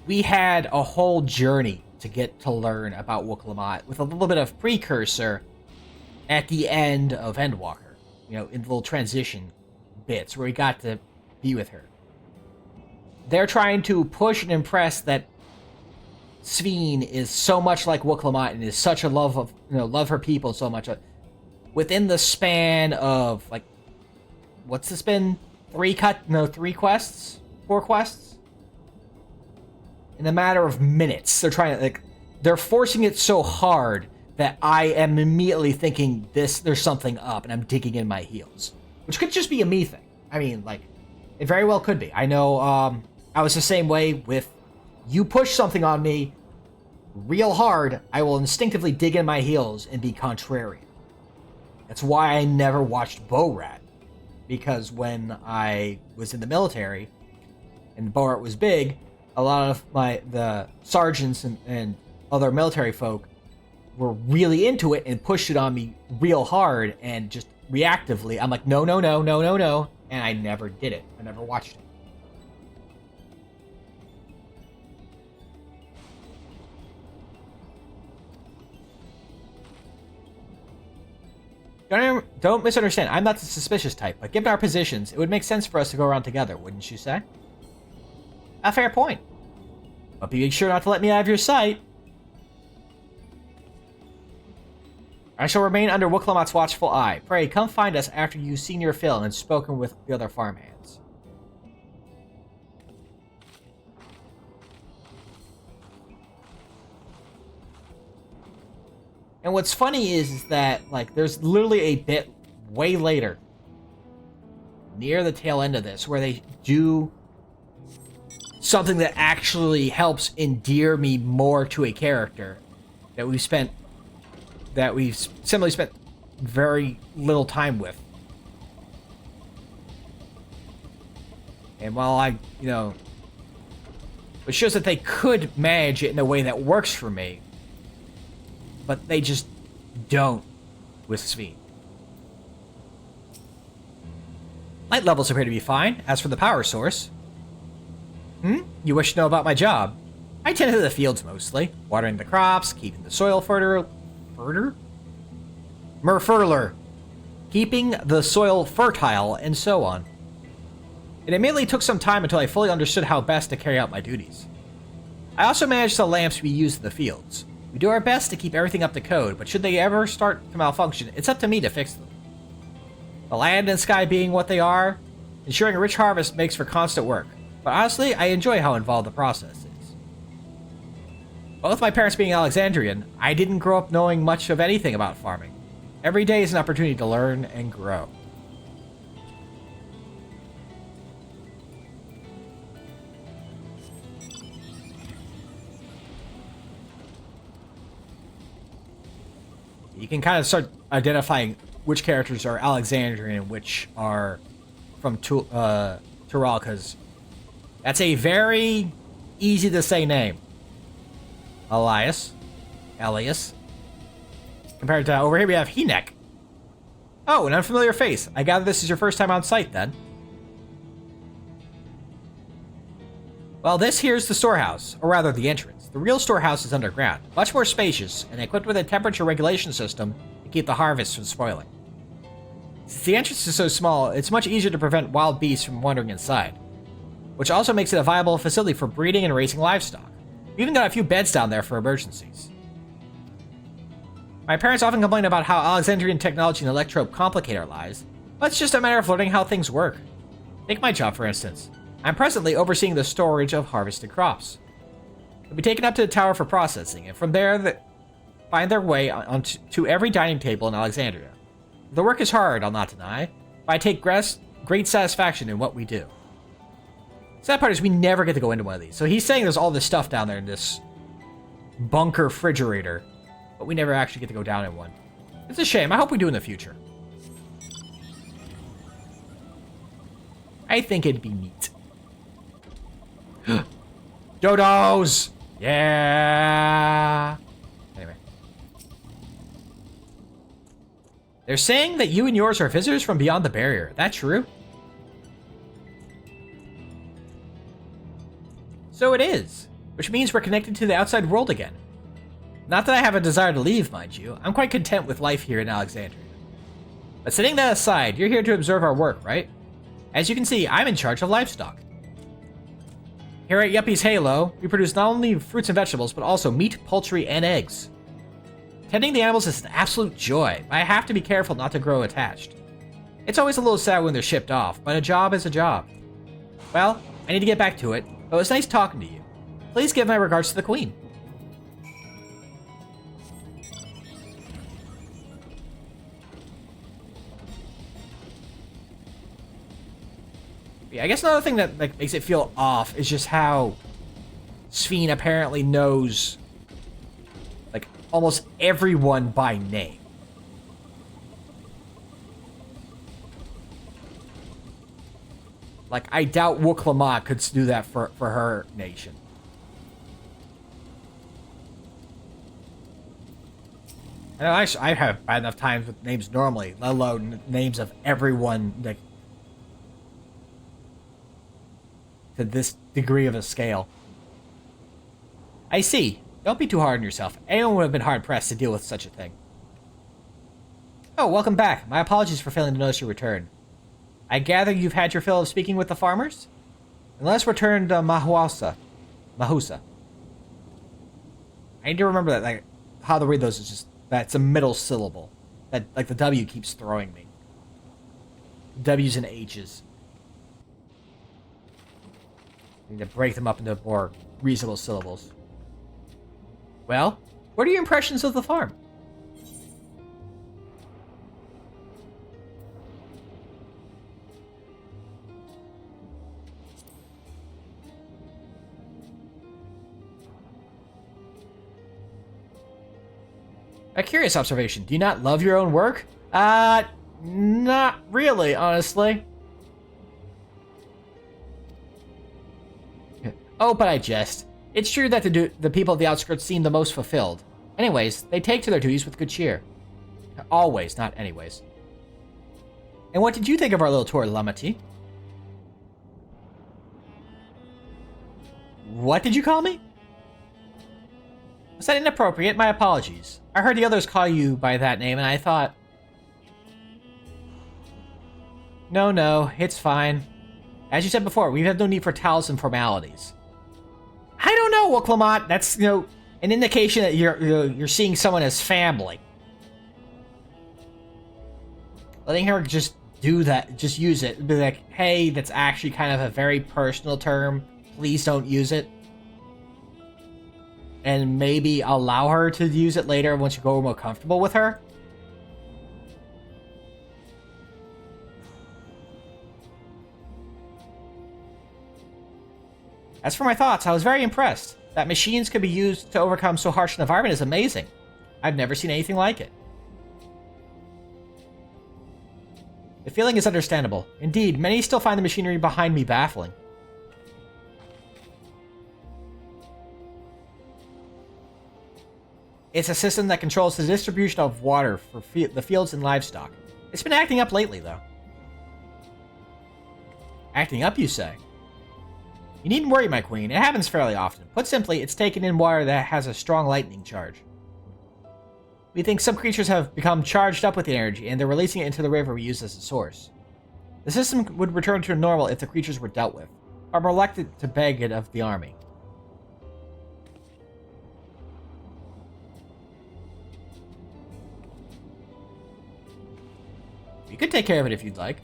we had a whole journey to get to learn about Wookalamat with a little bit of precursor at the end of Endwalker. You know, in the little transition bits where we got to be with her. They're trying to push and impress that Sveen is so much like Wookalamat and is such a love of, love her people so much. Within the span of, like, what's this been? 4 quests? In a matter of minutes, they're trying to, like, they're forcing it so hard that I am immediately thinking there's something up, and I'm digging in my heels. Which could just be a me thing. I mean, like, it very well could be. I know, I was the same way with you push something on me real hard, I will instinctively dig in my heels and be contrarian. That's why I never watched Bo-Rat. Because when I was in the military and Bo-Rat was big, a lot of the sergeants and other military folk were really into it and pushed it on me real hard, and just reactively, I'm like, no, no, no, no, no, no, and I never did it. I never watched it. Don't misunderstand. I'm not the suspicious type, but given our positions, it would make sense for us to go around together, wouldn't you say? A fair point. But be sure not to let me out of your sight. I shall remain under Wooklamat's watchful eye. Pray, come find us after you've seen your fill and spoken with the other farmhands. And what's funny is that, like, there's literally a bit way later, near the tail end of this, where they do something that actually helps endear me more to a character that we've simply spent very little time with. And while it shows that they could manage it in a way that works for me, but they just don't with Svi. Light levels appear to be fine. As for the power source... You wish to know about my job? I tend to the fields mostly. Watering the crops, keeping the soil fertile... Fertile? Keeping the soil fertile, and so on. It admittedly took some time until I fully understood how best to carry out my duties. I also manage the lamps we use in the fields. We do our best to keep everything up to code, but should they ever start to malfunction, it's up to me to fix them. The land and sky being what they are, ensuring a rich harvest makes for constant work. But honestly, I enjoy how involved the process is. Both my parents being Alexandrian, I didn't grow up knowing much of anything about farming. Every day is an opportunity to learn and grow. You can kind of start identifying which characters are Alexandrian and which are from Tural, because that's a very easy to say name. Elias. Compared to over here we have Hinek. Oh, an unfamiliar face. I gather this is your first time on site then. Well, this here's the storehouse, or rather the entrance. The real storehouse is underground, much more spacious, and equipped with a temperature regulation system to keep the harvest from spoiling. Since the entrance is so small, it's much easier to prevent wild beasts from wandering inside, which also makes it a viable facility for breeding and raising livestock. We even got a few beds down there for emergencies. My parents often complain about how Alexandrian technology and electrope complicate our lives, but it's just a matter of learning how things work. Take my job, for instance. I'm presently overseeing the storage of harvested crops. They'll be taken up to the tower for processing, and from there they find their way onto every dining table in Alexandria. The work is hard, I'll not deny, but I take great satisfaction in what we do. Sad part is we never get to go into one of these. So he's saying there's all this stuff down there in this bunker refrigerator, but we never actually get to go down in one. It's a shame. I hope we do in the future. I think it'd be neat. Dodos! Yeah! Anyway. They're saying that you and yours are visitors from beyond the barrier. That true? So it is, which means we're connected to the outside world again. Not that I have a desire to leave, mind you. I'm quite content with life here in Alexandria. But setting that aside, you're here to observe our work, right? As you can see, I'm in charge of livestock. Here at Yuppie's Halo, we produce not only fruits and vegetables, but also meat, poultry, and eggs. Tending the animals is an absolute joy, but I have to be careful not to grow attached. It's always a little sad when they're shipped off, but a job is a job. Well, I need to get back to it, but it was nice talking to you. Please give my regards to the Queen. Yeah, I guess another thing that makes it feel off is just how Sphene apparently knows, like, almost everyone by name. Like, I doubt Wuk-Lamat could do that for her nation. And I have bad enough times with names normally, let alone names of everyone, like, to this degree of a scale. I see. Don't be too hard on yourself. Anyone would have been hard-pressed to deal with such a thing. Oh, welcome back. My apologies for failing to notice your return. I gather you've had your fill of speaking with the farmers? And let's return to Mahusa. I need to remember that, like, how to read those is just, that's a middle syllable. That, like, the W keeps throwing me. W's and H's. I need to break them up into more reasonable syllables. Well, what are your impressions of the farm? A curious observation. Do you not love your own work? Not really, honestly. Oh, but I jest. It's true that the people of the outskirts seem the most fulfilled. Anyways, they take to their duties with good cheer. Always, not anyways. And what did you think of our little tour, Lamati? What did you call me? Was that inappropriate? My apologies. I heard the others call you by that name, and I thought... No, it's fine. As you said before, we have no need for towels and formalities. I don't know, Wuk-Lamat. That's, an indication that you're seeing someone as family. Letting her just do that, just use it. Be like, hey, that's actually kind of a very personal term. Please don't use it. And maybe allow her to use it later once you go more comfortable with her. As for my thoughts, I was very impressed. That machines could be used to overcome so harsh an environment is amazing. I've never seen anything like it. The feeling is understandable. Indeed, many still find the machinery behind me baffling. It's a system that controls the distribution of water for the fields and livestock. It's been acting up lately, though. Acting up, you say? You needn't worry, my queen. It happens fairly often. Put simply, it's taken in water that has a strong lightning charge. We think some creatures have become charged up with the energy, and they're releasing it into the river we use as a source. The system would return to normal if the creatures were dealt with. I'm reluctant to beg it of the army. You could take care of it if you'd like.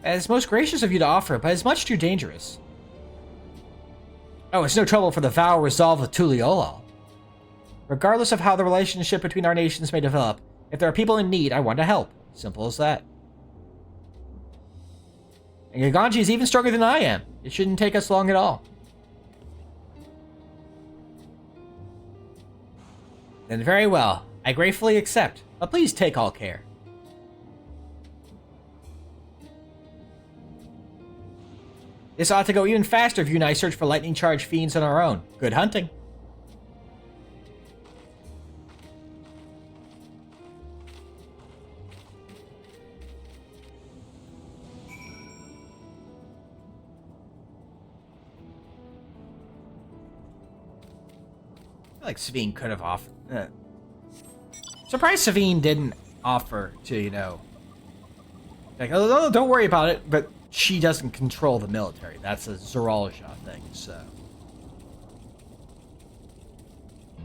It's most gracious of you to offer, but it's much too dangerous. Oh, it's no trouble for the vow resolved with Tuliolal. Regardless of how the relationship between our nations may develop, if there are people in need, I want to help. Simple as that. And Yaganji is even stronger than I am. It shouldn't take us long at all. Then very well. I gratefully accept, but please take all care. This ought to go even faster if you and I search for lightning-charged fiends on our own. Good hunting. I feel like Savine could have offered... Surprised Savine didn't offer to, like, oh, don't worry about it, but she doesn't control the military. That's a Zarool Ja thing, so...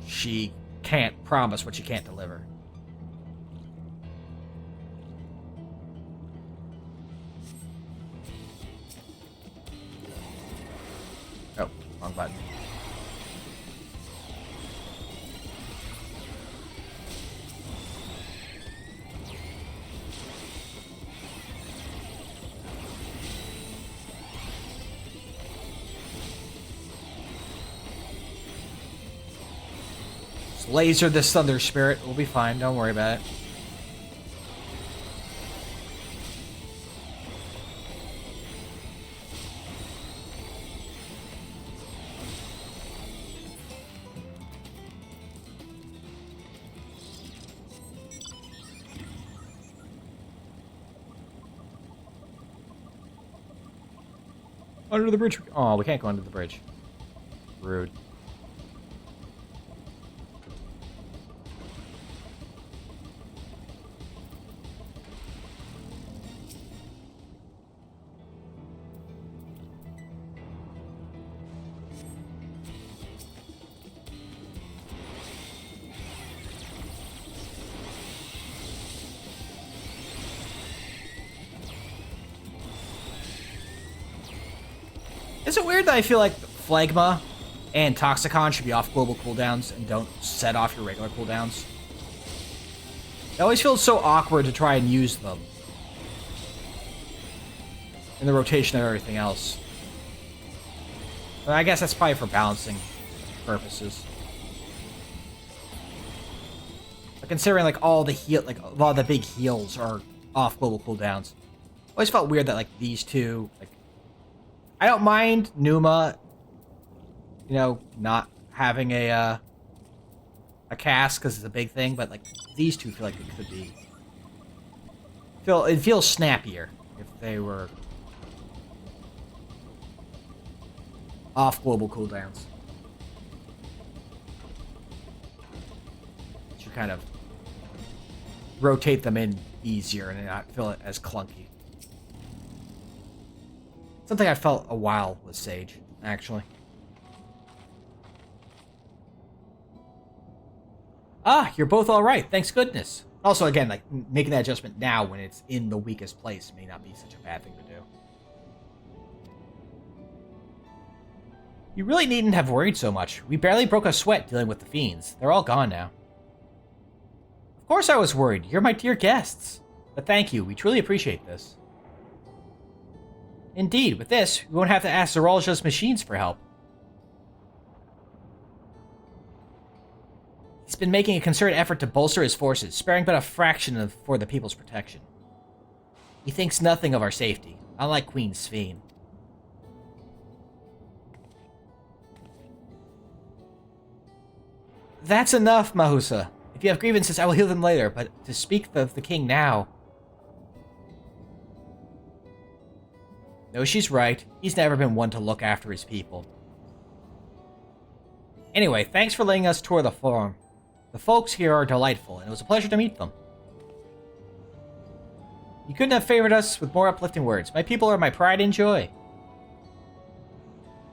She can't promise what she can't deliver. Oh, wrong button. Let's laser this Thunder Spirit. We'll be fine. Don't worry about it. Under the bridge. Oh, we can't go under the bridge. Rude. Is it weird that I feel like Phlegma and Toxicon should be off global cooldowns and don't set off your regular cooldowns? It always feels so awkward to try and use them in the rotation of everything else. But I guess that's probably for balancing purposes. But considering like all the a lot of the big heals are off global cooldowns, always felt weird that like these two, like, I don't mind Numa, you know, not having a cast because it's a big thing, but like these two feel like it could be. It feels snappier if they were off global cooldowns. You kind of rotate them in easier and not feel it as clunky. Something I felt a while with Sage, actually. Ah, you're both all right. Thanks goodness. Also, again, like, making that adjustment now when it's in the weakest place may not be such a bad thing to do. You really needn't have worried so much. We barely broke a sweat dealing with the fiends. They're all gone now. Of course I was worried. You're my dear guests. But thank you. We truly appreciate this. Indeed, with this, we won't have to ask Zarool Ja's machines for help. He's been making a concerted effort to bolster his forces, sparing but a fraction for the people's protection. He thinks nothing of our safety, unlike Queen Sphene. That's enough, Mahusa. If you have grievances, I will heal them later, but to speak of the king now... No, she's right. He's never been one to look after his people. Anyway, thanks for letting us tour the farm. The folks here are delightful, and it was a pleasure to meet them. You couldn't have favored us with more uplifting words. My people are my pride and joy.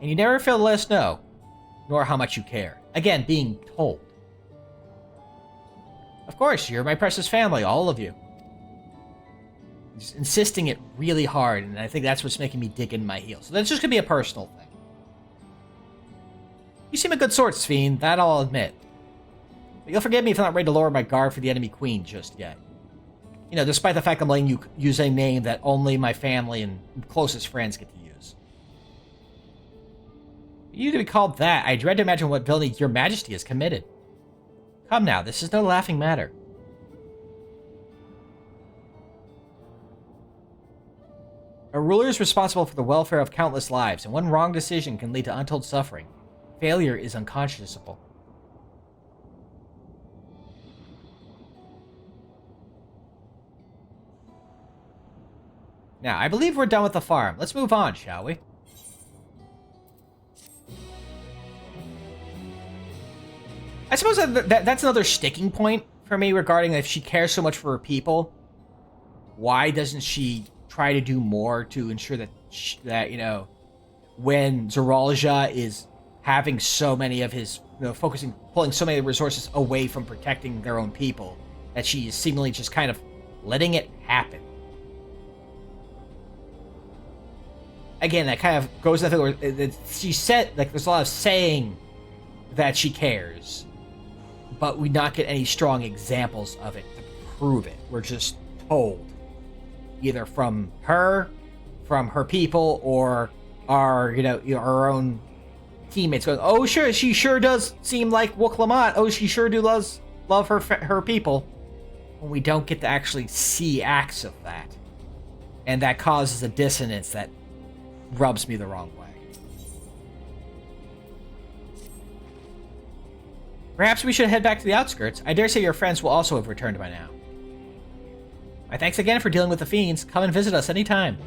And you never fail to let us know, nor how much you care. Again, being told. Of course, you're my precious family, all of you. Just insisting it really hard, and I think that's what's making me dig in my heels. So that's just gonna be a personal thing. You seem a good sort, Sphene, that I'll admit. But you'll forgive me if I'm not ready to lower my guard for the enemy queen just yet. You know, despite the fact I'm letting you use a name that only my family and closest friends get to use. For you to be called that, I dread to imagine what villainy your majesty has committed. Come now, this is no laughing matter. A ruler is responsible for the welfare of countless lives, and one wrong decision can lead to untold suffering. Failure is unconscionable. Now, I believe we're done with the farm. Let's move on, shall we? I suppose that's another sticking point for me regarding if she cares so much for her people. Why doesn't she try to do more to ensure that, you know, when Zarool Ja is having so many of his, you know, pulling so many resources away from protecting their own people, that she is seemingly just kind of letting it happen. Again, that kind of goes to the thing where she said, like, there's a lot of saying that she cares, but we not get any strong examples of it to prove it. We're just told, either from her people, or our, you know, our own teammates going, "Oh, sure, she sure does seem like Woklamat. Oh, she sure do love her people." When we don't get to actually see acts of that, and that causes a dissonance that rubs me the wrong way. Perhaps we should head back to the outskirts. I dare say your friends will also have returned by now. My thanks again for dealing with the fiends. Come and visit us anytime.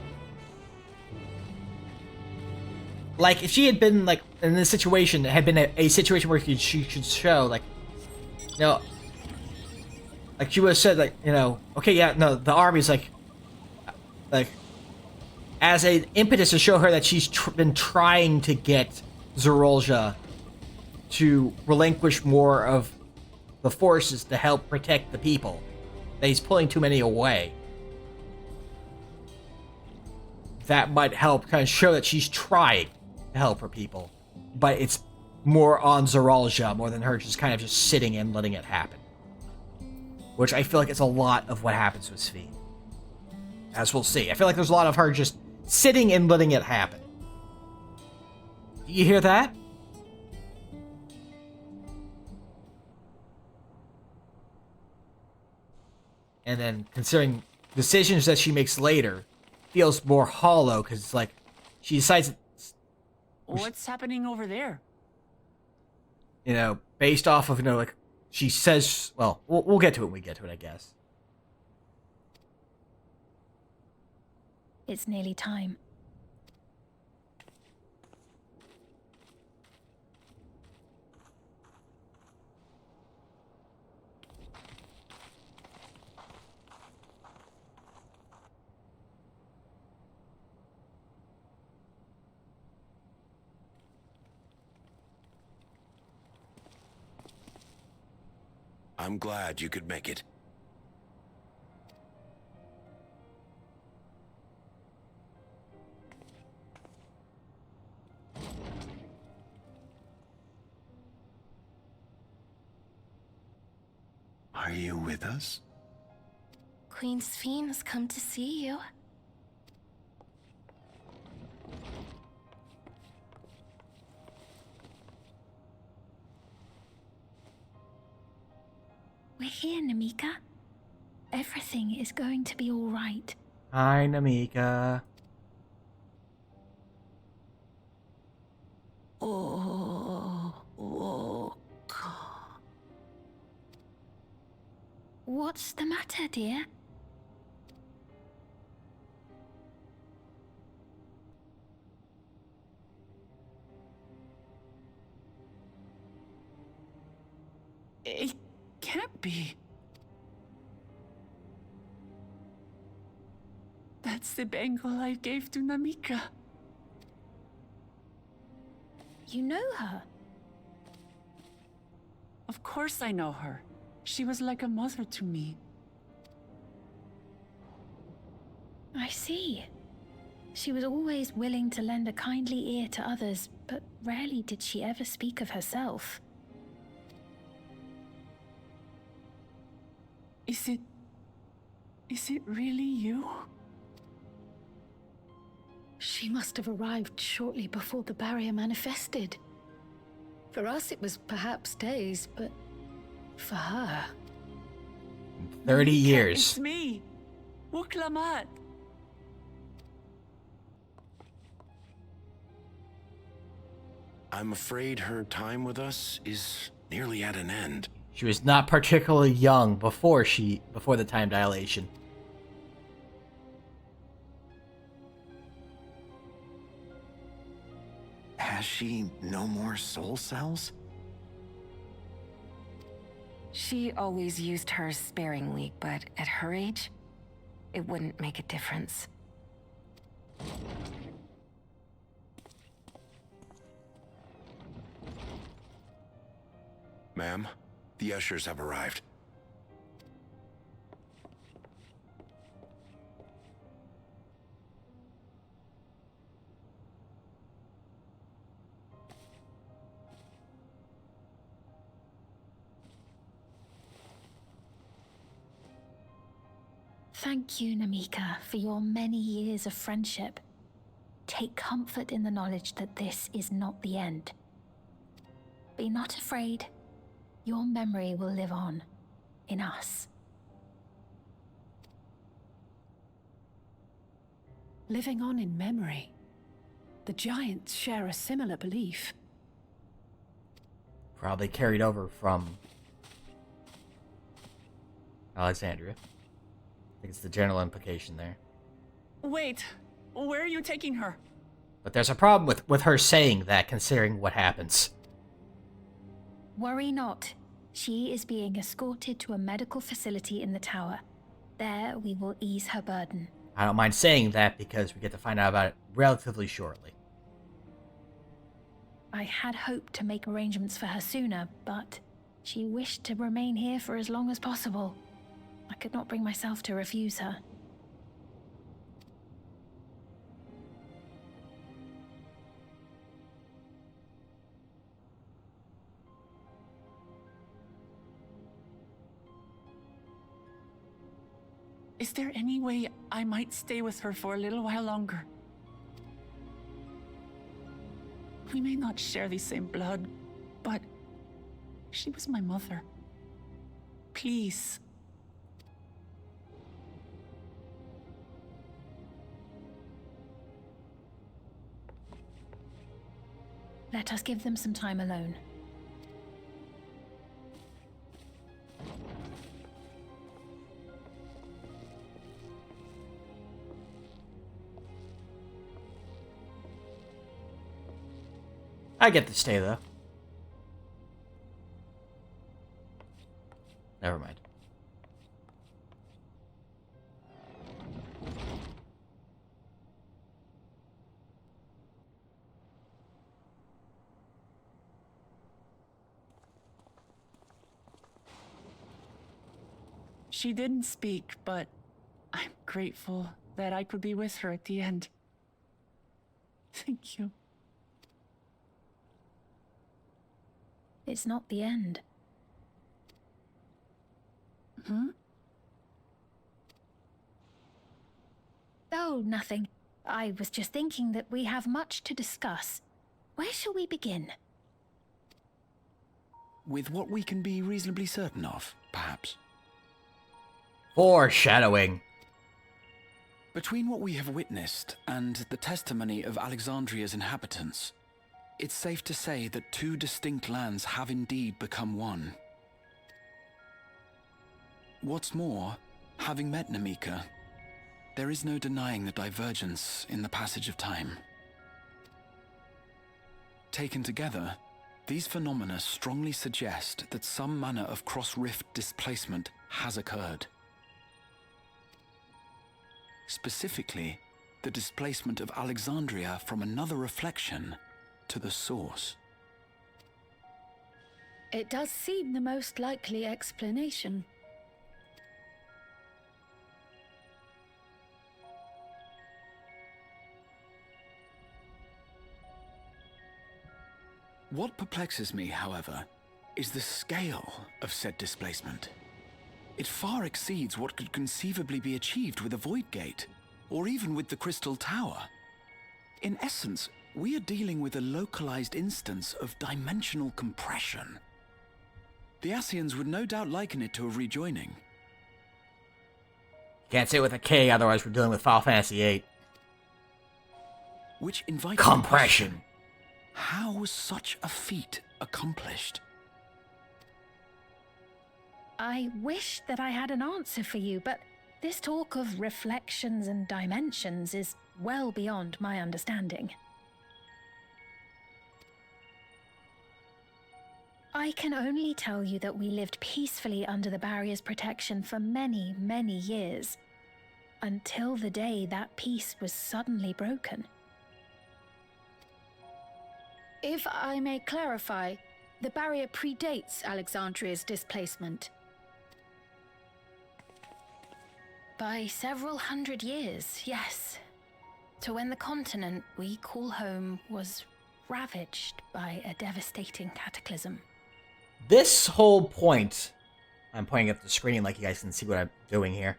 Like, if she had been, like, in this situation, it had been a situation where she should show, like, you know, like, she would have said, like, you know, okay, yeah, no, the army's, like, as an impetus to show her that she's been trying to get Zarool Ja to relinquish more of the forces to help protect the people. That he's pulling too many away. That might help kind of show that she's trying to help her people. But it's more on Zarool Ja more than her just kind of just sitting and letting it happen. Which I feel like it's a lot of what happens with Sphene. As we'll see. I feel like there's a lot of her just sitting and letting it happen. Do you hear that? And then considering decisions that she makes later feels more hollow because it's like she decides, What's happening over there? you know, based off of, you know, like she says, well, we'll get to it when we get to it, I guess. It's nearly time. I'm glad you could make it. Are you with us? Queen Sphene has come to see you. We're here, Namika. Everything is going to be all right. Hi, Namika. What's the matter, dear? It can't be. That's the bangle I gave to Namika. You know her? Of course I know her. She was like a mother to me. I see. She was always willing to lend a kindly ear to others, but rarely did she ever speak of herself. Is it really you? She must have arrived shortly before the barrier manifested. For us, it was perhaps days, but for her... 30 years. It's me, Woklamat. I'm afraid her time with us is nearly at an end. She was not particularly young before the time dilation. Has she no more soul cells? She always used hers sparingly, but at her age, it wouldn't make a difference. Ma'am, the ushers have arrived. Thank you, Namika, for your many years of friendship. Take comfort in the knowledge that this is not the end. Be not afraid. Your memory will live on in us. Living on in memory. The giants share a similar belief. Probably carried over from Alexandria. I think it's the general implication there. Wait, where are you taking her? But there's a problem with her saying that, considering what happens. Worry not. She is being escorted to a medical facility in the tower. There we will ease her burden. I don't mind saying that because we get to find out about it relatively shortly. I had hoped to make arrangements for her sooner, but she wished to remain here for as long as possible. I could not bring myself to refuse her. Is there any way I might stay with her for a little while longer? We may not share the same blood, but she was my mother. Please. Let us give them some time alone. I get to stay, though. Never mind. She didn't speak, but I'm grateful that I could be with her at the end. Thank you. It's not the end. Hmm? Oh, nothing. I was just thinking that we have much to discuss. Where shall we begin? With what we can be reasonably certain of, perhaps. Foreshadowing. Between what we have witnessed and the testimony of Alexandria's inhabitants, it's safe to say that two distinct lands have indeed become one. What's more, having met Namika, there is no denying the divergence in the passage of time. Taken together, these phenomena strongly suggest that some manner of cross-rift displacement has occurred. Specifically, the displacement of Alexandria from another reflection to the source. It does seem the most likely explanation. What perplexes me, however, is the scale of said displacement. It far exceeds what could conceivably be achieved with a void gate, or even with the Crystal Tower. In essence, we are dealing with a localized instance of dimensional compression. The Ascians would no doubt liken it to a rejoining. Can't say it with a K, otherwise we're dealing with Final Fantasy VIII. Which invites compression. the question, how was such a feat accomplished? I wish that I had an answer for you, but this talk of reflections and dimensions is well beyond my understanding. I can only tell you that we lived peacefully under the barrier's protection for many, many years, until the day that peace was suddenly broken. If I may clarify, the barrier predates Alexandria's displacement. By several hundred years, yes. To when the continent we call home was ravaged by a devastating cataclysm. This whole point, I'm pointing at the screen like you guys can see what I'm doing here,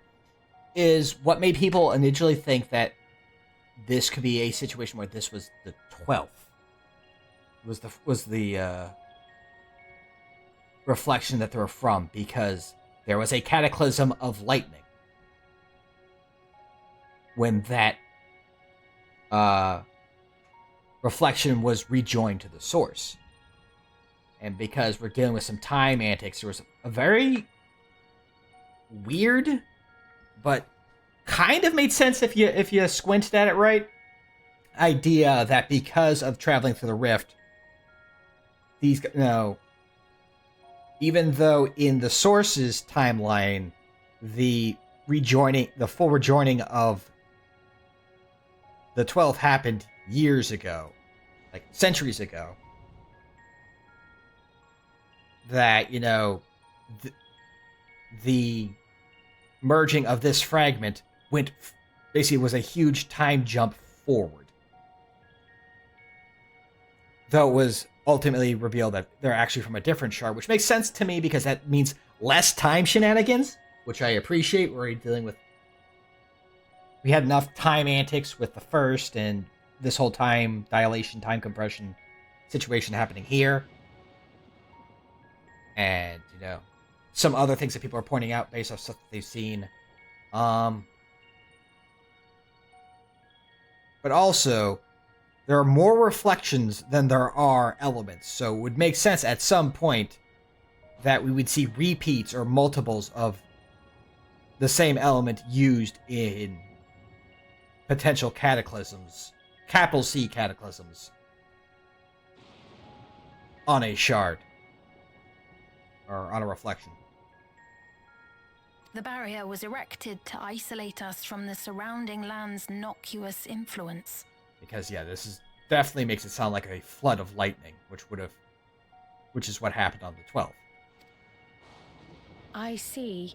is what made people initially think that this could be a situation where this was the 12th. Was the reflection that they're from, because there was a cataclysm of lightning when that reflection was rejoined to the source. And because we're dealing with some time antics, there was a very weird, but kind of made sense if you squinted at it right, idea that because of traveling through the rift, these, even though in the source's timeline, the full rejoining of the 12 happened years ago, like centuries ago, that, the merging of this fragment basically was a huge time jump forward. Though it was ultimately revealed that they're actually from a different shard, which makes sense to me because that means less time shenanigans, which I appreciate. We're dealing with... We had enough time antics with the first, and this whole time dilation, time compression situation happening here. And, some other things that people are pointing out based off stuff that they've seen. But also, there are more reflections than there are elements, so it would make sense at some point that we would see repeats or multiples of the same element used in potential cataclysms, capital C cataclysms, on a shard, or on a reflection. The barrier was erected to isolate us from the surrounding land's noxious influence. Because, this definitely makes it sound like a flood of lightning, which is what happened on the 12th. I see.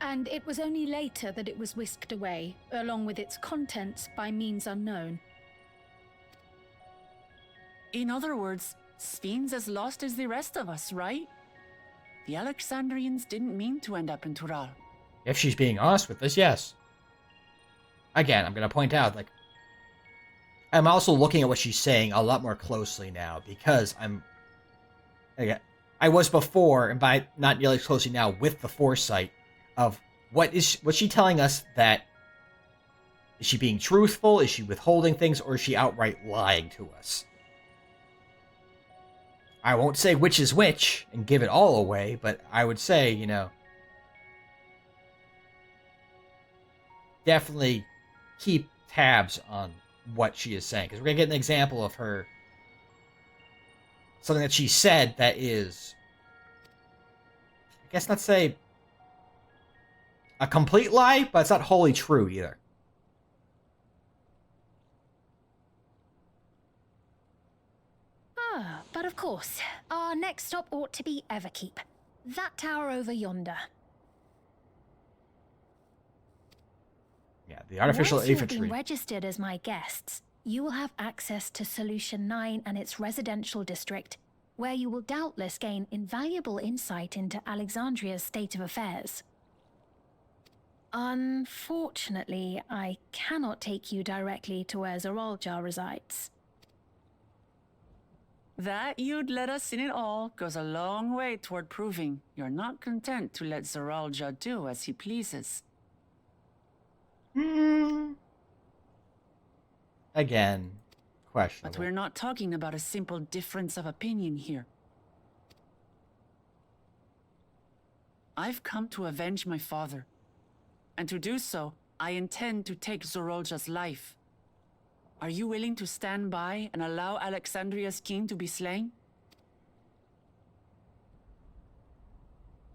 And it was only later that it was whisked away, along with its contents, by means unknown. In other words, Sphene's as lost as the rest of us, right? The Alexandrians didn't mean to end up in Tural. If she's being honest with us, yes. Again, I'm going to point out, I'm also looking at what she's saying a lot more closely now, because I was before, and by not nearly as closely now, with the foresight of what's she telling us. That is she being truthful? Is she withholding things? Or is she outright lying to us? I won't say which is which and give it all away, but I would say, definitely keep tabs on what she is saying, because we're going to get an example of her, something that she said that is, I guess not say a complete lie, but it's not wholly true either. But of course, our next stop ought to be Everkeep. That tower over yonder. Yeah, the artificial Once you've infantry. been registered as my guests, you will have access to Solution 9 and its residential district, where you will doubtless gain invaluable insight into Alexandria's state of affairs. Unfortunately, I cannot take you directly to where Zarool Ja resides. That you'd let us in it all goes a long way toward proving you're not content to let Zarool Ja do as he pleases. Again, questionable. But we're not talking about a simple difference of opinion here. I've come to avenge my father. And to do so, I intend to take Zarool Ja's life. Are you willing to stand by and allow Alexandria's king to be slain?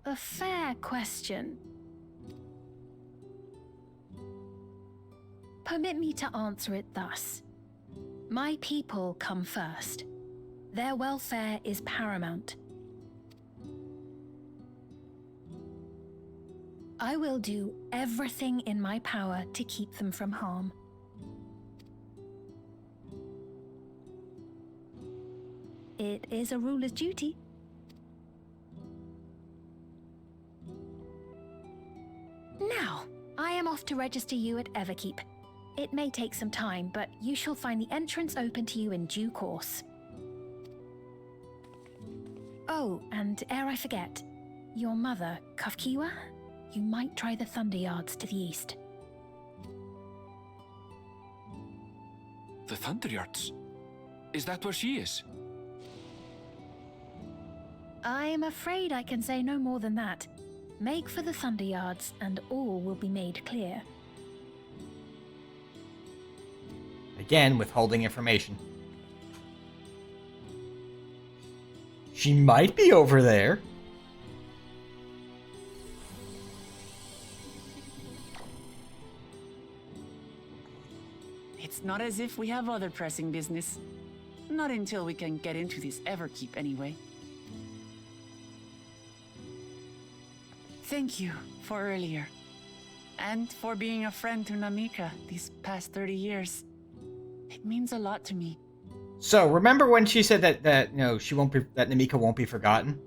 A fair question. Permit me to answer it thus. My people come first. Their welfare is paramount. I will do everything in my power to keep them from harm. It is a ruler's duty. Now, I am off to register you at Everkeep. It may take some time, but you shall find the entrance open to you in due course. Oh, and ere I forget, your mother, Kafkiwa, you might try the Thunder Yards to the east. The Thunder Yards? Is that where she is? I'm afraid I can say no more than that. Make for the Thunder Yards, and all will be made clear. Again, withholding information. She might be over there. It's not as if we have other pressing business. Not until we can get into this Everkeep, anyway. Thank you for earlier. And for being a friend to Namika these past 30 years. It means a lot to me. So, remember when she said that you know, she won't be, that Namika won't be forgotten?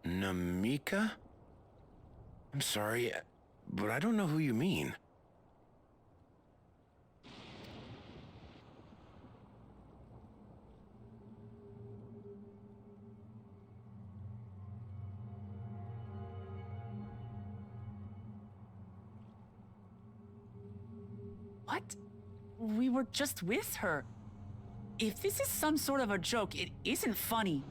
Namika? I'm sorry, but I don't know who you mean. What? We were just with her. If this is some sort of a joke, it isn't funny.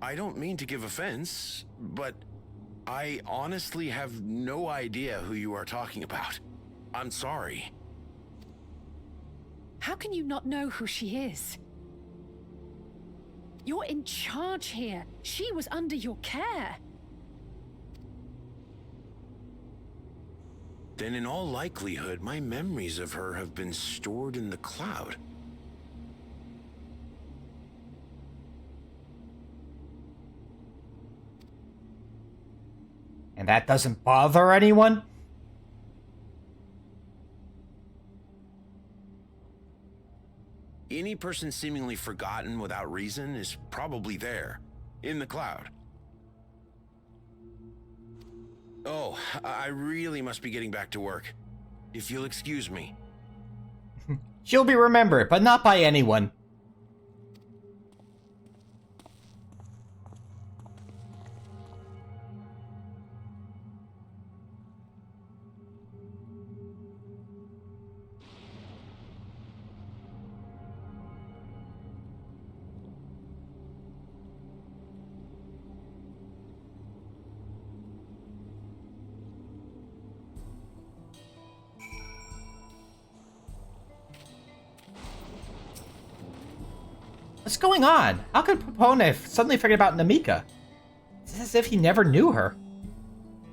I don't mean to give offense, but I honestly have no idea who you are talking about. I'm sorry. How can you not know who she is? You're in charge here. She was under your care. Then in all likelihood, my memories of her have been stored in the cloud. And that doesn't bother anyone? Any person seemingly forgotten without reason is probably there, in the cloud. Oh, I really must be getting back to work. If you'll excuse me. She'll be remembered, but not by anyone. What's going on? How could Popone suddenly forget about Namika? It's as if he never knew her.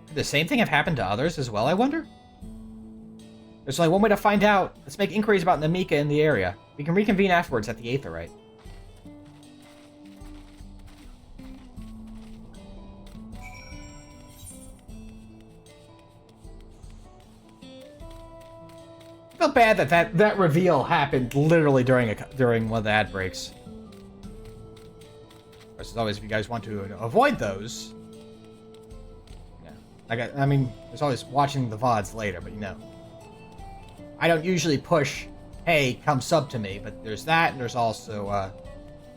Could the same thing have happened to others as well, I wonder? There's only one way to find out. Let's make inquiries about Namika in the area. We can reconvene afterwards at the Aetherite. I feel bad that reveal happened literally during one of the ad breaks. As always, if you guys want to avoid those, yeah. I mean, there's always watching the VODs later, but you know, I don't usually push, hey, come sub to me, but there's that, and there's also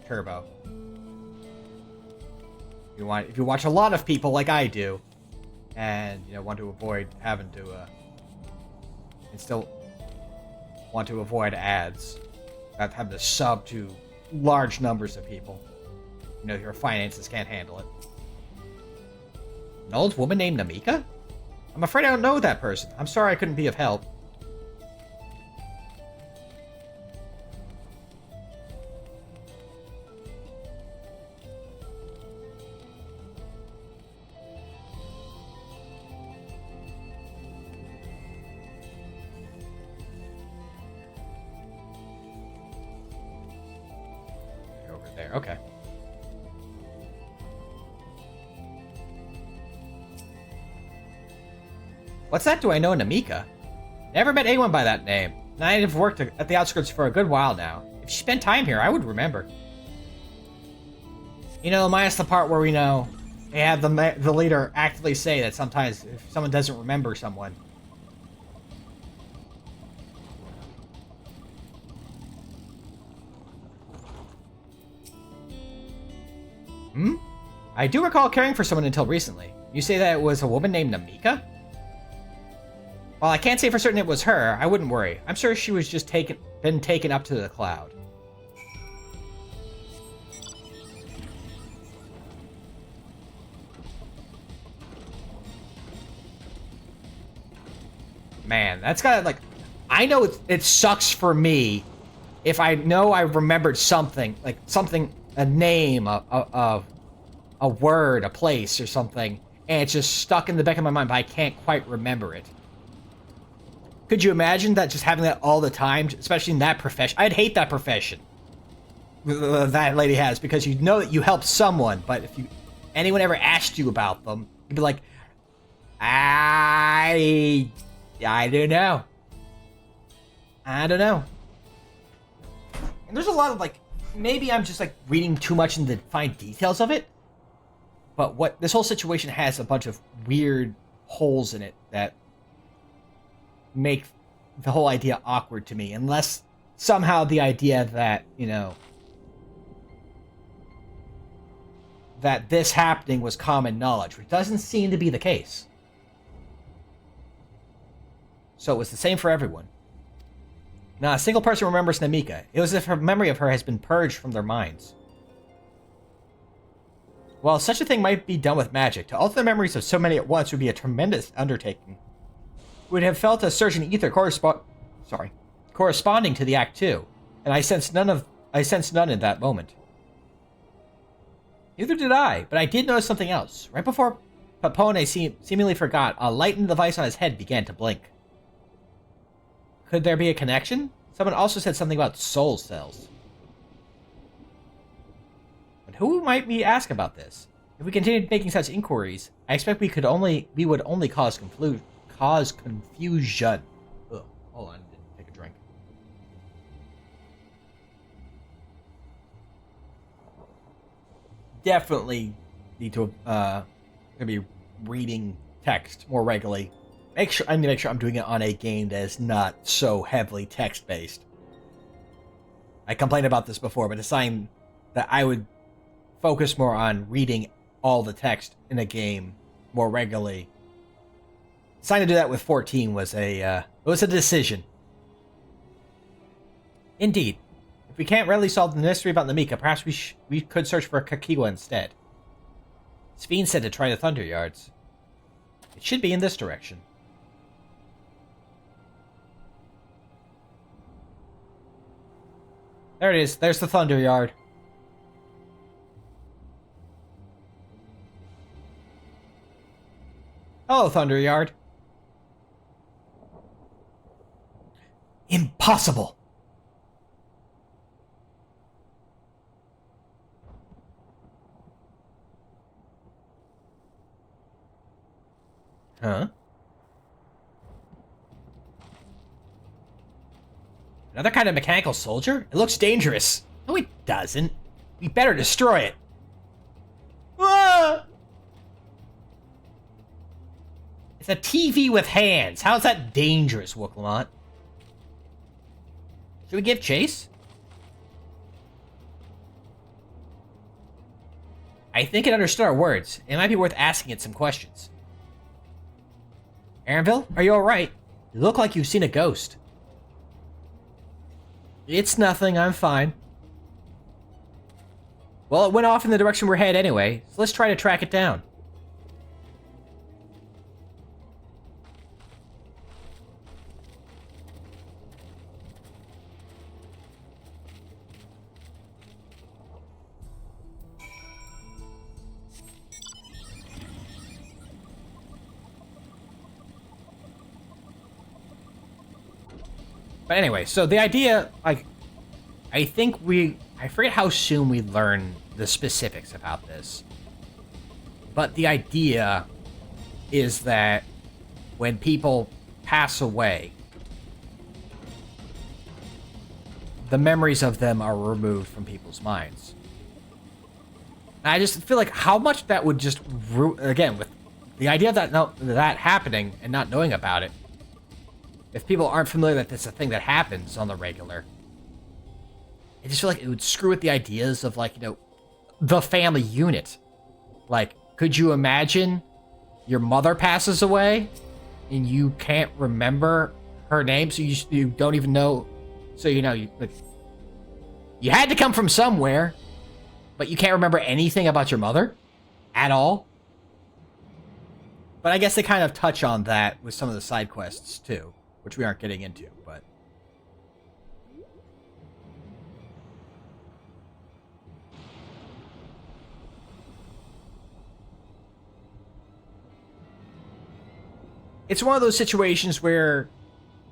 Turbo. If you watch a lot of people like I do, and you know want to avoid having to, and still want to avoid ads, have to sub to large numbers of people. You know, your finances can't handle it. An old woman named Namika? I'm afraid I don't know that person. I'm sorry I couldn't be of help. Over there, okay. What's that? Do I know Namika? Never met anyone by that name. And I have worked at the outskirts for a good while now. If she spent time here, I would remember. You know, minus the part where we know they have the leader actively say that sometimes if someone doesn't remember someone. Hmm? I do recall caring for someone until recently. You say that it was a woman named Namika? While I can't say for certain it was her, I wouldn't worry. I'm sure she was just been taken up to the cloud. Man, that's gotta, like... I know it sucks for me if I know I remembered something, like something, a name, a word, a place, or something, and it's just stuck in the back of my mind, but I can't quite remember it. Could you imagine that, just having that all the time, especially in that profession? I'd hate that profession that lady has, because you know that you helped someone, but if anyone ever asked you about them, you'd be like, I don't know. I don't know. And there's a lot of, like, maybe I'm just, like, reading too much into the fine details of it, but what this whole situation has a bunch of weird holes in it that make the whole idea awkward to me, unless somehow the idea that, you know, that this happening was common knowledge, which doesn't seem to be the case. So it was the same for everyone. Not a single person remembers Namika. It was as if her memory of her has been purged from their minds. While such a thing might be done with magic, to alter the memories of so many at once would be a tremendous undertaking. We would have felt a surge in ether corresponding to the act too, and I sensed none in that moment. Neither did I, but I did notice something else. Right before Papone seemingly forgot, a lightened device on his head began to blink. Could there be a connection? Someone also said something about soul cells. But who might we ask about this? If we continued making such inquiries, I expect we would only cause confusion. Ugh, hold on, take a drink. Definitely need to gonna be reading text more regularly. I need to make sure I'm doing it on a game that is not so heavily text-based. I complained about this before, but deciding that I would focus more on reading all the text in a game more regularly. Deciding to do that with 14 was a decision. Indeed. If we can't readily solve the mystery about Namika, perhaps we could search for Kakiwa instead. Sveen said to try the Thunder Yards. It should be in this direction. There it is. There's the Thunder Yard. Hello, Thunder Yard. Impossible! Huh? Another kind of mechanical soldier? It looks dangerous. No, it doesn't. We better destroy it. Ah! It's a TV with hands. How's that dangerous, Wooklamont? Should we give chase? I think it understood our words. It might be worth asking it some questions. Aaronville, are you alright? You look like you've seen a ghost. It's nothing, I'm fine. Well, it went off in the direction we're headed anyway, so let's try to track it down. But anyway, so the idea, like, I forget how soon we learn the specifics about this. But the idea is that when people pass away, the memories of them are removed from people's minds. And I just feel like how much that would just, again, with the idea of that happening and not knowing about it, if people aren't familiar that it's a thing that happens on the regular, I just feel like it would screw with the ideas of, like, you know, the family unit. Like, could you imagine your mother passes away and you can't remember her name, so you don't even know, so you know, you had to come from somewhere, but you can't remember anything about your mother at all? But I guess they kind of touch on that with some of the side quests too, which we aren't getting into, but... It's one of those situations where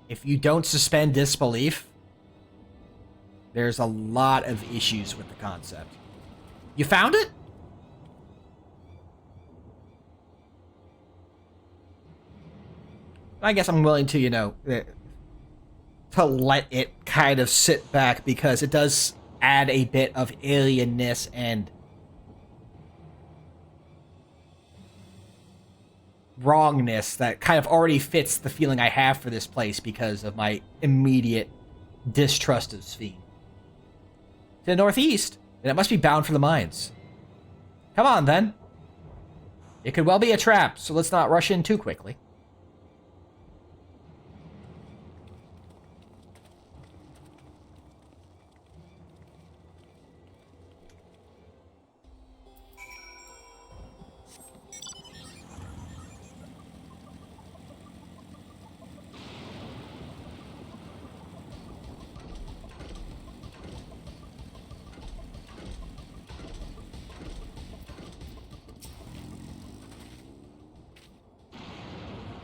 if you don't suspend disbelief, there's a lot of issues with the concept. You found it? I guess I'm willing to, you know, to let it kind of sit back because it does add a bit of alienness and wrongness that kind of already fits the feeling I have for this place because of my immediate distrust of Sphene. To the northeast, then it must be bound for the mines. Come on, then. It could well be a trap, so let's not rush in too quickly.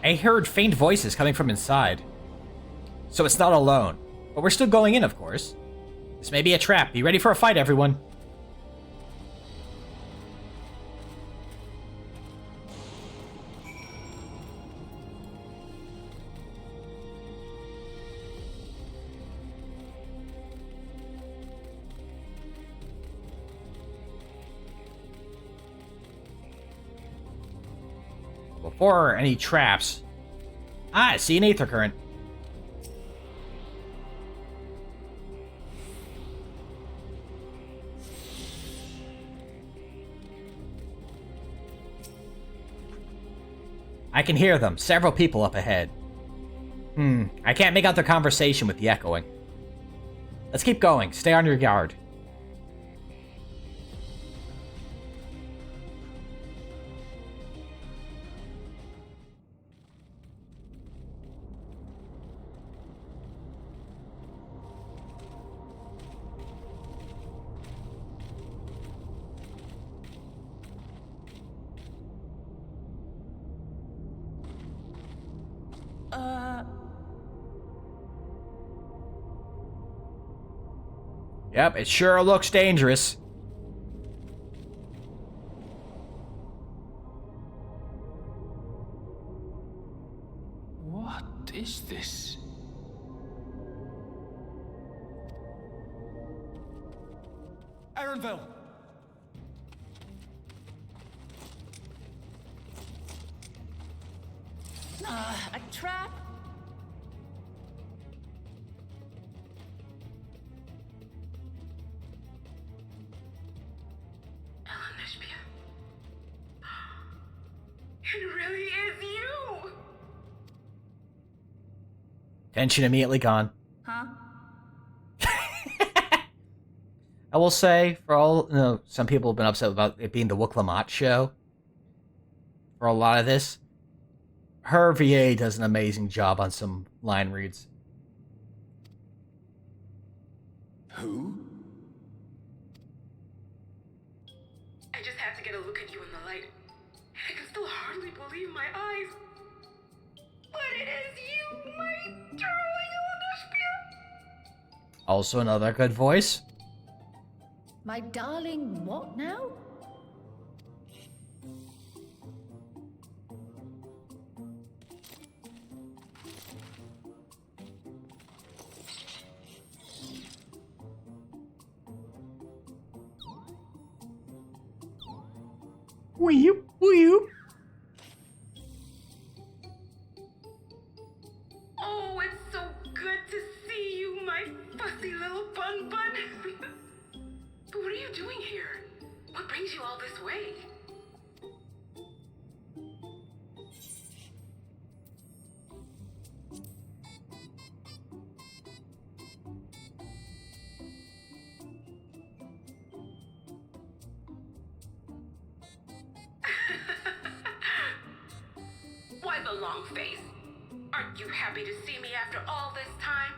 I heard faint voices coming from inside. So it's not alone. But we're still going in, of course. This may be a trap. Be ready for a fight, everyone. Before any traps. Ah, I see an aether current. I can hear them. Several people up ahead. I can't make out their conversation with the echoing. Let's keep going. Stay on your guard. Yep, it sure looks dangerous. What is this? Aaronville! A trap? It really is you! Tension immediately gone. Huh? I will say, for all, you know, some people have been upset about it being the Wooklamat show. For a lot of this, her VA does an amazing job on some line reads. Who? I just have to get a look at you in the light. I can still hardly believe my eyes. But it is you, my darling Eldersphere. Also another good voice. My darling, what now? Weep, weep. Oh, it's so good to see you, my fussy little bun bun. But what are you doing here? What the long face. Aren't you happy to see me after all this time?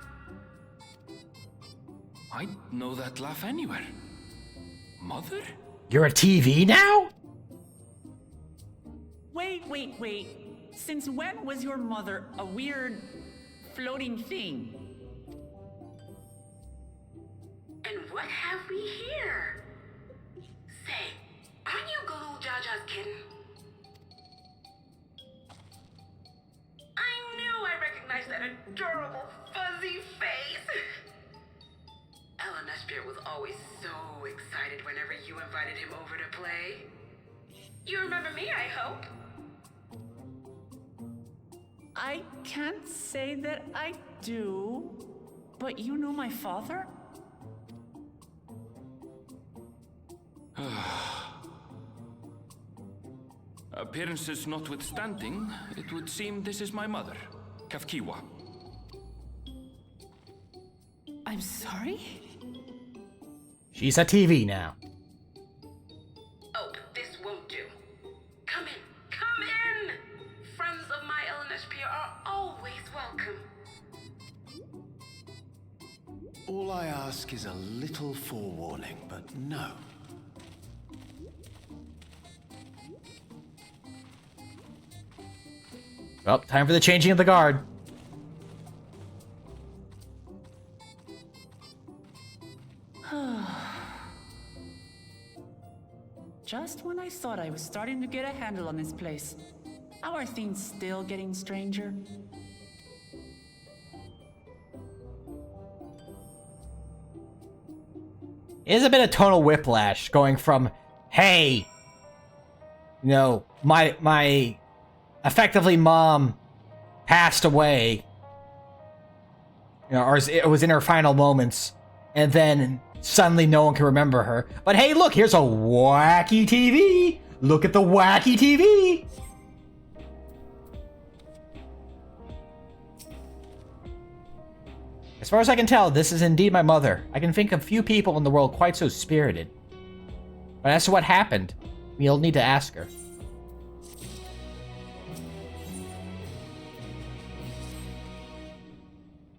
I'd know that laugh anywhere. Mother? You're a TV now? Wait. Since when was your mother a weird floating thing? And what have we here? Say, aren't you Zarool Ja's kitten? I knew I recognized that adorable fuzzy face. Elanasphere was always so excited whenever you invited him over to play. You remember me, I hope? I can't say that I do, but you know my father? Appearances notwithstanding, it would seem this is my mother, Kafkiwa. I'm sorry? She's a TV now. Oh, this won't do. Come in! Friends of my Elanasphere are always welcome. All I ask is a little forewarning, but no. Well, time for the changing of the guard. Just when I thought I was starting to get a handle on this place. How are things still getting stranger? It is a bit of tonal whiplash going from, hey, you know, my effectively mom passed away, you know, or it was in her final moments, and then suddenly no one can remember her. But hey, look, here's a wacky TV. Look at the wacky TV. As far as I can tell, this is indeed my mother. I can think of few people in the world quite so spirited. But as to what happened, you'll need to ask her.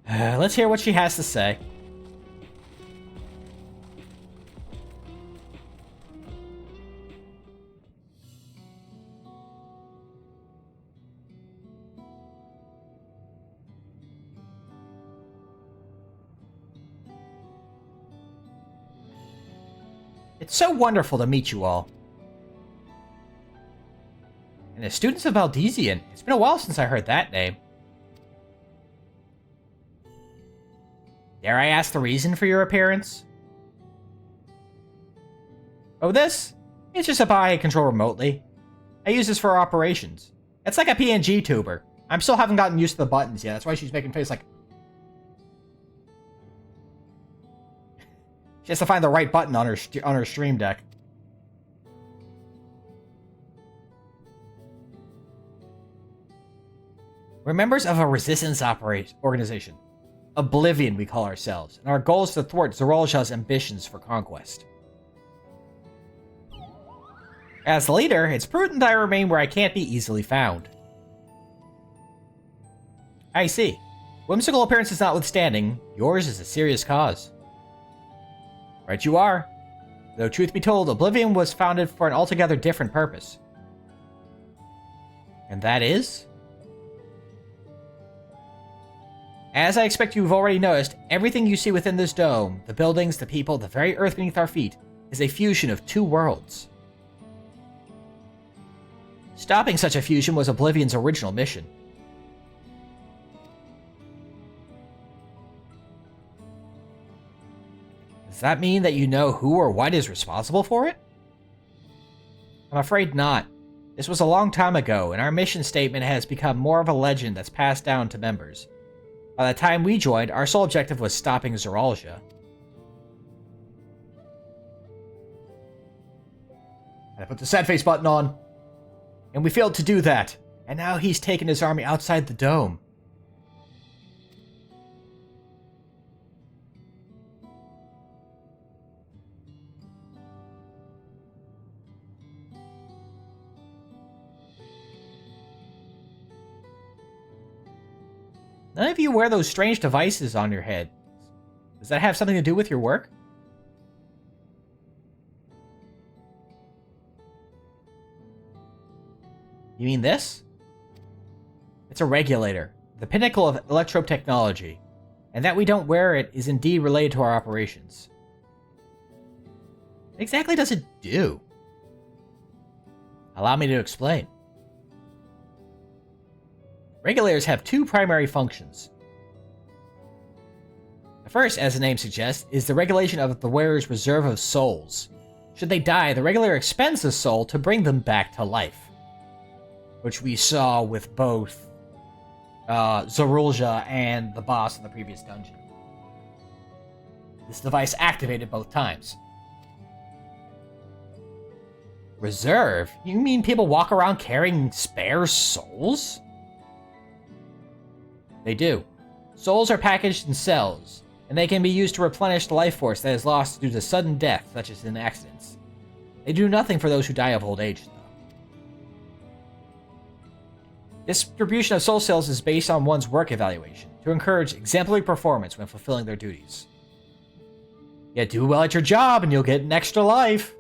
Let's hear what she has to say. It's so wonderful to meet you all. And the students of Valdesian. It's been a while since I heard that name. Dare I ask the reason for your appearance? Oh, this? It's just a bot I control remotely. I use this for operations. It's like a PNG tuber. I'm still haven't gotten used to the buttons yet. That's why she's making face like... She has to find the right button on her stream deck. We're members of a resistance organization. Oblivion, we call ourselves, and our goal is to thwart Zarool Ja's ambitions for conquest. As leader, it's prudent I remain where I can't be easily found. I see. Whimsical appearances notwithstanding, yours is a serious cause. Right you are. Though truth be told, Oblivion was founded for an altogether different purpose. And that is? As I expect you've already noticed, everything you see within this dome, the buildings, the people, the very earth beneath our feet, is a fusion of two worlds. Stopping such a fusion was Oblivion's original mission. Does that mean that you know who or what is responsible for it? I'm afraid not. This was a long time ago, and our mission statement has become more of a legend that's passed down to members. By the time we joined, our sole objective was stopping Zarool Ja. I put the sad face button on, and we failed to do that. And now he's taken his army outside the dome. None of you wear those strange devices on your head. Does that have something to do with your work? You mean this? It's a regulator, the pinnacle of electro technology, and that we don't wear it is indeed related to our operations. What exactly does it do? Allow me to explain. Regulators have two primary functions. The first, as the name suggests, is the regulation of the wearer's reserve of souls. Should they die, the regulator expends a soul to bring them back to life, which we saw with both Zarool Ja and the boss in the previous dungeon. This device activated both times. Reserve? You mean people walk around carrying spare souls? They do. Souls are packaged in cells, and they can be used to replenish the life force that is lost due to sudden death, such as in accidents. They do nothing for those who die of old age, though. Distribution of soul cells is based on one's work evaluation, to encourage exemplary performance when fulfilling their duties. Yeah, do well at your job and you'll get an extra life.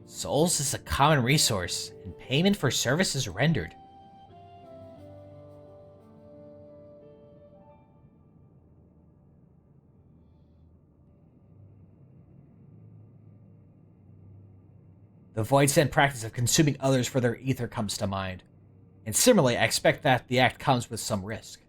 Souls is a common resource, and payment for services rendered. The Void Sent practice of consuming others for their ether comes to mind, and similarly, I expect that the act comes with some risk.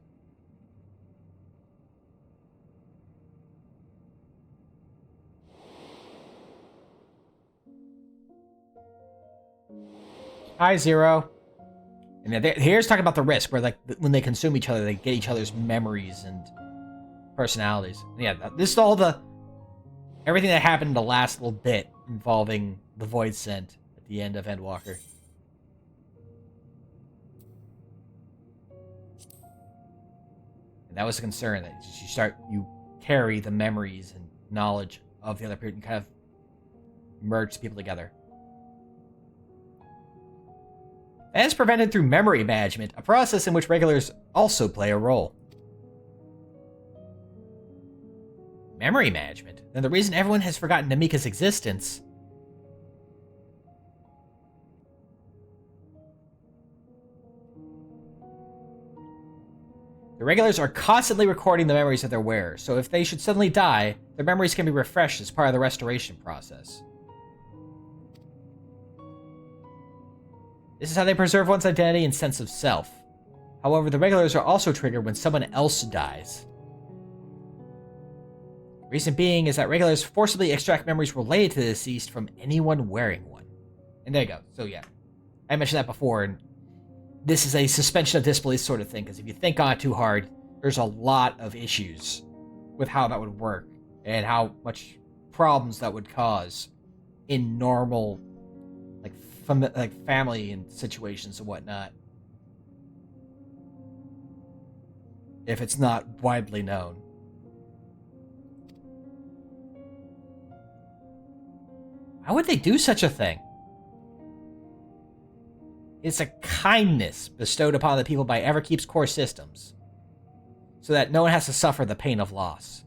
Hi, Zero. And here's talking about the risk, where like when they consume each other, they get each other's memories and personalities. And yeah, this is all everything that happened in the last little bit involving the Void Sent at the end of Endwalker. And that was a concern, that you carry the memories and knowledge of the other person and kind of merge people together. That is prevented through memory management, a process in which regulars also play a role. Memory management? Then the reason everyone has forgotten Namika's existence. The regulars are constantly recording the memories of their wearers, so if they should suddenly die, their memories can be refreshed as part of the restoration process. This is how they preserve one's identity and sense of self. However, the regulars are also triggered when someone else dies. Reason being is that regulars forcibly extract memories related to the deceased from anyone wearing one. And there you go. So yeah, I mentioned that before, and this is a suspension of disbelief sort of thing, because if you think on it too hard, there's a lot of issues with how that would work, and how much problems that would cause in normal family and situations and whatnot, if it's not widely known. Why would they do such a thing? It's a kindness bestowed upon the people by Everkeep's core systems, so that no one has to suffer the pain of loss.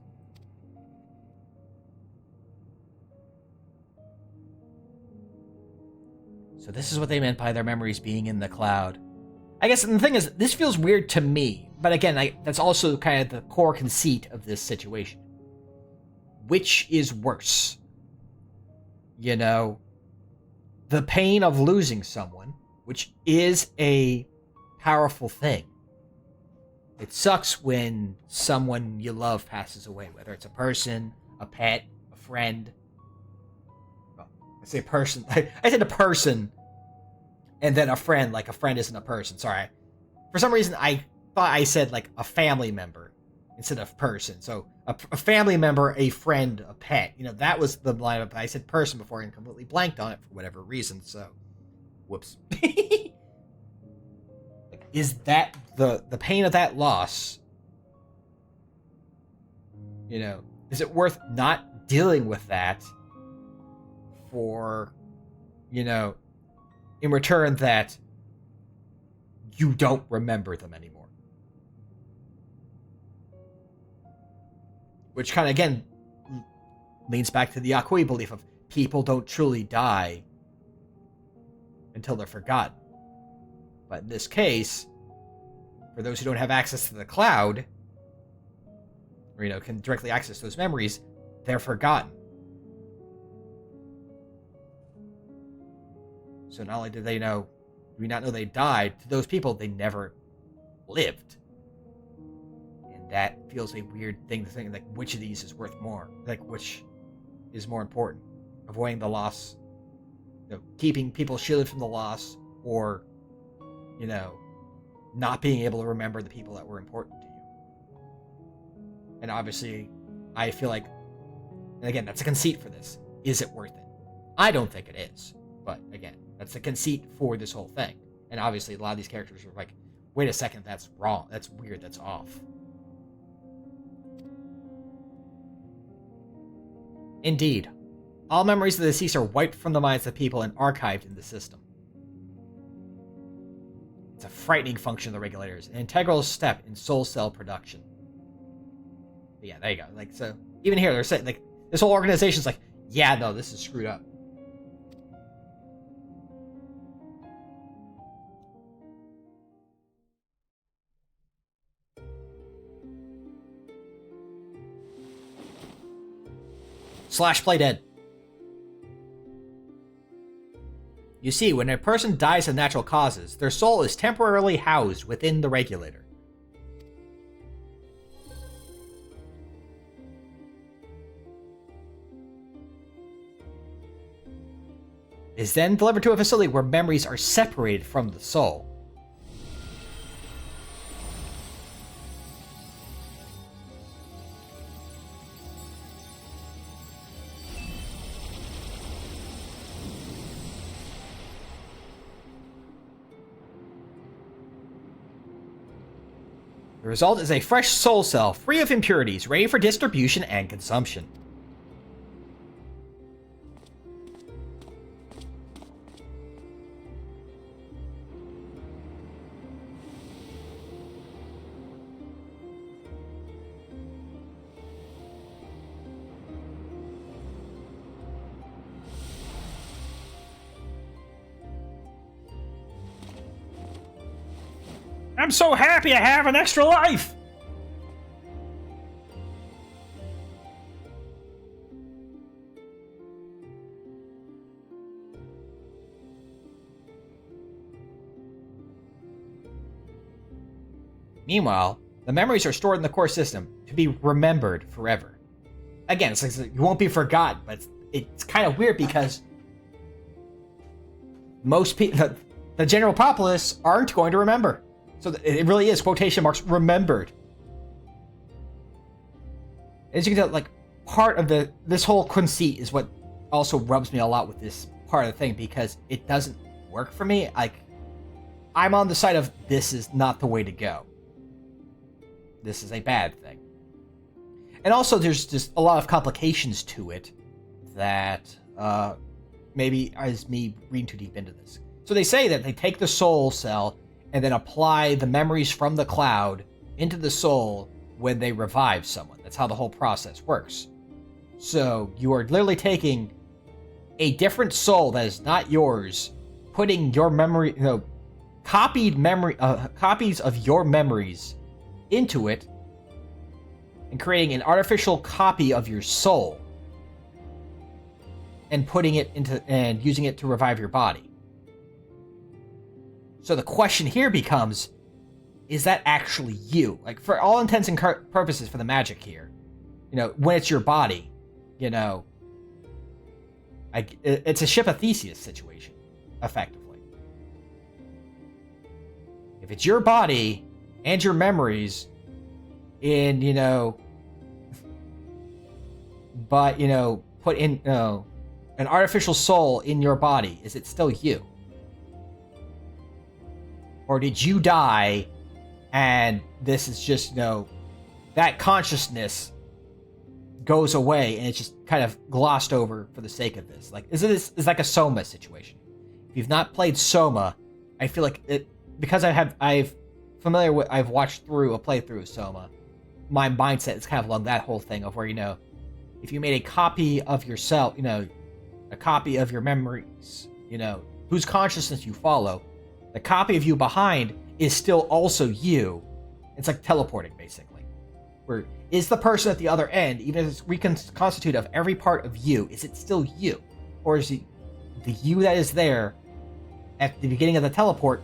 So this is what they meant by their memories being in the cloud. I guess, and the thing is, this feels weird to me, but again, that's also kind of the core conceit of this situation. Which is worse? You know, the pain of losing someone, which is a powerful thing. It sucks when someone you love passes away, whether it's a person, a pet, a friend. Well, I say person. I said a person, and then a friend, like a friend isn't a person. Sorry. For some reason, I thought I said like a family member instead of person. So a family member, a friend, a pet. You know, that was the line. I said person before and completely blanked on it for whatever reason. So, whoops. Is that the pain of that loss? You know, is it worth not dealing with that for, you know, in return that you don't remember them anymore. Which kind of, again, leans back to the Akui belief of people don't truly die until they're forgotten. But in this case, for those who don't have access to the cloud, or, can directly access those memories, they're forgotten. So not only do we not know they died, to those people, they never lived. And that feels a weird thing to think, like, which of these is worth more? Like, which is more important? Avoiding the loss, keeping people shielded from the loss, or, not being able to remember the people that were important to you. And obviously, I feel like, and again, that's a conceit for this. Is it worth it? I don't think it is. But again, that's a conceit for this whole thing. And obviously, a lot of these characters are like, wait a second, that's wrong. That's weird. That's off. Indeed, all memories of the deceased are wiped from the minds of people and archived in the system. It's a frightening function of the regulators, an integral step in soul cell production. But yeah, there you go. Like, so even here, they're saying, like, this whole organization's like, yeah, no, this is screwed up. Slash play dead. You see, when a person dies of natural causes, their soul is temporarily housed within the regulator. It is then delivered to a facility where memories are separated from the soul. The result is a fresh soul cell, free of impurities, ready for distribution and consumption. I'm so happy I have an extra life! Meanwhile, the memories are stored in the core system to be remembered forever. Again, it's like you won't be forgotten, but it's kind of weird because most people, the general populace, aren't going to remember. So it really is, quotation marks, remembered. As you can tell, like, part of this whole conceit is what also rubs me a lot with this part of the thing, because it doesn't work for me. Like, I'm on the side of this is not the way to go. This is a bad thing. And also, there's just a lot of complications to it that maybe is me reading too deep into this. So they say that they take the soul cell and then apply the memories from the cloud into the soul when they revive someone. That's how the whole process works. So you are literally taking a different soul that is not yours, putting your memory, copies of your memories into it, and creating an artificial copy of your soul, and putting it into and using it to revive your body. So the question here becomes, is that actually you? Like, for all intents and purposes for the magic here, when it's your body, it's a Ship of Theseus situation, effectively. If it's your body and your memories in, but, put in, an artificial soul in your body, is it still you? Or did you die, and this is just, that consciousness goes away, and it's just kind of glossed over for the sake of this? Like, it's like a Soma situation. If you've not played Soma, I feel like it because I've watched through a playthrough of Soma. My mindset is kind of along that whole thing of where, if you made a copy of yourself, a copy of your memories, whose consciousness you follow, the copy of you behind is still also you. It's like teleporting, basically. Where is the person at the other end, even if it's reconstituted of every part of you, is it still you? Or is it the you that is there at the beginning of the teleport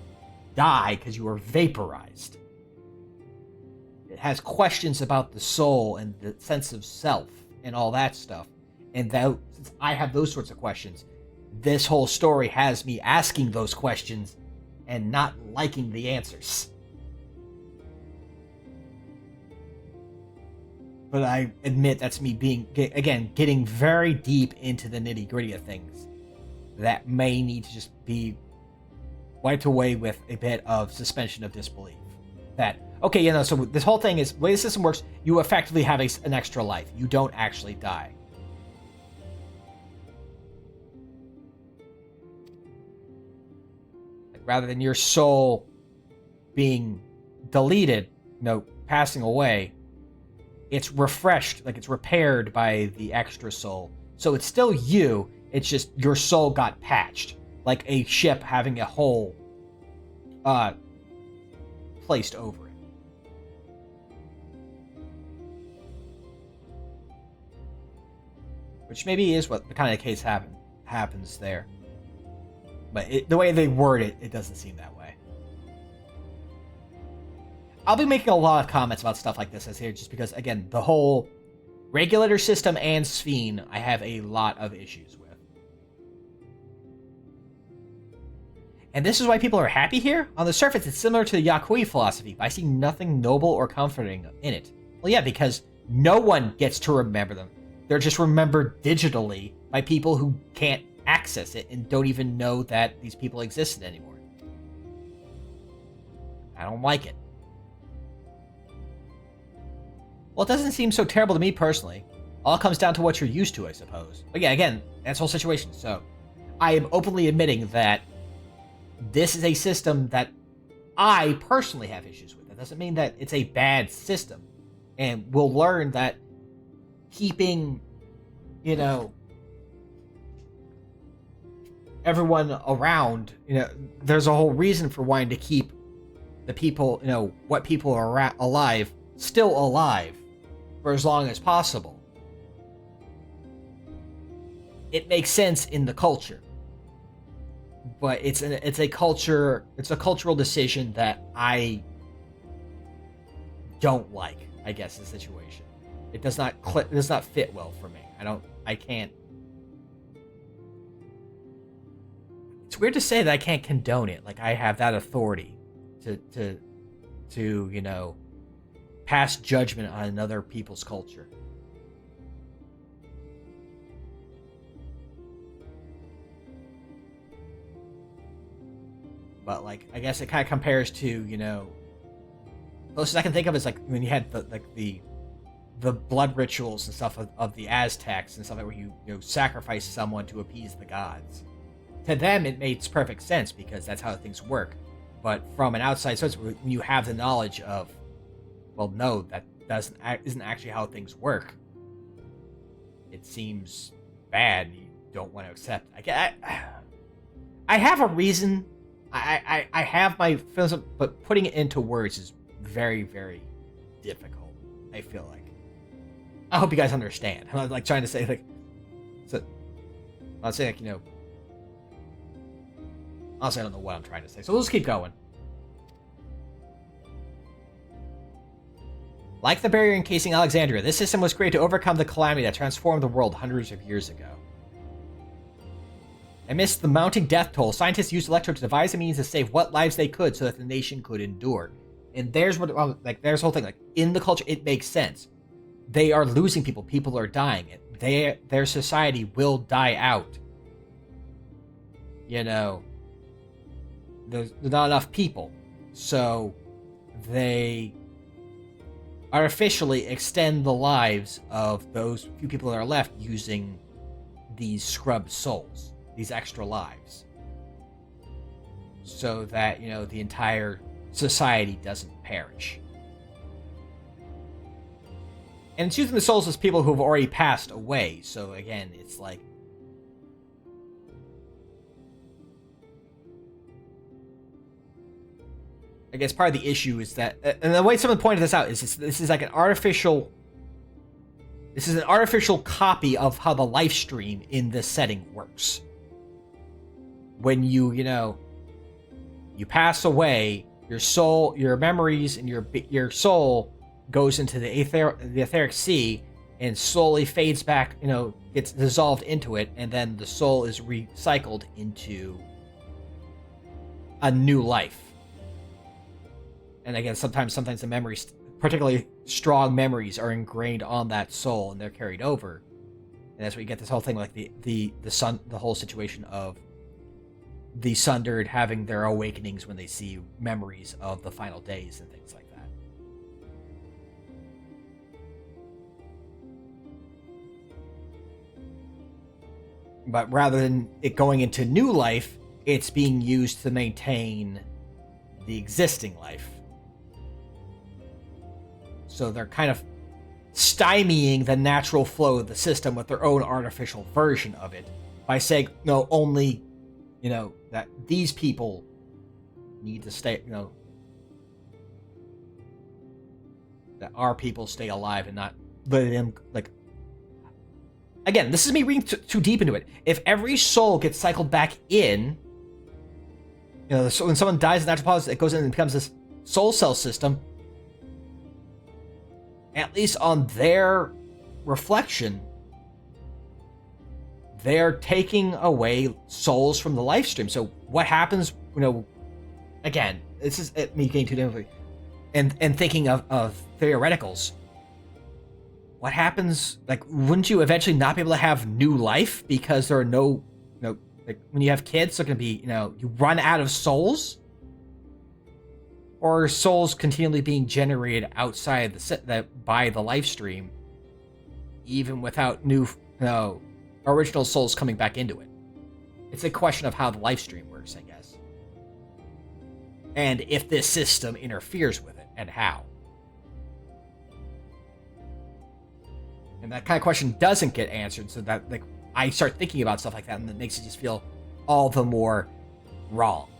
die because you were vaporized? It has questions about the soul and the sense of self and all that stuff. And since I have those sorts of questions, this whole story has me asking those questions and not liking the answers. But I admit that's me getting very deep into the nitty-gritty of things that may need to just be wiped away with a bit of suspension of disbelief. That, okay, so this whole thing is, the way the system works, you effectively have an extra life. You don't actually die. Like, rather than your soul being deleted, passing away, it's refreshed, like it's repaired by the extra soul. So it's still you, it's just your soul got patched. Like a ship having a hole placed over it. Which maybe is what the kind of case happens there. But the way they word it, it doesn't seem that way. I'll be making a lot of comments about stuff like this as here, just because, again, the whole regulator system and Sphene, I have a lot of issues with. And this is why people are happy here? On the surface, it's similar to the Yakui philosophy, but I see nothing noble or comforting in it. Well, yeah, because no one gets to remember them. They're just remembered digitally by people who can't access it and don't even know that these people existed anymore. I don't like it. Well, it doesn't seem so terrible to me personally. All comes down to what you're used to, I suppose. But yeah, again, that's the whole situation. So, I am openly admitting that this is a system that I personally have issues with. That doesn't mean that it's a bad system. And we'll learn that keeping, everyone around, there's a whole reason for wanting to keep the people, what people are alive, still alive for as long as possible. It makes sense in the culture. But it's a cultural decision that I don't like, I guess, the situation. It does not fit well for me. I can't. It's weird to say that I can't condone it. Like, I have that authority to pass judgment on another people's culture. But, like, I guess it kind of compares to, closest I can think of is, like, when you had the blood rituals and stuff of the Aztecs and stuff like where you sacrifice someone to appease the gods. To them, it makes perfect sense because that's how things work. But from an outside source, when you have the knowledge of, well, no, that isn't actually how things work. It seems bad. You don't want to accept. I have a reason. I have my feelings, but putting it into words is very, very difficult. I feel like. I hope you guys understand. I'm like trying to say like, so I'll say like honestly, I don't know what I'm trying to say. So let's keep going. Like the barrier encasing Alexandria, this system was created to overcome the calamity that transformed the world hundreds of years ago. Amidst the mounting death toll, scientists used Electro to devise a means to save what lives they could so that the nation could endure. And there's there's the whole thing. Like, in the culture, it makes sense. They are losing people. People are dying. Their society will die out. There's not enough people. So they artificially extend the lives of those few people that are left using these scrubbed souls, these extra lives. so that, you know, the entire society doesn't perish. And it's using the souls as people who have already passed away, so again, it's like... I guess part of the issue is that, and the way someone pointed this out is this is like an artificial... This is an artificial copy of how the life stream in this setting works. When you know, you pass away, your soul, your memories, and your soul goes into the etheric sea and slowly fades back, you know, gets dissolved into it, and then the soul is recycled into a new life. And again, sometimes the memories, particularly strong memories, are ingrained on that soul and they're carried over. And that's where you get this whole thing, like the whole situation of the Sundered having their awakenings when they see memories of the final days and things like that. But rather than it going into new life, it's being used to maintain the existing life. So they're kind of stymieing the natural flow of the system with their own artificial version of it by saying, no, only, you know, that these people need to stay, you know, that our people stay alive and not let them, like, again, this is me reading too deep into it. If every soul gets cycled back in, you know, so when someone dies in natural causes, it goes in and becomes this soul cell system. At least on their reflection, they're taking away souls from the life stream. So what happens, you know, again, this is me getting too differently, and thinking of theoreticals. What happens, like, wouldn't you eventually not be able to have new life because there are no, you know, like when you have kids, they're going to be, you know, you run out of souls? Or are souls continually being generated outside by the life stream, even without new, original souls coming back into it? It's a question of how the life stream works, I guess. And if this system interferes with it, and how. And that kind of question doesn't get answered, so that, like, I start thinking about stuff like that, and it makes it just feel all the more wrong.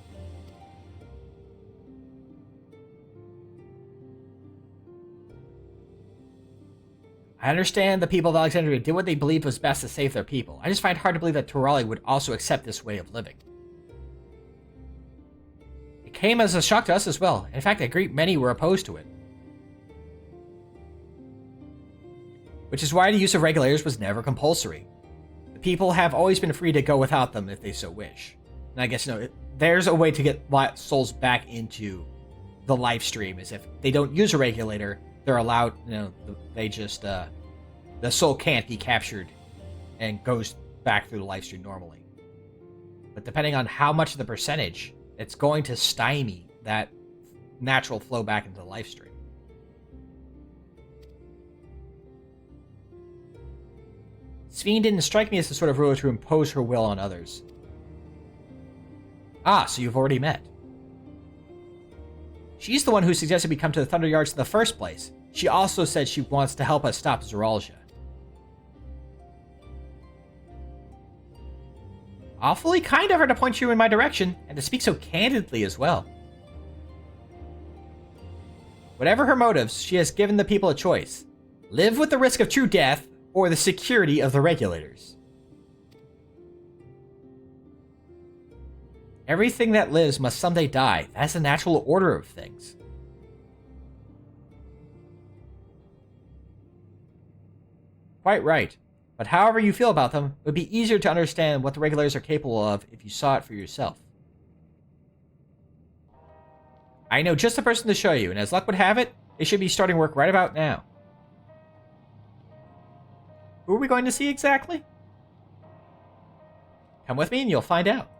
I understand the people of Alexandria did what they believed was best to save their people. I just find it hard to believe that Turali would also accept this way of living. It came as a shock to us as well. In fact, a great many were opposed to it. Which is why the use of regulators was never compulsory. The people have always been free to go without them if they so wish. And I guess, you know, there's a way to get souls back into the life stream, is if they don't use a regulator, they're allowed, you know, they just, the soul can't be captured and goes back through the life stream normally. But depending on how much of the percentage, it's going to stymie that natural flow back into the life stream. Sveen didn't strike me as the sort of ruler to impose her will on others. Ah, so you've already met. She's the one who suggested we come to the Thunder Yards in the first place. She also said she wants to help us stop Zarool Ja. Awfully kind of her to point you in my direction, and to speak so candidly as well. Whatever her motives, she has given the people a choice. Live with the risk of true death, or the security of the regulators. Everything that lives must someday die. That's the natural order of things. Quite right. But however you feel about them, it would be easier to understand what the regulators are capable of if you saw it for yourself. I know just the person to show you, and as luck would have it, they should be starting work right about now. Who are we going to see exactly? Come with me and you'll find out.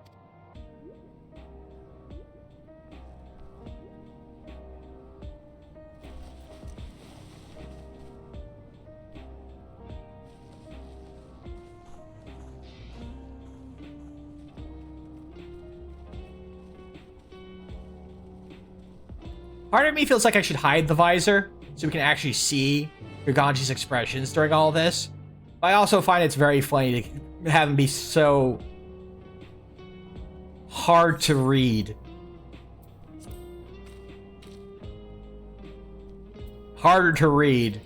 Part of me feels like I should hide the visor so we can actually see Giganji's expressions during all this. But I also find it's very funny to have him be so hard to read. Harder to read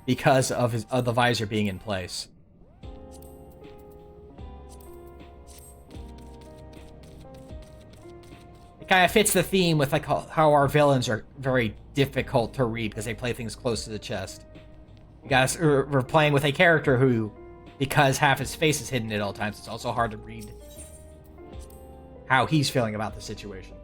because of the visor being in place. It kind of fits the theme with like how our villains are very difficult to read because they play things close to the chest. You guys, we're playing with a character who, because half his face is hidden at all times, it's also hard to read how he's feeling about the situation.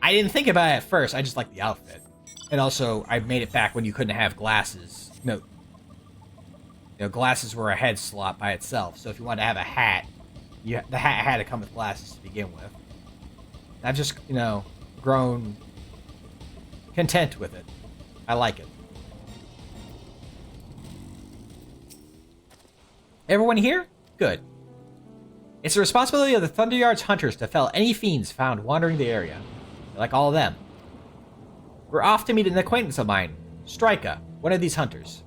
I didn't think about it at first. I just liked the outfit. And also, I made it back when you couldn't have glasses. No. Glasses were a head slot by itself. So if you wanted to have a hat, the hat had to come with glasses to begin with. I've just, grown content with it. I like it. Everyone here? Good. It's the responsibility of the Thunderyard's hunters to fell any fiends found wandering the area. Like all of them. We're off to meet an acquaintance of mine, Strika, one of these hunters.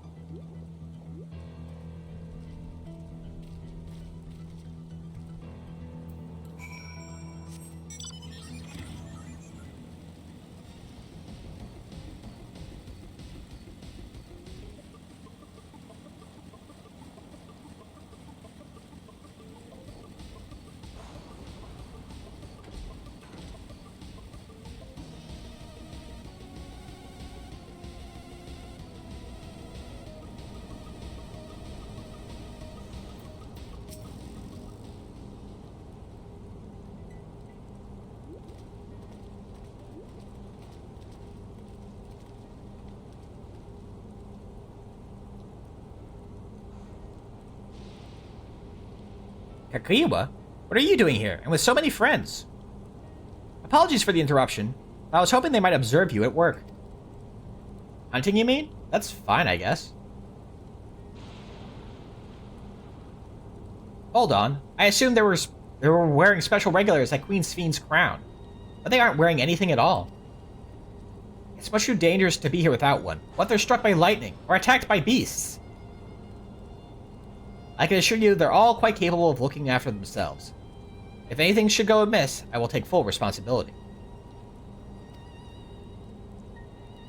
Kakiwa? What are you doing here, and with so many friends? Apologies for the interruption. I was hoping they might observe you at work. Hunting, you mean? That's fine, I guess. Hold on. I assumed they were wearing special regulars like Queen Spheen's crown. But they aren't wearing anything at all. It's much too dangerous to be here without one. What if they're struck by lightning, or attacked by beasts? I can assure you they're all quite capable of looking after themselves. If anything should go amiss, I will take full responsibility.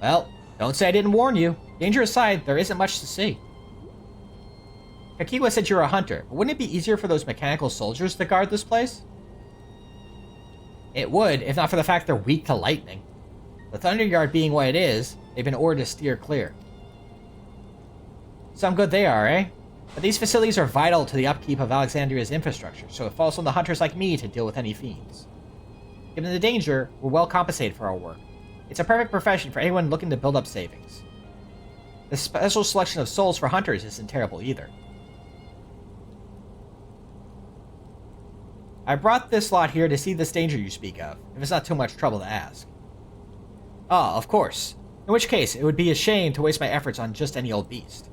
Well, don't say I didn't warn you. Danger aside, there isn't much to see. Kakiwa said you're a hunter, but wouldn't it be easier for those mechanical soldiers to guard this place? It would, if not for the fact they're weak to lightning. The Thunderyard being what it is, they've been ordered to steer clear. Some good they are, eh? But these facilities are vital to the upkeep of Alexandria's infrastructure, so it falls on the hunters like me to deal with any fiends. Given the danger, we're well compensated for our work. It's a perfect profession for anyone looking to build up savings. The special selection of souls for hunters isn't terrible either. I brought this lot here to see this danger you speak of, if it's not too much trouble to ask. Ah, of course. In which case, it would be a shame to waste my efforts on just any old beast.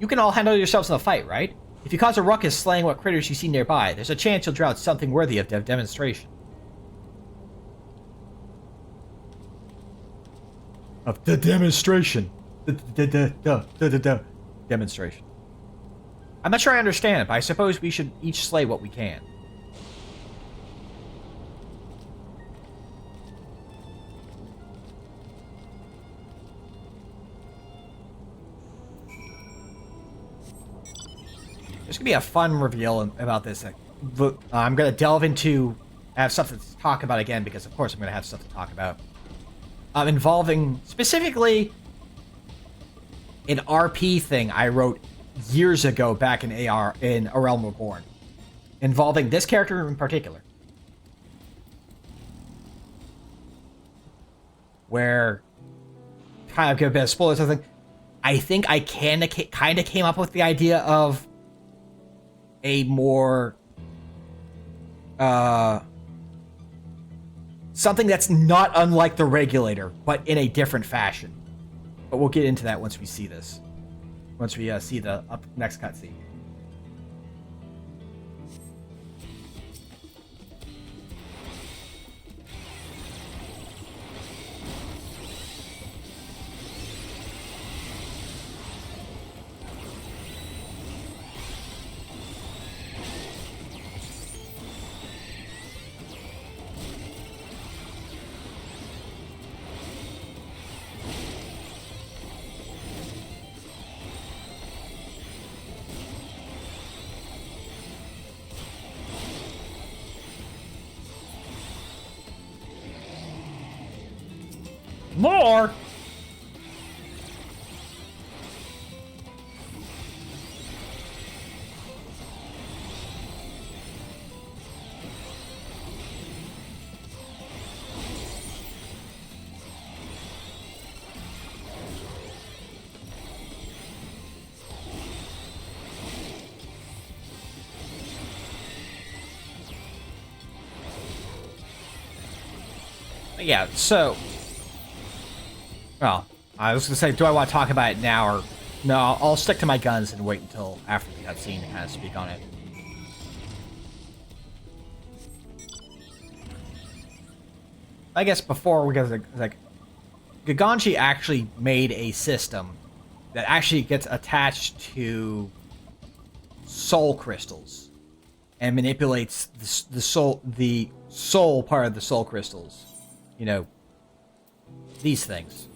You can all handle yourselves in the fight, right? If you cause a ruckus slaying what critters you see nearby, there's a chance you'll draw out something worthy of demonstration. Of the demonstration. Demonstration. I'm not sure I understand, but I suppose we should each slay what we can. There's gonna be a fun reveal about this. I'm gonna delve into, have something to talk about again because of course I'm gonna have stuff to talk about. Involving specifically an RP thing I wrote years ago back in A Realm Reborn, involving this character in particular, where kind of give a bit of spoilers. I think I kind of came up with the idea of a more something that's not unlike the Regulator, but in a different fashion. But we'll get into that once we see this. Once we see the next cutscene. more! Yeah, so... Well, I was gonna say, do I want to talk about it now, or... No, I'll stick to my guns and wait until after the cutscene to kind of speak on it. I guess before we get like... Giganchi actually made a system that actually gets attached to soul crystals and manipulates the soul part of the soul crystals. You know, these things,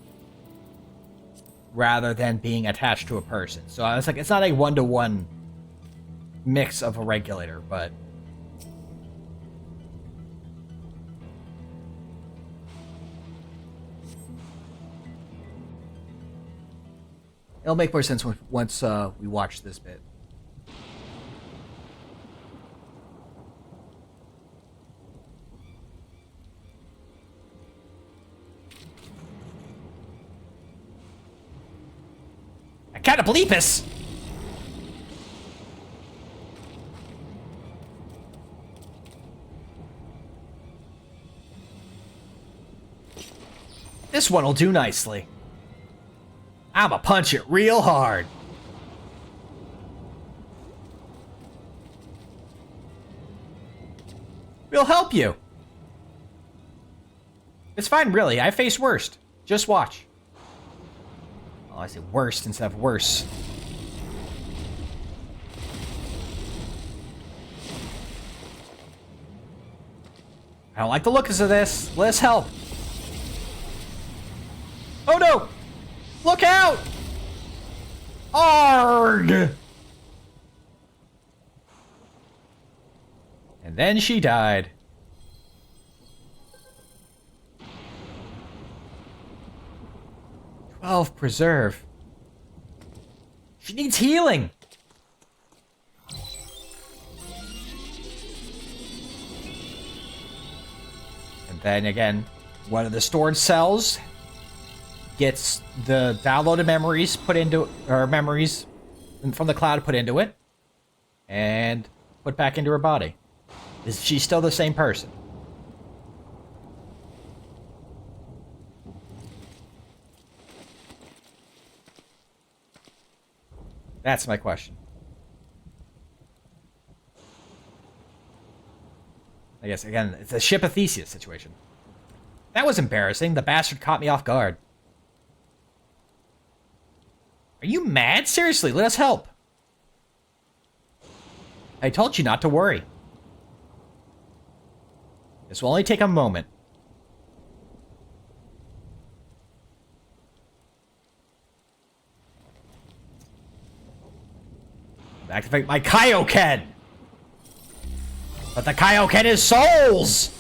rather than being attached to a person. So I was like, it's not a one-to-one mix of a regulator, but it'll make more sense once we watch this bit. Catapleepus! This one will do nicely. I'ma punch it real hard. We'll help you. It's fine, really. I faced worst. Just watch. Oh, I say worst instead of worse. I don't like the looks of this. Let's help. Oh no! Look out! Arg! And then she died. Preserve. She needs healing. And then again, one of the stored cells gets the downloaded memories put into, or memories from the cloud put into it, and put back into her body. Is she still the same person? That's my question. I guess, again, it's a ship of Theseus situation. That was embarrassing. The bastard caught me off guard. Are you mad? Seriously, let us help. I told you not to worry. This will only take a moment. Activate my Kaioken! But the Kaioken is souls!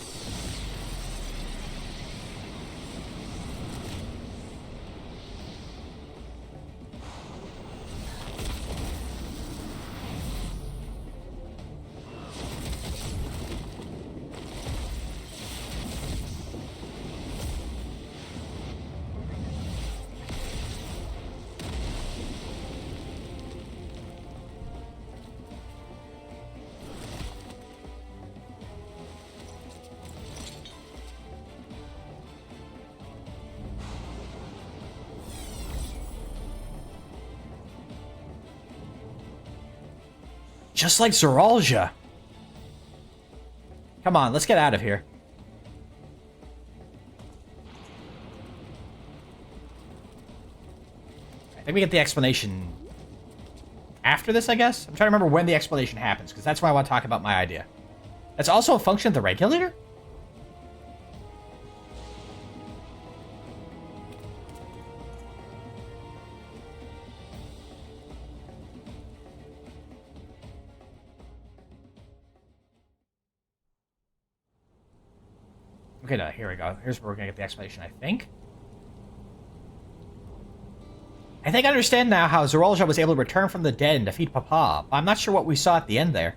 Just like Zarool Ja. Come on, let's get out of here. I think we get the explanation after this, I guess? I'm trying to remember when the explanation happens, because that's why I want to talk about my idea. That's also a function of the regulator? Okay, no, here we go. Here's where we're gonna get the explanation, I think. I think I understand now how Zarool Ja was able to return from the dead and defeat Papa, but I'm not sure what we saw at the end there.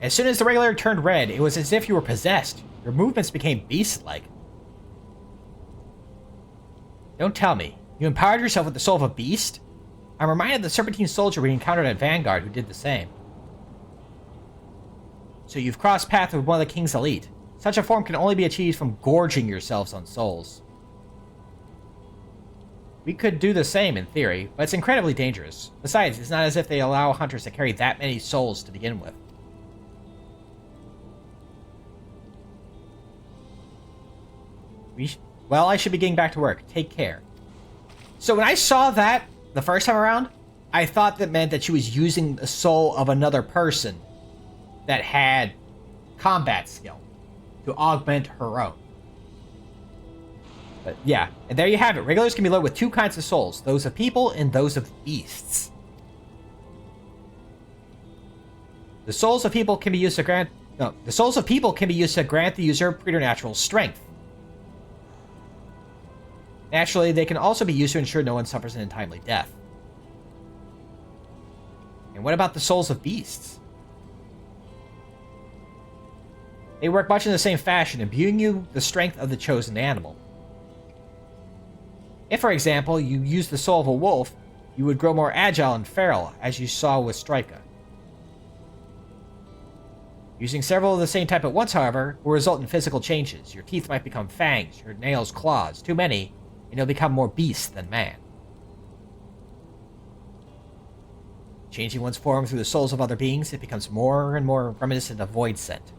As soon as the regulator turned red, it was as if you were possessed. Your movements became beast-like. Don't tell me. You empowered yourself with the soul of a beast? I'm reminded of the Serpentine soldier we encountered at Vanguard who did the same. So you've crossed paths with one of the King's elite. Such a form can only be achieved from gorging yourselves on souls. We could do the same in theory, but it's incredibly dangerous. Besides, it's not as if they allow hunters to carry that many souls to begin with. Well, I should be getting back to work. Take care. So when I saw that the first time around, I thought that meant that she was using the soul of another person that had combat skill to augment her own. But yeah, and there you have it. Regulars can be loaded with two kinds of souls, those of people and those of beasts. The souls of people can be used to grant the user preternatural strength. Naturally, they can also be used to ensure no one suffers an untimely death. And what about the souls of beasts? They work much in the same fashion, imbuing you the strength of the chosen animal. If, for example, you use the soul of a wolf, you would grow more agile and feral, as you saw with Striker. Using several of the same type at once, however, will result in physical changes. Your teeth might become fangs, your nails claws. Too many, and you'll become more beast than man. Changing one's form through the souls of other beings, it becomes more and more reminiscent of Void Scent.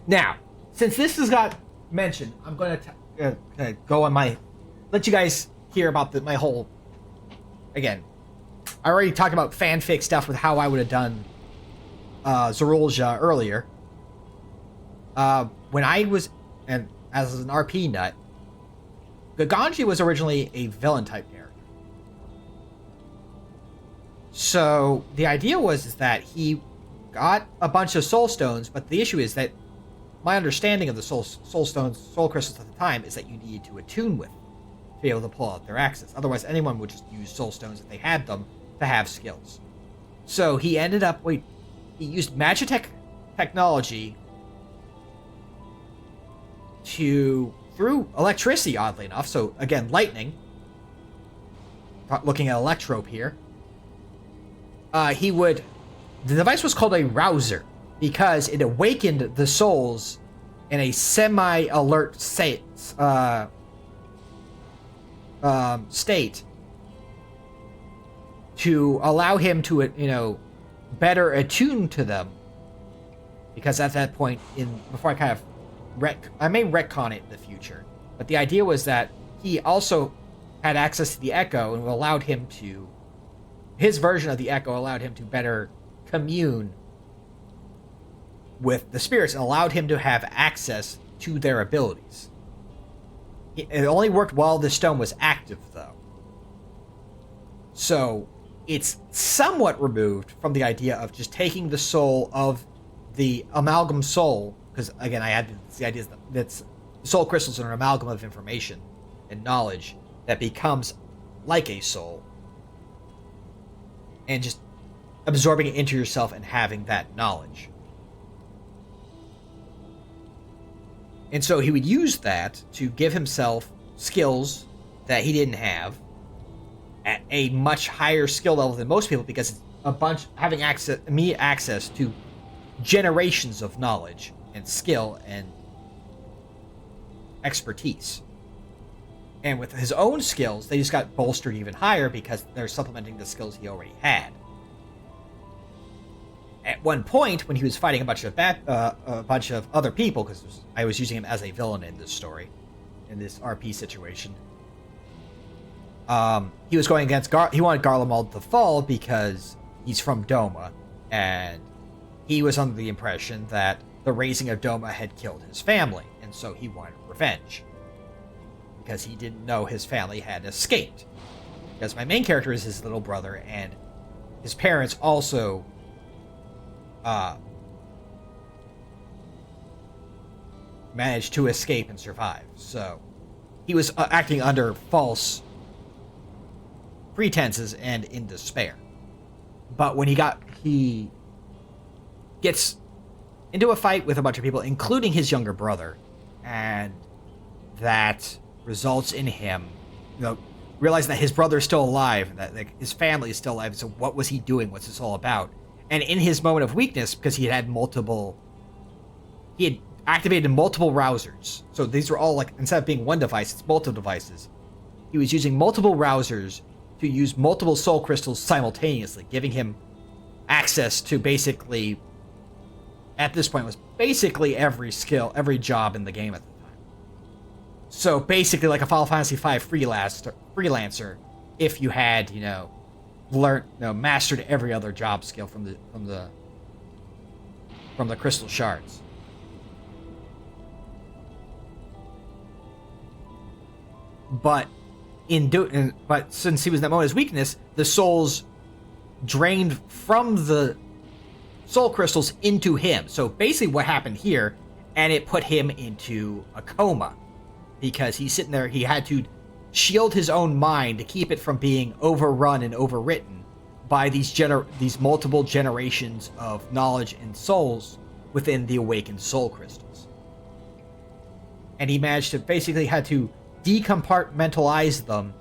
Now, since this has got mentioned, I'm going to go on my... Let you guys hear about my whole... Again, I already talked about fanfic stuff with how I would have done Zarool Ja earlier. When I was... And as an RP nut, Gaganji was originally a villain type character. So the idea was that he got a bunch of soul stones, but the issue is that my understanding of the soul stones, soul crystals at the time, is that you needed to attune with to be able to pull out their access. Otherwise, anyone would just use soul stones if they had them to have skills. So he ended up he used Magitech technology through electricity, oddly enough. So again, lightning. Looking at Electrope here. The device was called a rouser because it awakened the souls in a semi-alert state to allow him to, better attune to them. Because at that point, before I kind of I may retcon it in the future, but the idea was that he also had access to the Echo and allowed him to. His version of the Echo allowed him to better commune with the spirits and allowed him to have access to their abilities. It only worked while the stone was active, though. So it's somewhat removed from the idea of just taking the soul of the amalgam soul, because again, I had the idea that soul crystals are an amalgam of information and knowledge that becomes like a soul, and just absorbing it into yourself and having that knowledge. And so he would use that to give himself skills that he didn't have at a much higher skill level than most people, because it's having immediate access to generations of knowledge and skill and expertise. And with his own skills, they just got bolstered even higher because they're supplementing the skills he already had. At one point, when he was fighting a bunch of other people, because I was using him as a villain in this story, in this RP situation, he was going against he wanted Garlemald to fall because he's from Doma, and he was under the impression that the raising of Doma had killed his family, and so he wanted revenge. Because he didn't know his family had escaped. Because my main character is his little brother, and his parents also managed to escape and survive. So he was acting under false pretenses and in despair. But when he gets into a fight with a bunch of people, including his younger brother, and that results in him, realizing that his brother is still alive, that his family is still alive. So what was he doing? What's this all about? And in his moment of weakness, because he had activated multiple rousers. So these were all, like, instead of being one device, it's multiple devices. He was using multiple rousers to use multiple soul crystals simultaneously, giving him access to basically, at this point, was basically every skill, every job in the game at the time. So basically like a Final Fantasy V freelancer, if you had, mastered every other job skill from the crystal shards. But since he was in that moment, his weakness, the souls drained from the soul crystals into him. So basically what happened here, and it put him into a coma, because he's sitting there, he had to shield his own mind to keep it from being overrun and overwritten by these multiple generations of knowledge and souls within the awakened soul crystals. And he managed to basically had to decompartmentalize them,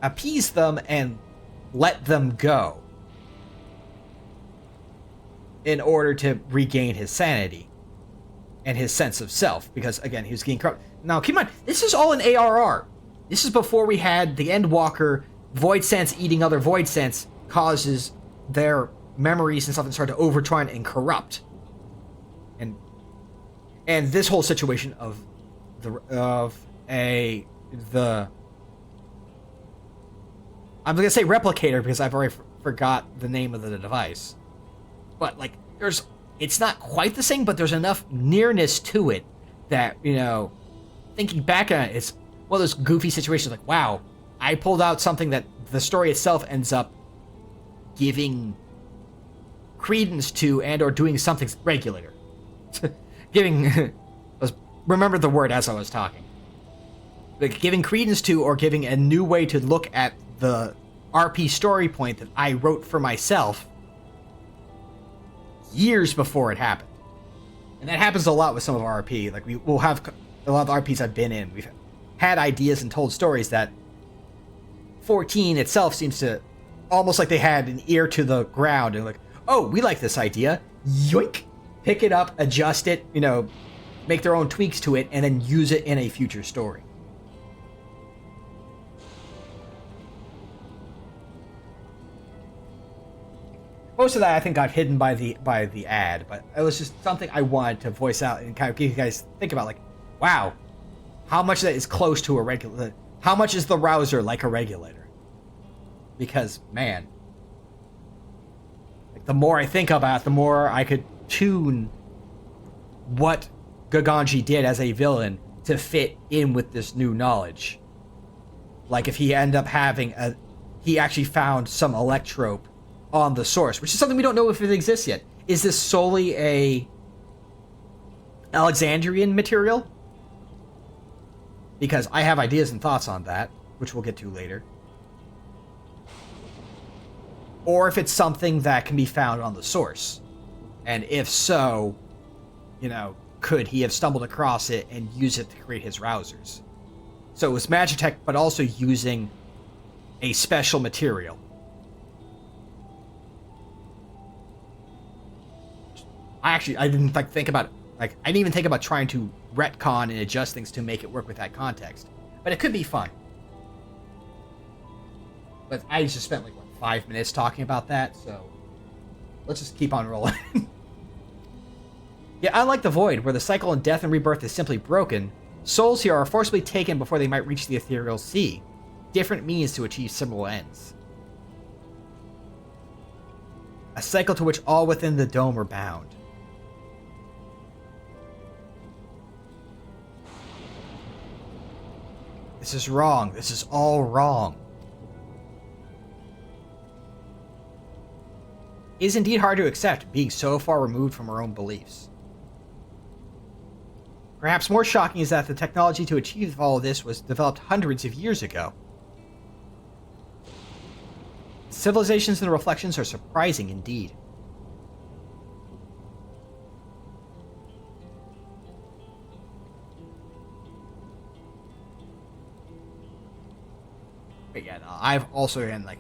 appease them, and let them go in order to regain his sanity and his sense of self, because again, he was getting corrupt. Now keep in mind, this is all an ARR. This is before we had the Endwalker Void Sense eating other Void Sense causes their memories and stuff and start to overturn and corrupt. And this whole situation of I'm gonna say replicator because I've already forgot the name of the device. But like, it's not quite the same, but there's enough nearness to it that, thinking back on it, it's one of those goofy situations like, wow, I pulled out something that the story itself ends up giving credence to and or doing something regulator. Remember the word as I was talking. Like giving credence to or giving a new way to look at the RP story point that I wrote for myself years before it happened. And that happens a lot with some of our RP. Like we will have a lot of RPs I've been in. We've had ideas and told stories that 14 itself seems to almost like they had an ear to the ground and like, oh, we like this idea. Yoink. Pick it up, adjust it, make their own tweaks to it, and then use it in a future story. Most of that I think got hidden by the ad, but it was just something I wanted to voice out and kind of give you guys think about, like, wow, how much of that is close to a regulator? How much is the rouser like a regulator? Because, man, like, the more I think about it, the more I could tune what Gaganji did as a villain to fit in with this new knowledge. Like if he ended up having he actually found some electrope on the source, which is something we don't know if it exists yet. Is this solely a Alexandrian material? Because I have ideas and thoughts on that, which we'll get to later. Or if it's something that can be found on the source. And if so, could he have stumbled across it and use it to create his rousers? So it was Magitech, but also using a special material. I didn't think about, I didn't even think about trying to retcon and adjust things to make it work with that context. But it could be fun. But I just spent 5 minutes talking about that, so let's just keep on rolling. Yeah, unlike the Void, where the cycle of death and rebirth is simply broken, souls here are forcibly taken before they might reach the ethereal sea. Different means to achieve similar ends. A cycle to which all within the dome are bound. This is wrong. This is all wrong. It is indeed hard to accept, being so far removed from our own beliefs. Perhaps more shocking is that the technology to achieve all of this was developed hundreds of years ago. Civilizations and reflections are surprising indeed. But yeah, no, I've also been like,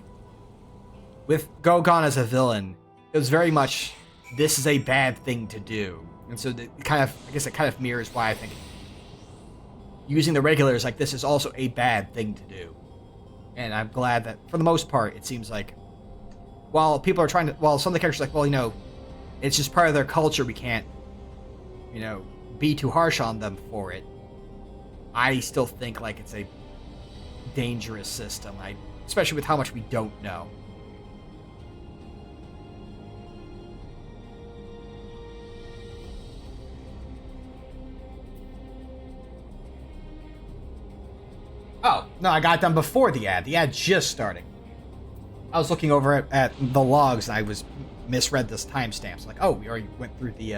with Gogon as a villain, it was very much, this is a bad thing to do. And so it kind of, I guess it kind of mirrors why I think using the regulars like this is also a bad thing to do. And I'm glad that, for the most part, it seems like, while people are trying to, while some of the characters are like, well, you know, it's just part of their culture, we can't, you know, be too harsh on them for it. I still think, like, it's a dangerous system, especially with how much we don't know. Oh, no, I got done before the ad. The ad's just starting. I was looking over at the logs and I misread this timestamp. So like, oh, we already went through the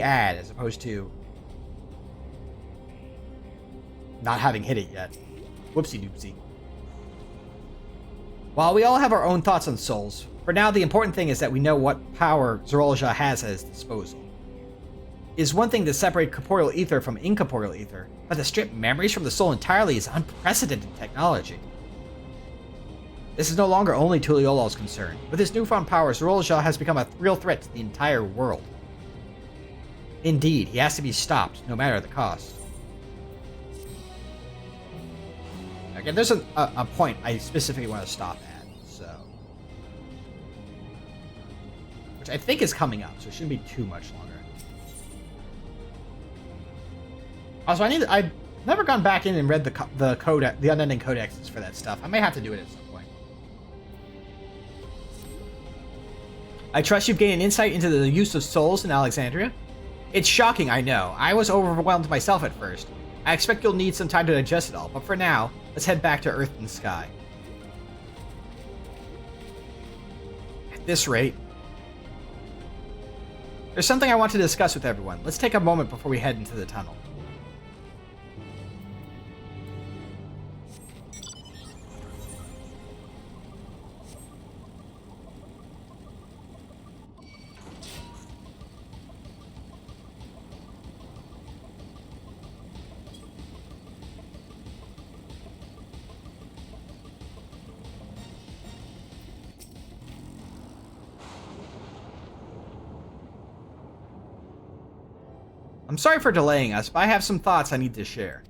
ad as opposed to not having hit it yet. Whoopsie doopsie. While we all have our own thoughts on souls, for now the important thing is that we know what power Zarool Ja has at his disposal. It is one thing to separate corporeal ether from incorporeal ether, but to strip memories from the soul entirely is unprecedented technology. This is no longer only Tuliyolal's concern. With his newfound power, Zarool Ja has become a real threat to the entire world. Indeed, he has to be stopped, no matter the cost. Again, there's a point I specifically want to stop at, so... which I think is coming up, so it shouldn't be too much longer. Also, I've never gone back in and read the unending codexes for that stuff. I may have to do it at some point. I trust you've gained an insight into the use of souls in Alexandria. It's shocking, I know. I was overwhelmed myself at first. I expect you'll need some time to digest it all, but for now, let's head back to Earth and Sky. At this rate, there's something I want to discuss with everyone. Let's take a moment before we head into the tunnel. I'm sorry for delaying us, but I have some thoughts I need to share.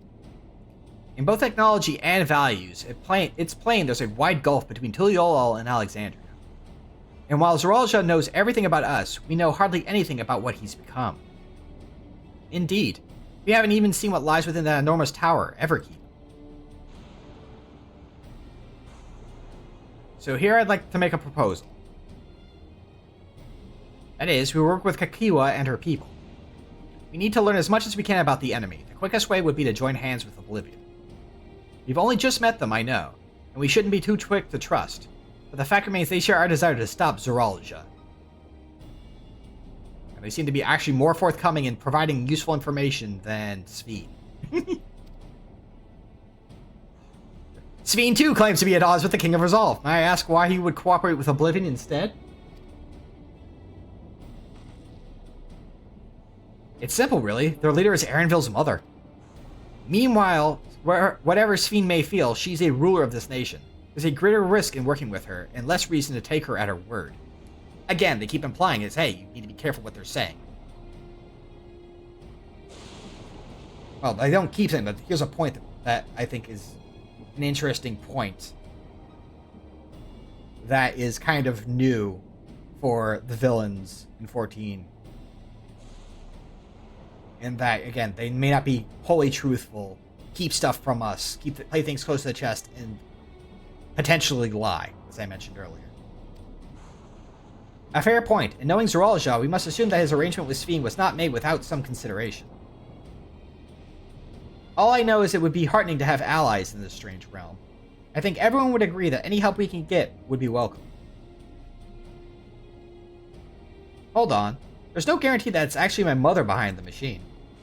In both technology and values, it's plain there's a wide gulf between Tuliolal and Alexandria. And while Zarool Ja knows everything about us, we know hardly anything about what he's become. Indeed, we haven't even seen what lies within that enormous tower, Everkeep. So here I'd like to make a proposal. That is, we work with Kakiwa and her people. We need to learn as much as we can about the enemy. The quickest way would be to join hands with Oblivion. We've only just met them, I know, and we shouldn't be too quick to trust. But the fact remains they share our desire to stop Zarool Ja. And they seem to be actually more forthcoming in providing useful information than Sveen. Sveen too claims to be at odds with the King of Resolve. May I ask why he would cooperate with Oblivion instead? It's simple, really. Their leader is Erenville's mother. Meanwhile, whatever Sveen may feel, she's a ruler of this nation. There's a greater risk in working with her, and less reason to take her at her word. Again, they keep implying is, hey, you need to be careful what they're saying. Well, they don't keep saying, but here's a point that I think is an interesting point that is kind of new for the villains in 14. And that, again, they may not be wholly truthful, keep stuff from us, play things close to the chest, and potentially lie, as I mentioned earlier. A fair point. In knowing Zarool Ja, we must assume that his arrangement with Sveen was not made without some consideration. All I know is it would be heartening to have allies in this strange realm. I think everyone would agree that any help we can get would be welcome. Hold on. There's no guarantee that it's actually my mother behind the machine.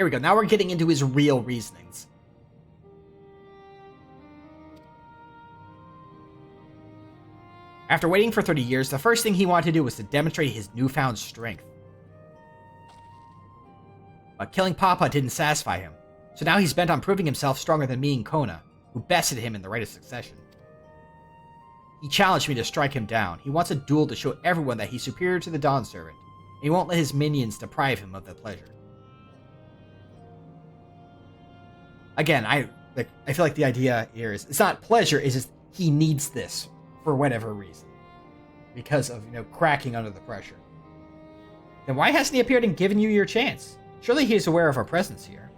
Here we go. Now we're getting into his real reasonings. After waiting for 30 years, the first thing he wanted to do was to demonstrate his newfound strength. But killing Papa didn't satisfy him, so now he's bent on proving himself stronger than me and Kona, who bested him in the right of succession. He challenged me to strike him down. He wants a duel to show everyone that he's superior to the Dawn Servant, and he won't let his minions deprive him of that pleasure. Again, I feel like the idea here is, it's not pleasure, it's just he needs this for whatever reason. Because of, cracking under the pressure. Then why hasn't he appeared and given you your chance? Surely he is aware of our presence here.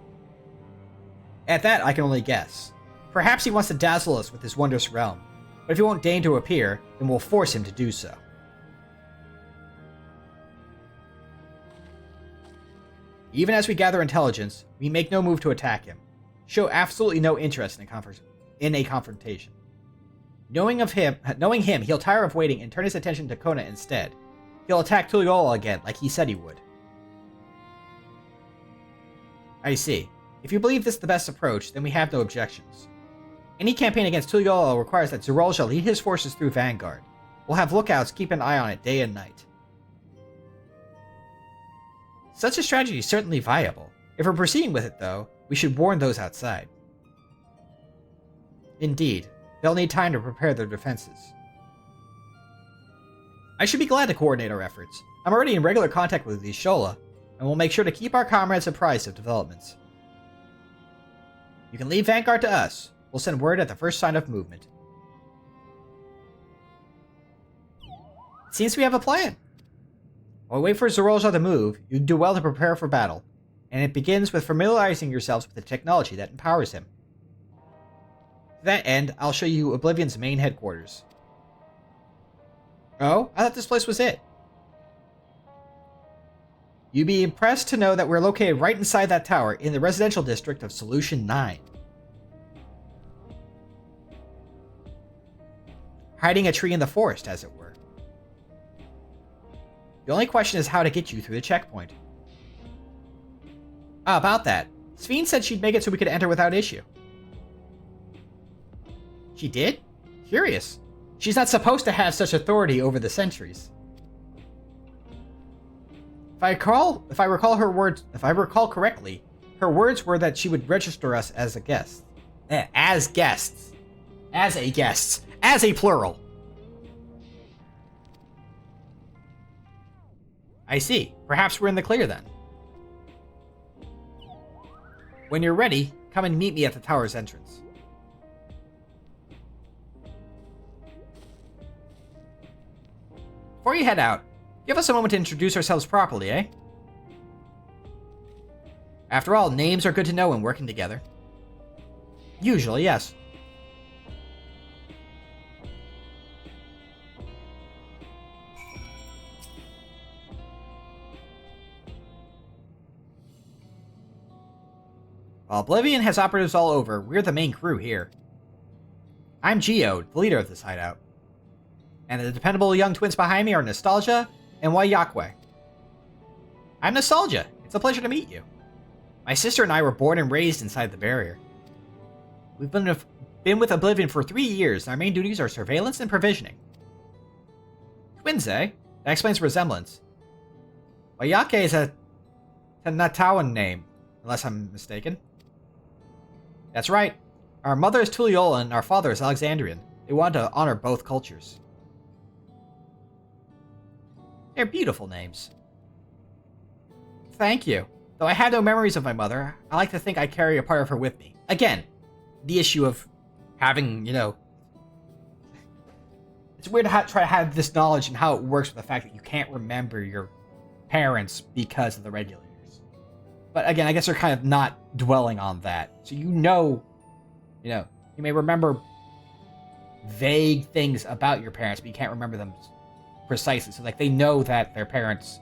At that, I can only guess. Perhaps he wants to dazzle us with his wondrous realm, but if he won't deign to appear, then we'll force him to do so. Even as we gather intelligence, we make no move to attack him. Show absolutely no interest in a confrontation. Knowing him, he'll tire of waiting and turn his attention to Kona instead. He'll attack Tuliyola again, like he said he would. I see. If you believe this is the best approach, then we have no objections. Any campaign against Tuliyola requires that Zarool Ja lead his forces through Vanguard. We'll have lookouts keep an eye on it day and night. Such a strategy is certainly viable. If we're proceeding with it, though, we should warn those outside. Indeed. They'll need time to prepare their defenses. I should be glad to coordinate our efforts. I'm already in regular contact with the Shola, and we'll make sure to keep our comrades apprised of developments. You can leave Vanguard to us. We'll send word at the first sign of movement. It seems we have a plan. While we wait for Zarool Ja to move, you do well to prepare for battle, and it begins with familiarizing yourselves with the technology that empowers him. To that end, I'll show you Oblivion's main headquarters. Oh? I thought this place was it. You'd be impressed to know that we're located right inside that tower in the residential district of Solution 9. Hiding a tree in the forest, as it were. The only question is how to get you through the checkpoint. About that, Sveen said she'd make it so we could enter without issue. She did? Curious. She's not supposed to have such authority over the sentries. If I recall correctly, her words were that she would register us as a guest. As guests. As a guests. As a plural. I see. Perhaps we're in the clear then. When you're ready, come and meet me at the tower's entrance. Before you head out, give us a moment to introduce ourselves properly, eh? After all, names are good to know when working together. Usually, yes. While Oblivion has operatives all over, we're the main crew here. I'm Geode, the leader of this hideout. And the dependable young twins behind me are Nostalgia and Wayakwe. I'm Nostalgia. It's a pleasure to meet you. My sister and I were born and raised inside the barrier. We've been with Oblivion for 3 years, and our main duties are surveillance and provisioning. Twins, eh? That explains the resemblance. Wayake is a Natawan name, unless I'm mistaken. That's right. Our mother is Tuliyola and our father is Alexandrian. They wanted to honor both cultures. They're beautiful names. Thank you. Though I have no memories of my mother, I like to think I carry a part of her with me. Again, the issue of having, it's weird to try to have this knowledge and how it works with the fact that you can't remember your parents because of the regulators. But again, I guess they're kind of not dwelling on that. So you may remember vague things about your parents, but you can't remember them precisely. So they know that their parents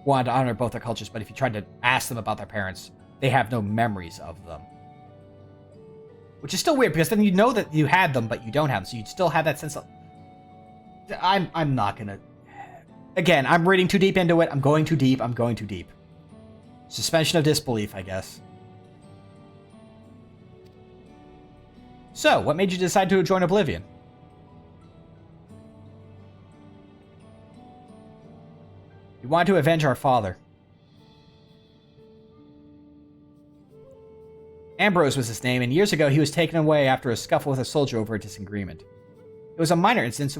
wanted to honor both their cultures, but if you tried to ask them about their parents, they have no memories of them. Which is still weird, because then you know that you had them, but you don't have them, so you'd still have that sense of... I'm not gonna... Again, I'm reading too deep into it. I'm going too deep. Suspension of disbelief, I guess. So, what made you decide to join Oblivion? We wanted to avenge our father. Ambrose was his name, and years ago he was taken away after a scuffle with a soldier over a disagreement. It was a minor incident,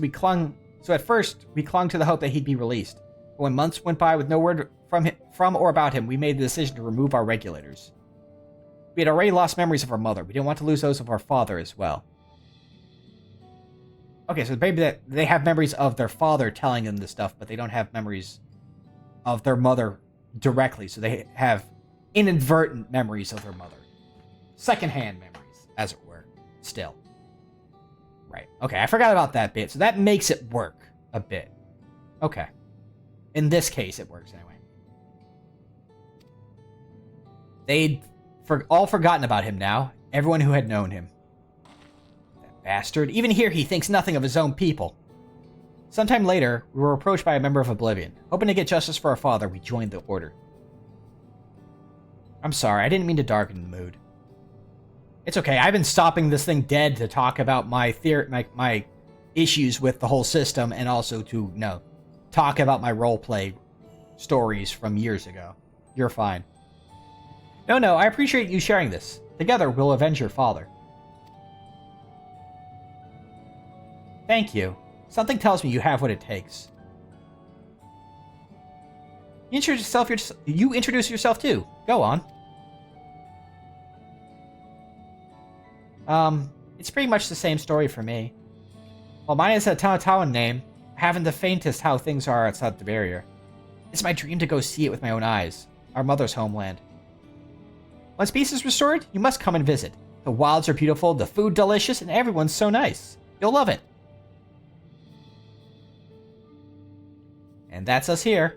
so at first we clung to the hope that he'd be released. But when months went by with no word from or about him, we made the decision to remove our regulators. We had already lost memories of our mother. We didn't want to lose those of our father as well. Okay, so maybe they have memories of their father telling them this stuff, but they don't have memories of their mother directly, so they have inadvertent memories of their mother. Secondhand memories, as it were, still. Right, okay, I forgot about that bit, so that makes it work a bit. Okay. In this case, it works anyway. They'd all forgotten about him now, everyone who had known him. That bastard, even here he thinks nothing of his own people. Sometime later, we were approached by a member of Oblivion. Hoping to get justice for our father, we joined the Order. I'm sorry, I didn't mean to darken the mood. It's okay, I've been stopping this thing dead to talk about my issues with the whole system, and also to, talk about my roleplay stories from years ago. You're fine. No, I appreciate you sharing this. Together, we'll avenge your father. Thank you. Something tells me you have what it takes. You introduce yourself too. Go on. It's pretty much the same story for me. While mine is a Tanatawan name, I haven't the faintest how things are outside the barrier. It's my dream to go see it with my own eyes, our mother's homeland. Once peace is restored, you must come and visit. The wilds are beautiful, the food delicious, and everyone's so nice. You'll love it. And that's us here.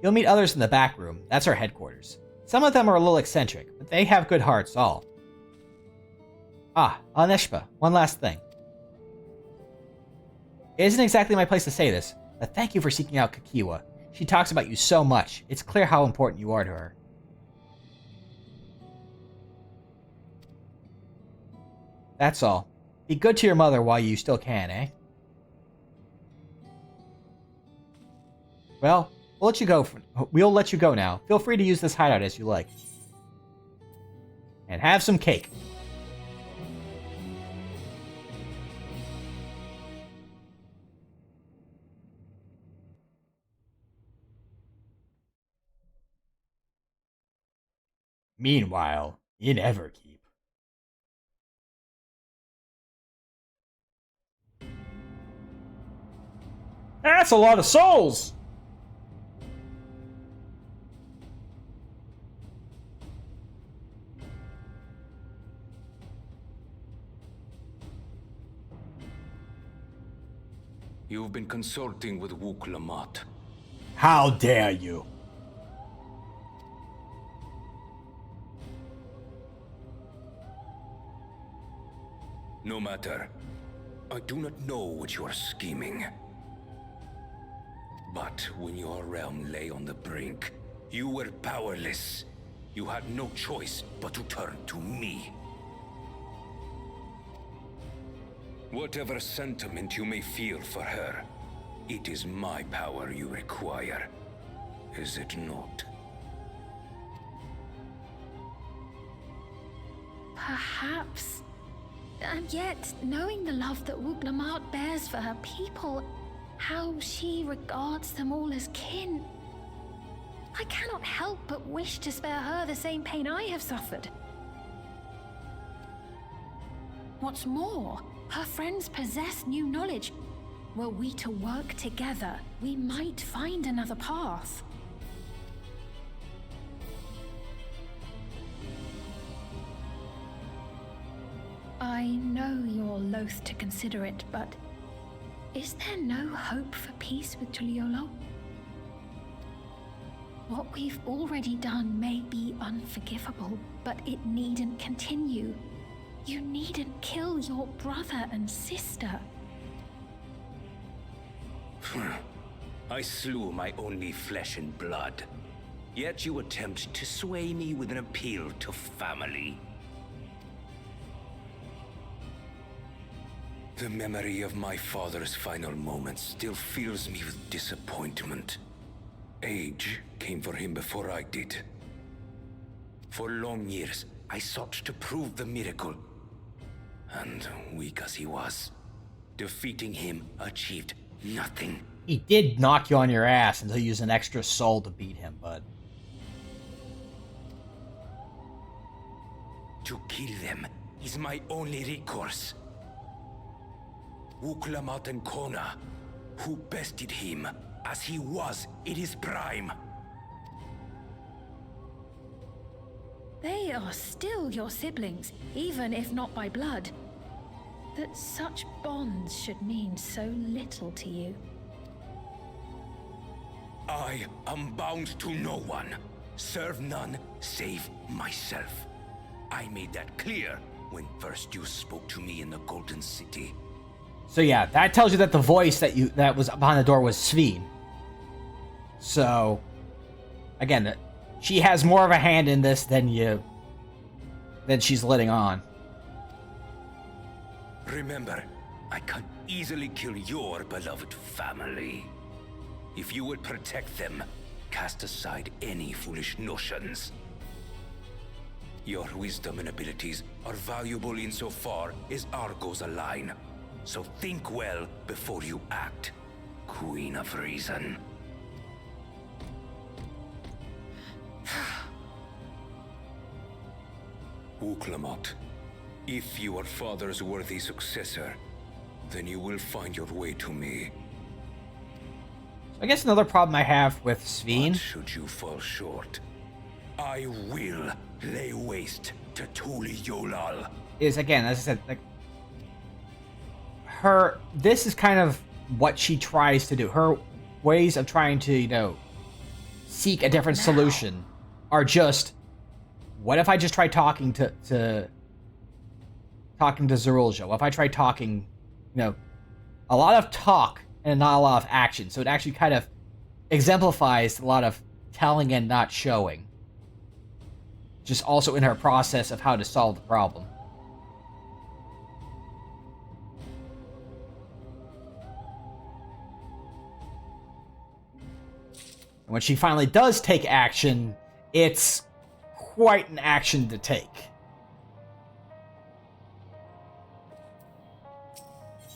You'll meet others in the back room. That's our headquarters. Some of them are a little eccentric, but they have good hearts, all. Aneshpa, one last thing. It isn't exactly my place to say this, but thank you for seeking out Kakiwa. She talks about you so much. It's clear how important you are to her. That's all. Be good to your mother while you still can, eh? Well, we'll let you go now. Feel free to use this hideout as you like. And have some cake. Meanwhile, in Everkeep. That's a lot of souls! You've been consulting with Wook Lamont. How dare you? No matter. I do not know what you are scheming. But when your realm lay on the brink, you were powerless. You had no choice but to turn to me. Whatever sentiment you may feel for her, it is my power you require. Is it not? Perhaps. And yet, knowing the love that Wook Lamont bears for her people, how she regards them all as kin, I cannot help but wish to spare her the same pain I have suffered. What's more, her friends possess new knowledge. Were we to work together, we might find another path. I know you're loath to consider it, but is there no hope for peace with Tuliolo? What we've already done may be unforgivable, but it needn't continue. You needn't kill your brother and sister. I slew my only flesh and blood. Yet you attempt to sway me with an appeal to family. The memory of my father's final moments still fills me with disappointment. Age came for him before I did. For long years, I sought to prove the miracle. And weak as he was, defeating him achieved nothing. He did knock you on your ass until you used an extra soul to beat him, bud. To kill them is my only recourse. Uklamat and Kona, who bested him as he was in his prime. They are still your siblings, even if not by blood. That such bonds should mean so little to you. I am bound to no one. Serve none save myself. I made that clear when first you spoke to me in the Golden City. So yeah, that tells you that the voice that was behind the door was Sveen. So, again, she has more of a hand in this than she's letting on. Remember, I can easily kill your beloved family. If you would protect them, cast aside any foolish notions. Your wisdom and abilities are valuable insofar as our goals align. So think well before you act, Queen of Reason. Uklamat, if you are father's worthy successor, then you will find your way to me. I guess another problem I have with Sveen... But should you fall short, I will lay waste to Tuli Yolal. Is, again, as I said, like... This is kind of what she tries to do. Her ways of trying to, seek a different solution are just... What if I just try talking to Zarool Ja? What if I try talking, a lot of talk and not a lot of action. So it actually kind of exemplifies a lot of telling and not showing. Just also in her process of how to solve the problem. And when she finally does take action, it's quite an action to take.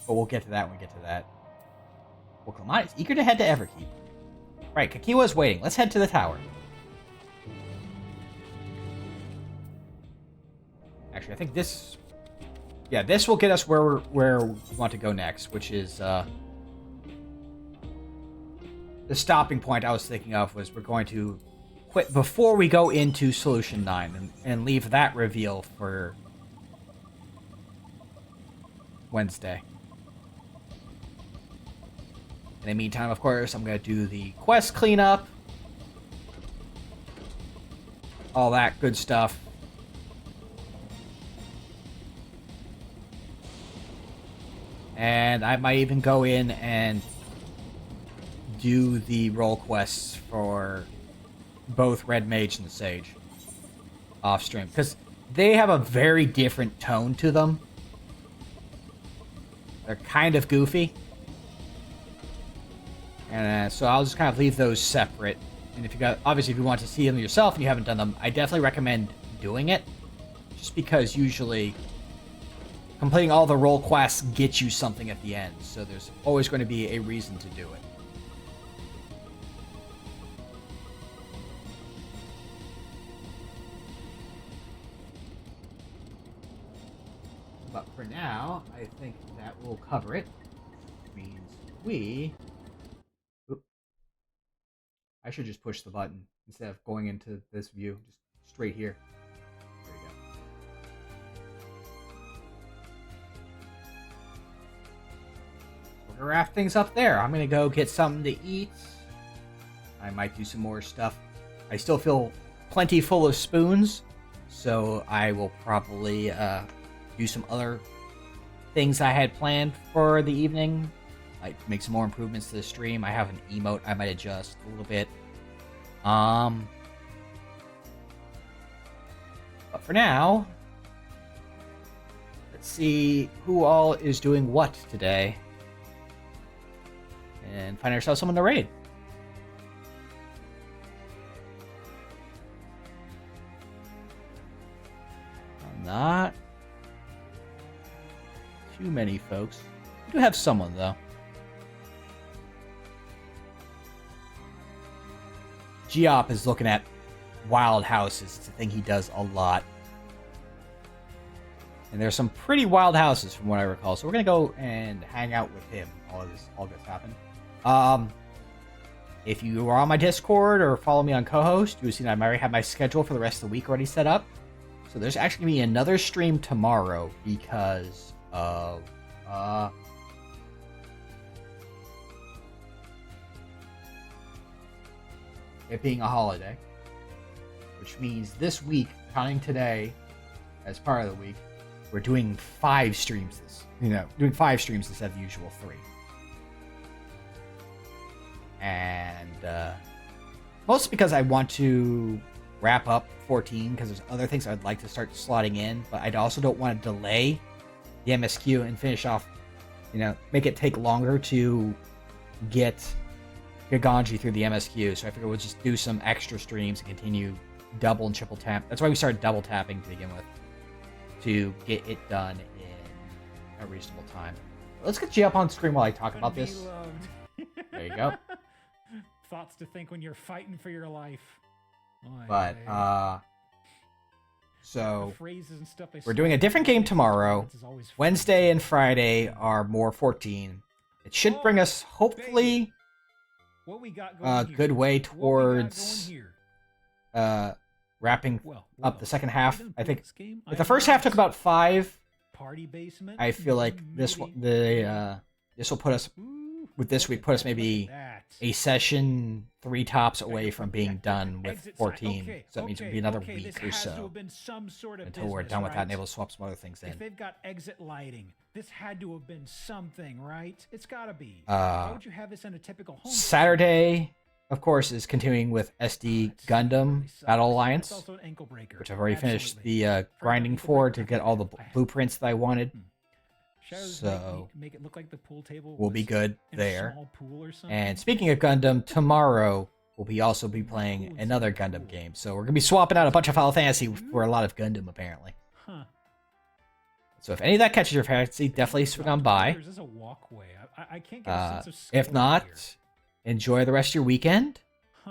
But we'll get to that when we get to that. Well, Clement is eager to head to Everkeep. Right, Kakiwa's waiting. Let's head to the tower. Actually, I think this... Yeah, this will get us where we want to go next, which is... The stopping point I was thinking of was we're going to quit before we go into Solution 9 and leave that reveal for Wednesday. In the meantime, of course, I'm going to do the quest cleanup. All that good stuff. And I might even go in and do the role quests for both Red Mage and Sage off stream, because they have a very different tone to them. They're kind of goofy, and so I'll just kind of leave those separate. And if if you want to see them yourself and you haven't done them, I definitely recommend doing it, just because usually completing all the role quests gets you something at the end, so there's always going to be a reason to do it. But for now, I think that will cover it. Which means we... Oop. I should just push the button instead of going into this view. Just straight here. There we go. We're gonna wrap things up there. I'm gonna go get something to eat. I might do some more stuff. I still feel plenty full of spoons, so I will probably... do some other things I had planned for the evening. Like make some more improvements to the stream. I have an emote I might adjust a little bit. But for now, let's see who all is doing what today. And find ourselves someone to raid. Not too many folks. We do have someone, though. Geop is looking at wild houses. It's a thing he does a lot. And there's some pretty wild houses from what I recall. So we're going to go and hang out with him. All this happened. If you are on my Discord or follow me on co-host, you'll see that I already have my schedule for the rest of the week already set up. So there's actually going to be another stream tomorrow because of it being a holiday. Which means this week, counting today as part of the week, we're doing 5 streams doing 5 streams instead of the usual 3. And mostly because I want to wrap up 14 because there's other things I'd like to start slotting in, but I also don't want to delay the MSQ and finish off, make it take longer to get Giganji through the MSQ. So I figured we'll just do some extra streams and continue double and triple tap. That's why we started double tapping to begin with, to get it done in a reasonable time. Let's get you up on screen while I talk about this. There you go. Thoughts to think when you're fighting for your life. But, so, we're doing a different game tomorrow. Wednesday and Friday are more 14. It should bring us, hopefully, a good way towards wrapping up the second half. I think if the first half took about 5, I feel like this will put us, with this week, put us maybe a session 3 tops away from being done with 14. So that means it'll be another week or so until we're done with that and able to swap some other things in. If they've got exit lighting, this had to have been something, right? It's gotta be. Why would you have this in a typical home? Saturday, of course, is continuing with SD Gundam Battle Alliance, which I've already finished the grinding for to get all the blueprints that I wanted. So make it look like the pool table we'll be good there. And speaking of Gundam, tomorrow we'll also be playing another Gundam game. So we're gonna be swapping out a bunch of Final Fantasy for a lot of Gundam, apparently. Huh. So if any of that catches your fancy, definitely swing on by. There's a walkway. I can't get a sense of if not, enjoy the rest of your weekend.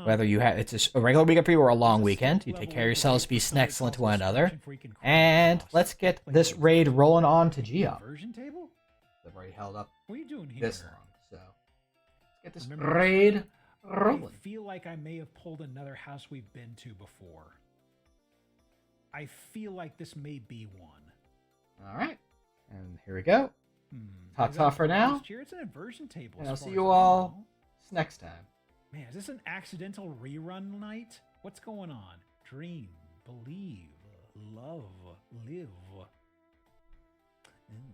Whether you have it's a regular weekend for you or a long weekend, you take care of yourselves, be excellent to one another, and let's get this raid rolling on to Geop. I've already held up this long, so let's get this raid rolling. I feel like I may have pulled another house we've been to before. I feel like this may be one. All right, and here we go. Ta-ta for now. It's an inversion table. And I'll see you all next time. Man, is this an accidental rerun night? What's going on? Dream, believe, love, live. Ooh. Ooh.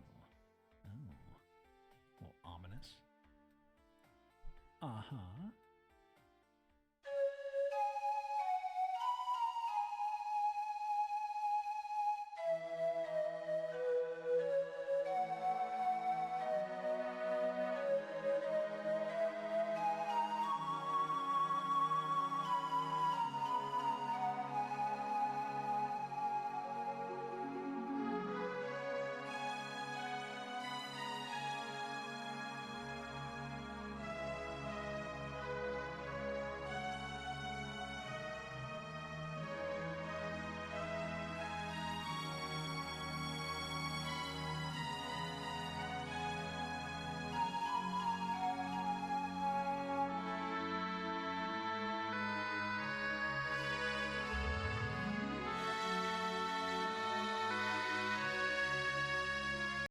A little ominous. Uh-huh.